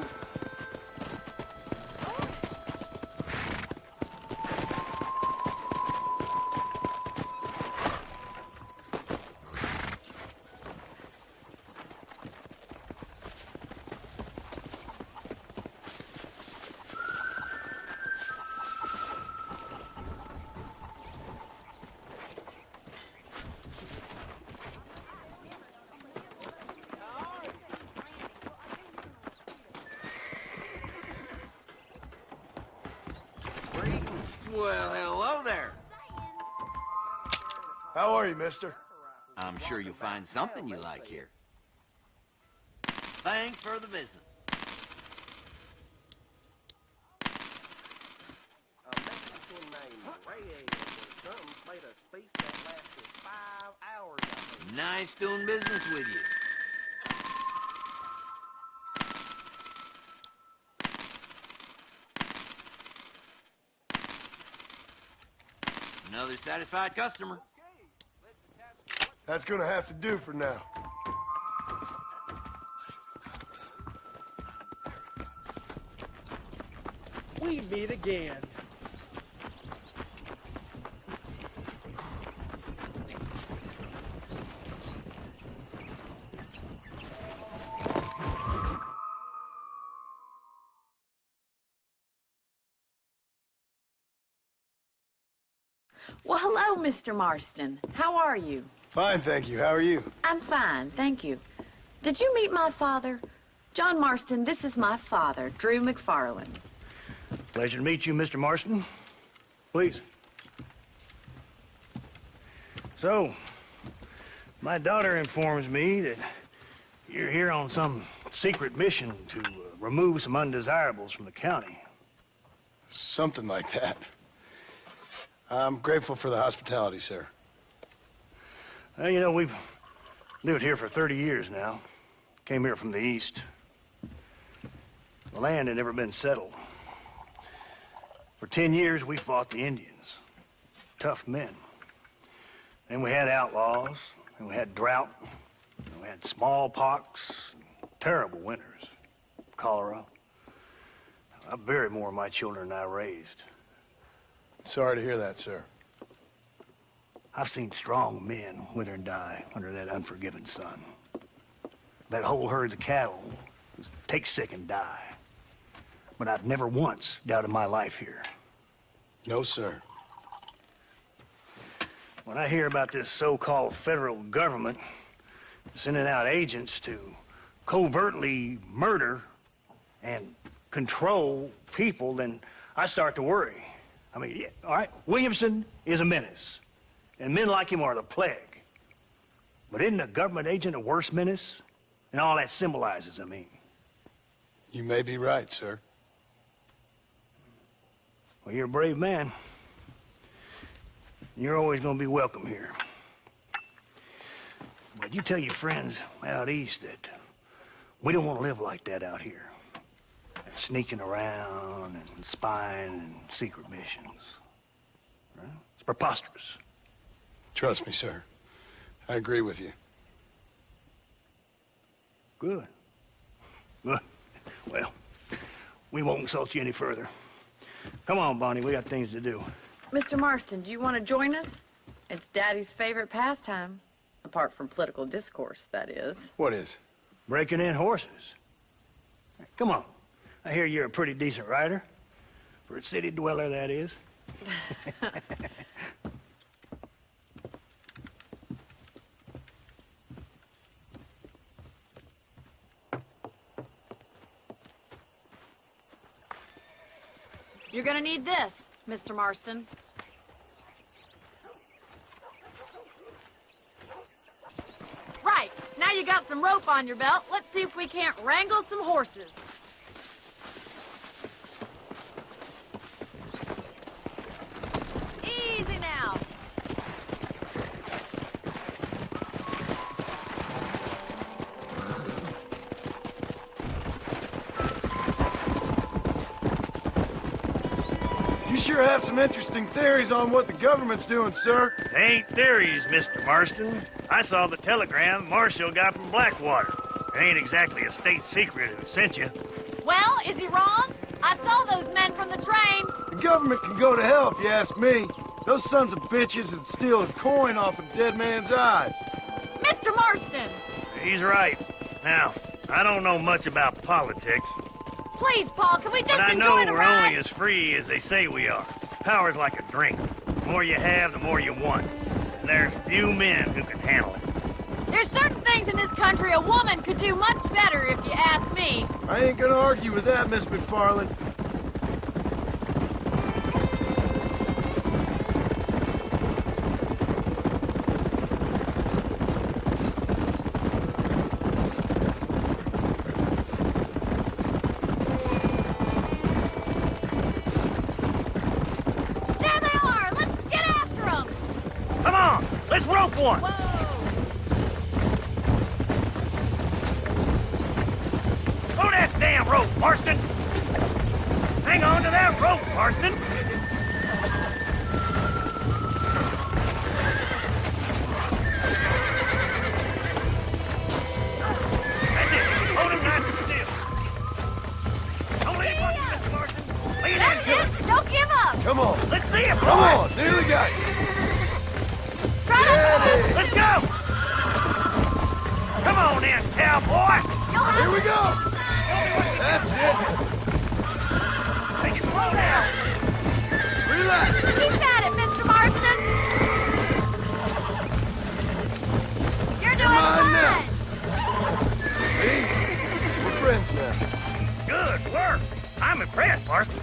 Speaker 16: Well, hello there.
Speaker 5: How are you, mister?
Speaker 16: I'm sure you'll find something you like here. Thanks for the business.
Speaker 18: A Mexican named Ray or something played a speech that lasted 5 hours, I think.
Speaker 16: Nice doing business with you. Another satisfied customer.
Speaker 5: That's gonna have to do for now.
Speaker 19: We meet again.
Speaker 7: Well, hello, Mr. Marston. How are you?
Speaker 5: Fine, thank you. How are you?
Speaker 7: I'm fine, thank you. Did you meet my father? John Marston, this is my father, Drew McFarland.
Speaker 1: Pleasure to meet you, Mr. Marston. Please. So, my daughter informs me that you're here on some secret mission to remove some undesirables from the county.
Speaker 5: Something like that. I'm grateful for the hospitality, sir.
Speaker 1: Well, you know, we've lived here for 30 years now. Came here from the east. The land had never been settled. For 10 years, we fought the Indians. Tough men. Then we had outlaws, and we had drought, and we had smallpox, terrible winters, cholera. I buried more of my children than I raised.
Speaker 5: Sorry to hear that, sir.
Speaker 1: I've seen strong men wither and die under that unforgiving sun. That whole herds of cattle take sick and die. But I've never once doubted my life here.
Speaker 5: No, sir.
Speaker 1: When I hear about this so-called federal government sending out agents to covertly murder and control people, then I start to worry. I mean, yeah, all right, Williamson is a menace, and men like him are the plague. But isn't a government agent a worse menace? And all that symbolizes, I mean.
Speaker 5: You may be right, sir.
Speaker 1: Well, you're a brave man. You're always going to be welcome here. But you tell your friends out east that we don't want to live like that out here. Sneaking around and spying and secret missions. Right? It's preposterous.
Speaker 5: Trust me, sir. I agree with you.
Speaker 1: Good. Good. Well, we won't insult you any further. Come on, Bonnie, we got things to do.
Speaker 7: Mr. Marston, do you want to join us? It's Daddy's favorite pastime. Apart from political discourse, that is.
Speaker 5: What is?
Speaker 1: Breaking in horses. Come on. I hear you're a pretty decent rider. For a city dweller, that is.
Speaker 10: You're gonna need this, Mr. Marston. Right, now you got some rope on your belt, let's see if we can't wrangle some horses. Easy now.
Speaker 5: You sure have some interesting theories on what the government's doing, sir.
Speaker 1: They ain't theories, Mr. Marston. I saw the telegram Marshall got from Blackwater. It ain't exactly a state secret who sent you.
Speaker 10: Well, is he wrong? I saw those men from the train.
Speaker 5: The government can go to hell if you ask me. Those sons of bitches would steal a coin off a dead man's eyes.
Speaker 10: Mr. Marston!
Speaker 1: He's right. Now, I don't know much about politics.
Speaker 10: Please, Paul, can we just
Speaker 1: but
Speaker 10: enjoy
Speaker 1: I know
Speaker 10: the
Speaker 1: we're
Speaker 10: ride?
Speaker 1: only as free as they say we are. Power's like a drink. The more you have, the more you want. And there's few men who can handle it.
Speaker 10: There's certain things in this country a woman could do much better, if you ask me.
Speaker 5: I ain't gonna argue with that, Miss McFarland.
Speaker 10: There they are! Let's get after them!
Speaker 1: Come on! Let's rope one! Throw that damn rope, Marston! Hang on to that rope, Marston! That's it! Hold him nice and still! Don't leave much, Mr. Marston! Lay it in
Speaker 10: That's
Speaker 1: to it!
Speaker 10: it! Don't give up!
Speaker 5: Come on.
Speaker 1: Let's see it, boy!
Speaker 5: Come on, nearly got you. Steady.
Speaker 1: Let's go! Come on in, cowboy!
Speaker 5: Here we go. That's it.
Speaker 1: Take it slow down!
Speaker 5: Relax.
Speaker 10: Keep at it, Mr. Marston! You're doing
Speaker 5: Come on
Speaker 10: fine!
Speaker 5: See? We're friends now.
Speaker 1: Good work! I'm impressed, Marston.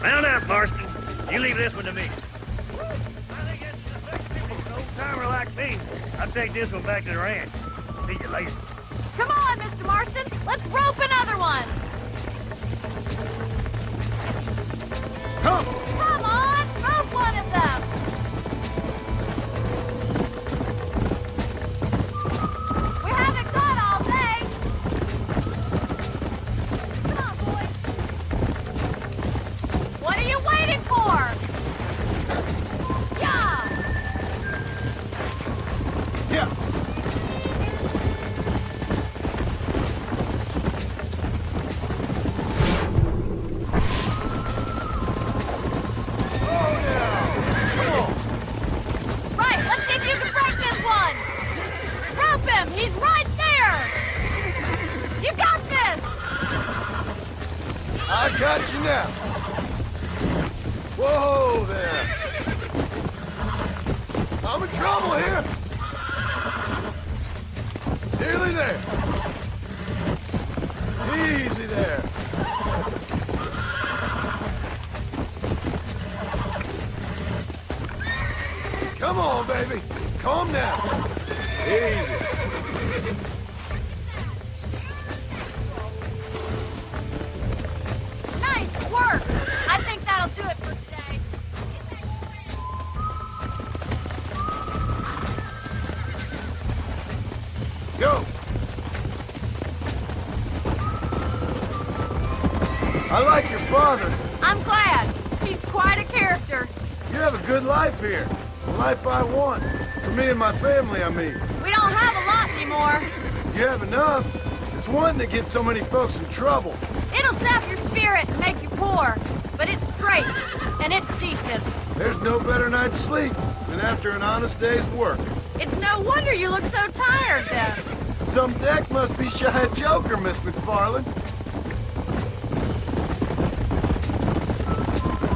Speaker 1: Mount up, Marston. You leave this one to me. like me, I'll take this one back to the ranch. See you later.
Speaker 10: Come on, Mr. Marston. Let's rope another one.
Speaker 5: Come!
Speaker 10: Come on, rope one of them. We haven't gone all day. Come on, boys. What are you waiting for? Yeah.
Speaker 5: Yeah.
Speaker 10: Right, let's see if you can break this one. Rope him, he's right there. You got this.
Speaker 5: I got you now. Whoa there. I'm in trouble here. Nearly there. Easy there. Come on, baby. Calm down. Easy.
Speaker 10: Nice work. I think that'll do it for today.
Speaker 5: Go. I like your father.
Speaker 10: I'm glad. He's quite a character.
Speaker 5: You have a good life here. The life I want. For me and my family, I mean.
Speaker 10: We don't have a lot anymore.
Speaker 5: You have enough. It's one that gets so many folks in trouble.
Speaker 10: It'll sap your spirit and make you poor. But it's straight, and it's decent.
Speaker 5: There's no better night's sleep than after an honest day's work.
Speaker 10: It's no wonder you look so tired then.
Speaker 5: Some deck must be shy of Joker, Miss McFarland.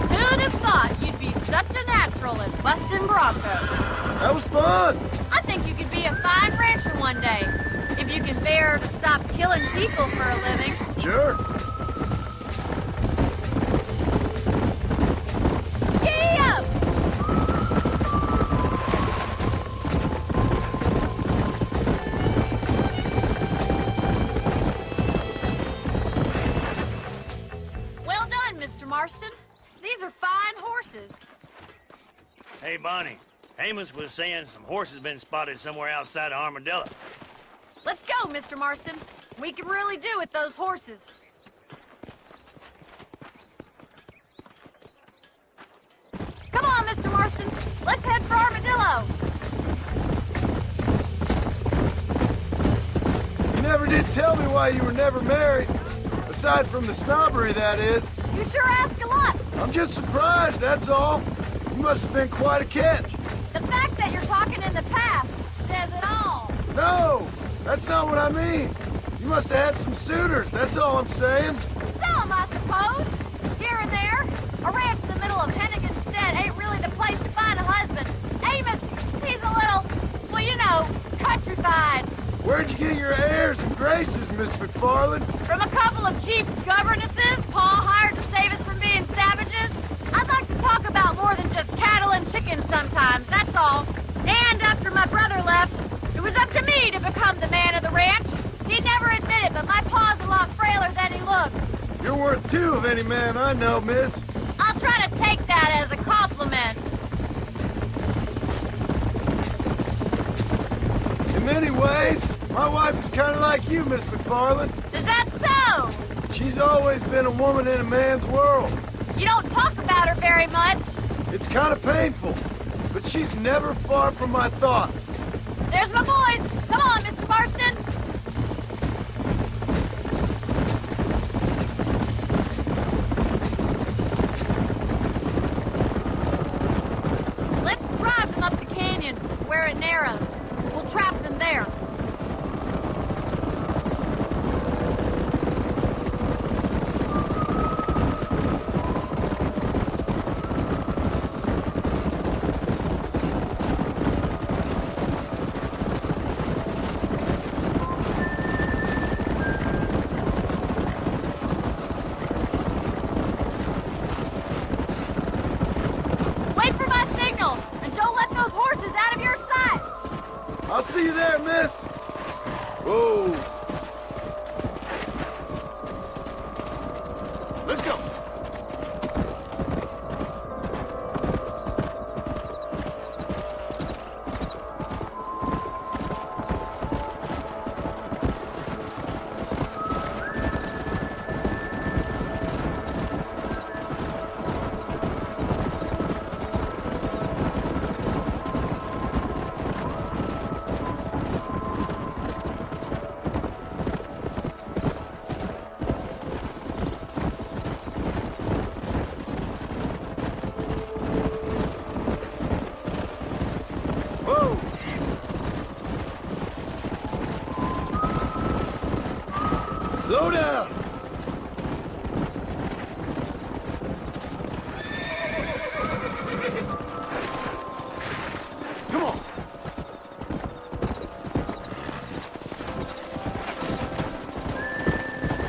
Speaker 10: Who'd have thought you'd be such a natural at busting Broncos?
Speaker 5: That was fun.
Speaker 10: I think you could be a fine rancher one day. If you can bear to stop killing people for a living.
Speaker 5: Sure.
Speaker 10: Giddy up! Well done, Mr. Marston. These are fine horses.
Speaker 1: Hey, Bonnie. Amos was saying some horses been spotted somewhere outside of Armadillo.
Speaker 10: Let's go, Mr. Marston. We can really do with those horses. Come on, Mr. Marston. Let's head for Armadillo.
Speaker 5: You never did tell me why you were never married. Aside from the snobbery, that is.
Speaker 10: You sure ask a lot.
Speaker 5: I'm just surprised, that's all. You must have been quite a catch.
Speaker 10: The fact that you're talking in the past says it all.
Speaker 5: No, that's not what I mean. You must have had some suitors, that's all I'm saying.
Speaker 10: Some, I suppose. Here and there. A ranch in the middle of Hennigan's Stead ain't really the place to find a husband. Amos, he's a little, well, you know, countrified.
Speaker 5: Where'd you get your airs and graces, Miss McFarland?
Speaker 10: From a couple of cheap governesses Paul hired to save us from being savages. I'd like to talk about more than just cattle and chickens sometimes, that's all. And after my brother left, it was up to me to become the man of the ranch. He never admitted, but my paw's a lot frailer than he looks.
Speaker 5: You're worth two of any man I know, miss.
Speaker 10: I'll try to take that as a compliment.
Speaker 5: In many ways, my wife is kind of like you, Miss McFarland.
Speaker 10: Is that so?
Speaker 5: She's always been a woman in a man's world.
Speaker 10: You don't talk about her very much.
Speaker 5: It's kind of painful, but she's never far from my thoughts.
Speaker 10: There's my boys. Come on, Mr. Marston. Let's drive them up the canyon where it narrows. We'll trap them there.
Speaker 5: See you there, miss. Whoa. Let's go. Slow down! Come on!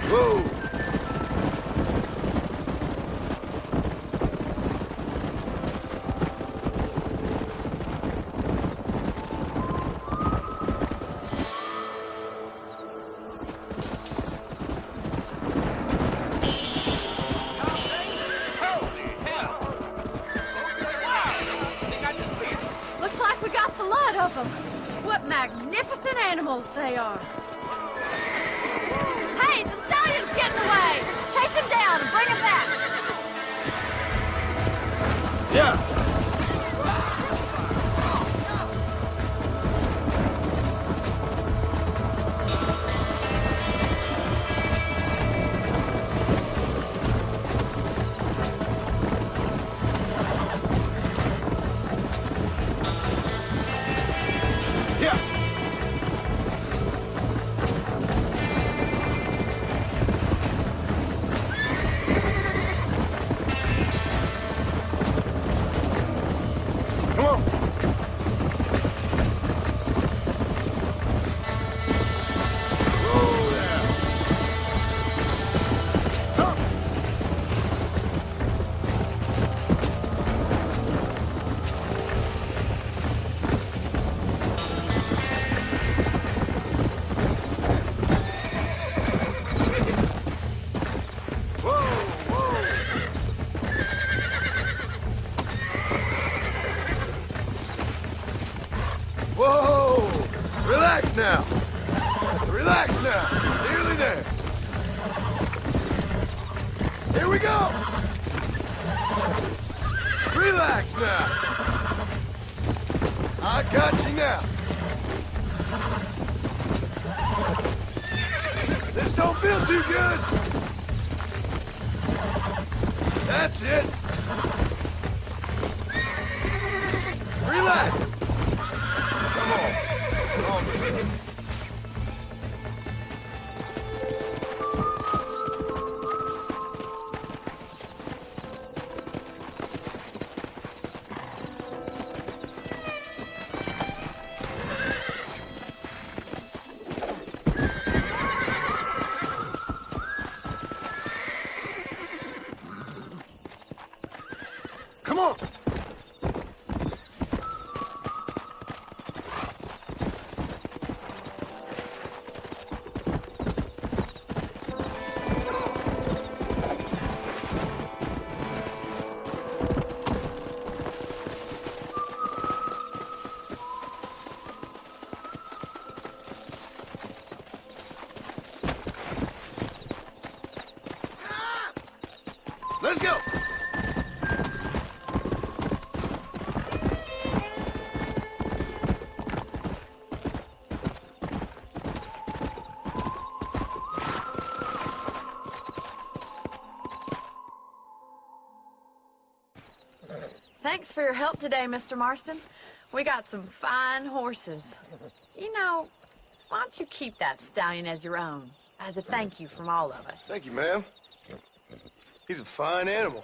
Speaker 5: Whoa!
Speaker 10: Looks like we got the lot of them. What magnificent animals they are. Hey, the stallion's getting away. Chase him down and bring him back.
Speaker 5: Yeah! Come on! Whoa there! Come! Whoa, whoa! Whoa! Relax now! Relax now! Nearly there! Here we go! Relax now! I got you now! This don't feel too good! That's it! Relax! Come on. Come on, mister. Come on. Let's go.
Speaker 7: Thanks for your help today, Mr. Marston. We got some fine horses. You know, why don't you keep that stallion as your own, as a thank you from all of us?
Speaker 5: Thank you, ma'am. He's a fine animal.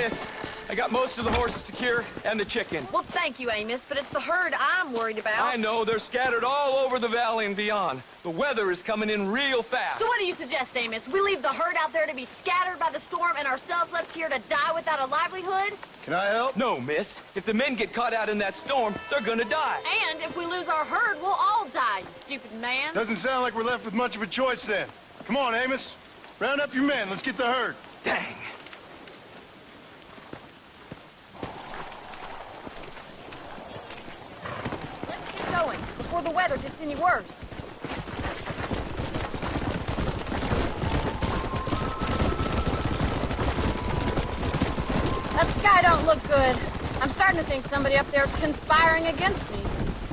Speaker 11: miss. I got most of the horses secure and the chicken.
Speaker 7: Well, thank you, Amos, but it's the herd I'm worried about.
Speaker 11: I know, they're scattered all over the valley and beyond. The weather is coming in real fast.
Speaker 7: So what do you suggest, Amos? We leave the herd out there to be scattered by the storm and ourselves left here to die without a livelihood?
Speaker 5: Can I help?
Speaker 11: No, miss. If the men get caught out in that storm, they're gonna die.
Speaker 7: And if we lose our herd, we'll all die, you stupid man.
Speaker 5: Doesn't sound like we're left with much of a choice then. Come on, Amos. Round up your men. Let's get the herd.
Speaker 11: Dang.
Speaker 7: Going before the weather gets any worse. That sky don't look good. I'm starting to think somebody up there is conspiring against me.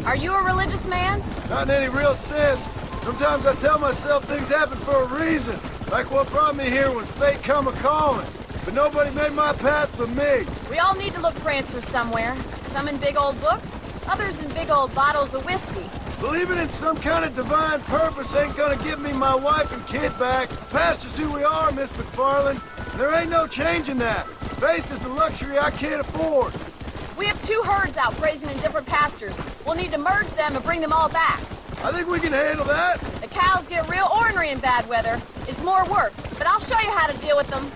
Speaker 7: Are you a religious man?
Speaker 15: Not in any real sense. Sometimes I tell myself things happen for a reason. Like what brought me here was fate come a-calling. But nobody made my path but me.
Speaker 7: We all need to look for answers somewhere. Some in big old books, others in big old bottles of whiskey.
Speaker 15: Believing in some kind of divine purpose ain't gonna give me my wife and kid back. Past is who we are, Miss McFarland. There ain't no changing that. Faith is a luxury I can't afford.
Speaker 7: We have 2 herds out grazing in different pastures. We'll need to merge them and bring them all back.
Speaker 15: I think we can handle that.
Speaker 7: The cows get real ornery in bad weather. It's more work, but I'll show you how to deal with them.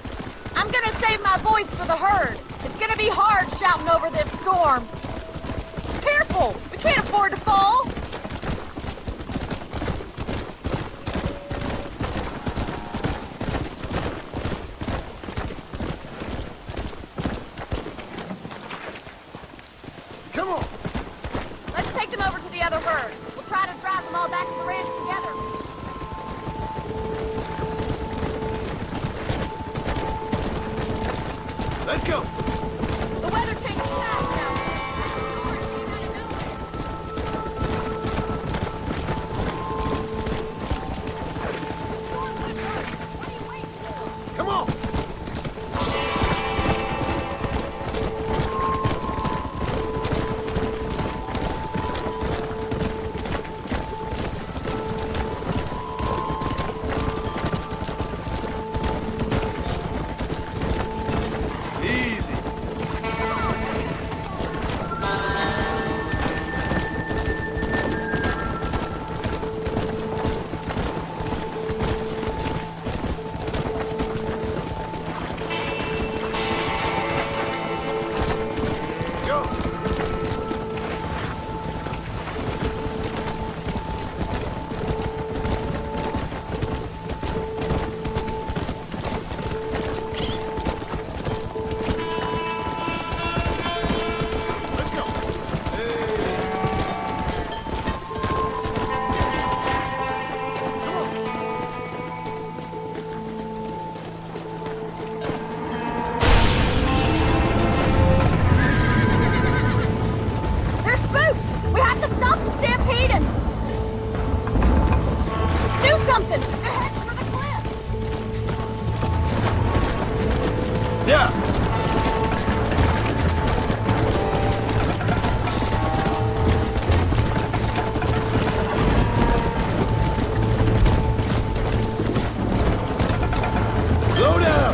Speaker 7: I'm gonna save my voice for the herd. It's gonna be hard shouting over this storm. Careful! We can't afford to fall!
Speaker 15: Come on!
Speaker 7: Let's take them over to the other herd. We'll try to drive them all back to the ranch together.
Speaker 15: Let's go!
Speaker 7: The weather changes fast now.
Speaker 15: Come on! Easy.
Speaker 7: They're spooked! We have to stop the stampeding! Do something! They're heading for the cliff!
Speaker 15: Yeah! Slow down!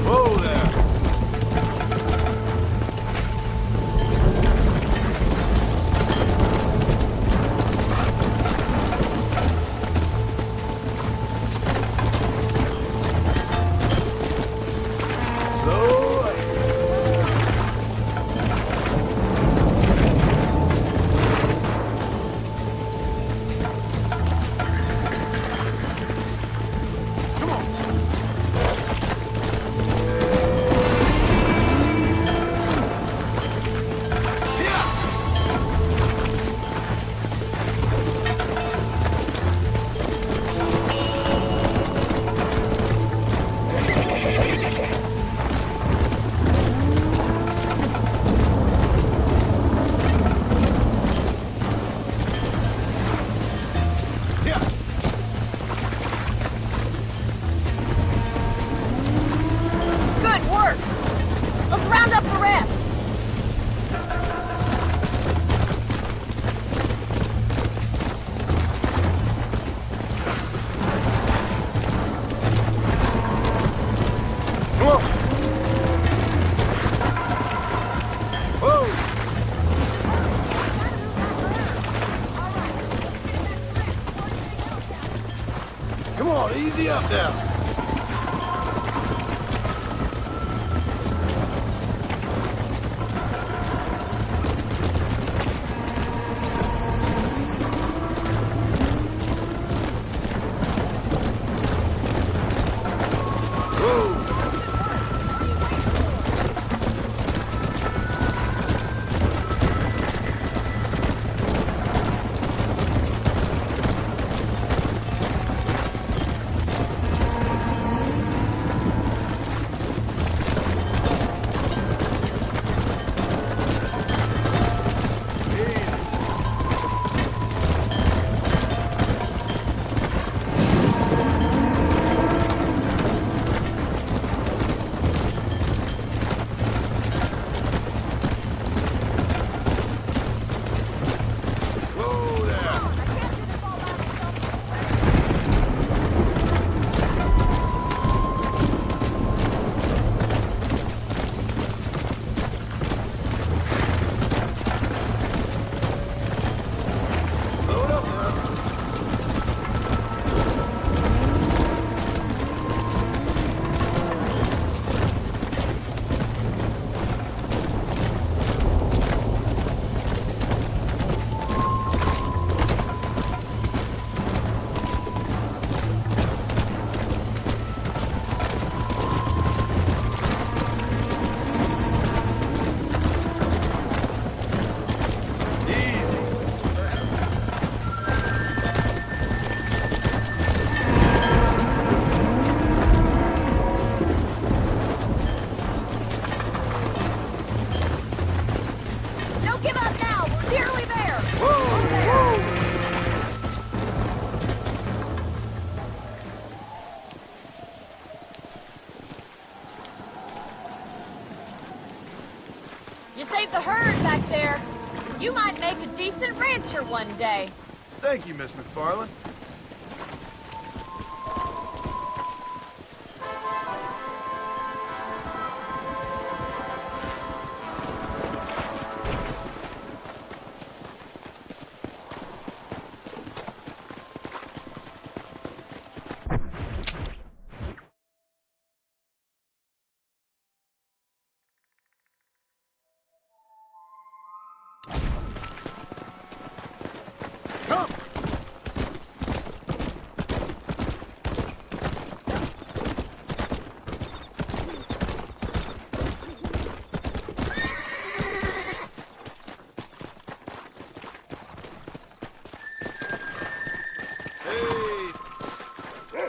Speaker 15: Whoa there! Slow. Come on.
Speaker 7: Good work! Let's round up the rest!
Speaker 15: about them?
Speaker 10: You saved the herd back there. You might make a decent rancher one day.
Speaker 15: Thank you, Miss McFarland.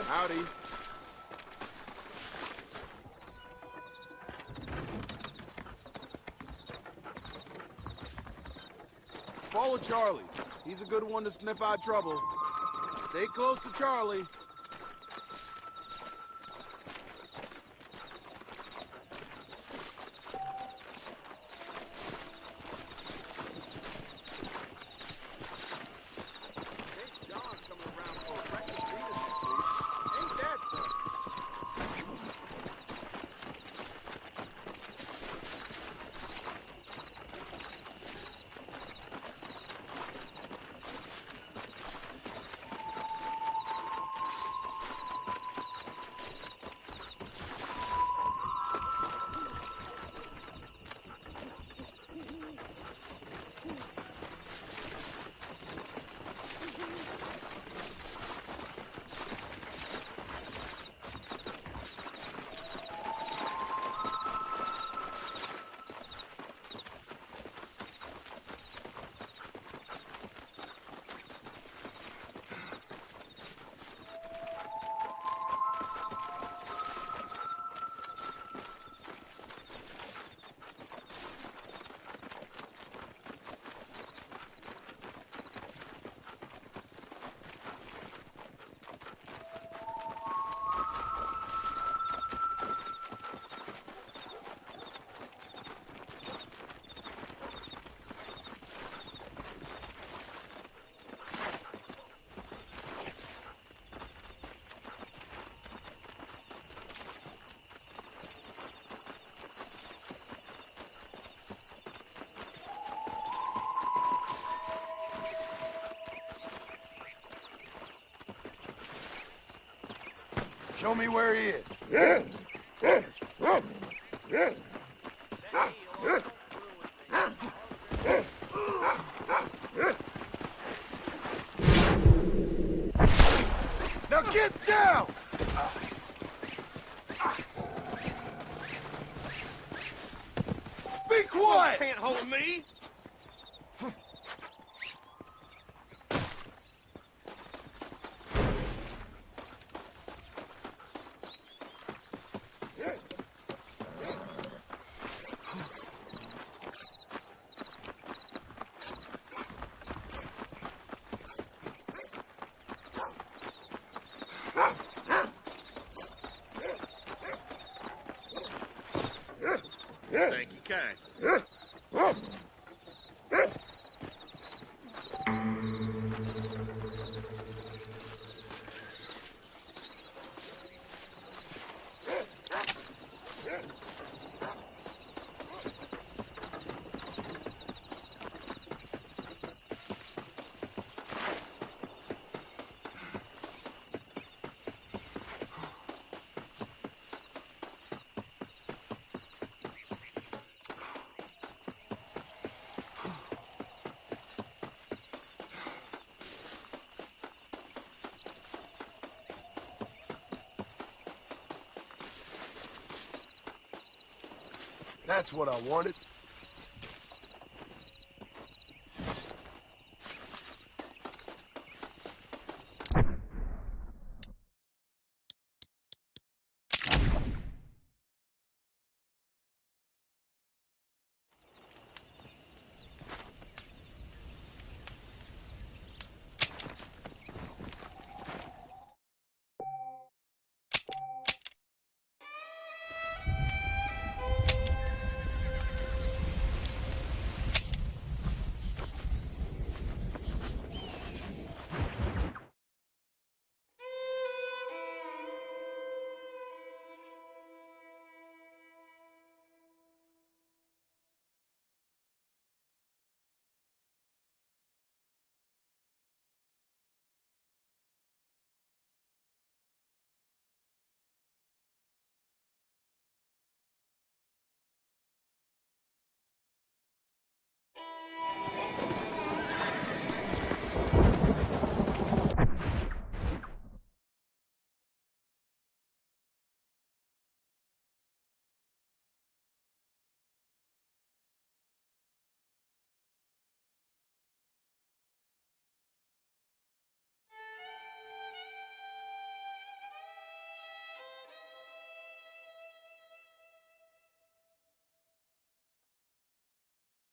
Speaker 13: Howdy. Follow Charlie. He's a good one to sniff out trouble. Stay close to Charlie.
Speaker 15: Show me where he is. Now get down! Be quiet!
Speaker 19: Can't hold me. Thank you kind.
Speaker 15: That's what I wanted.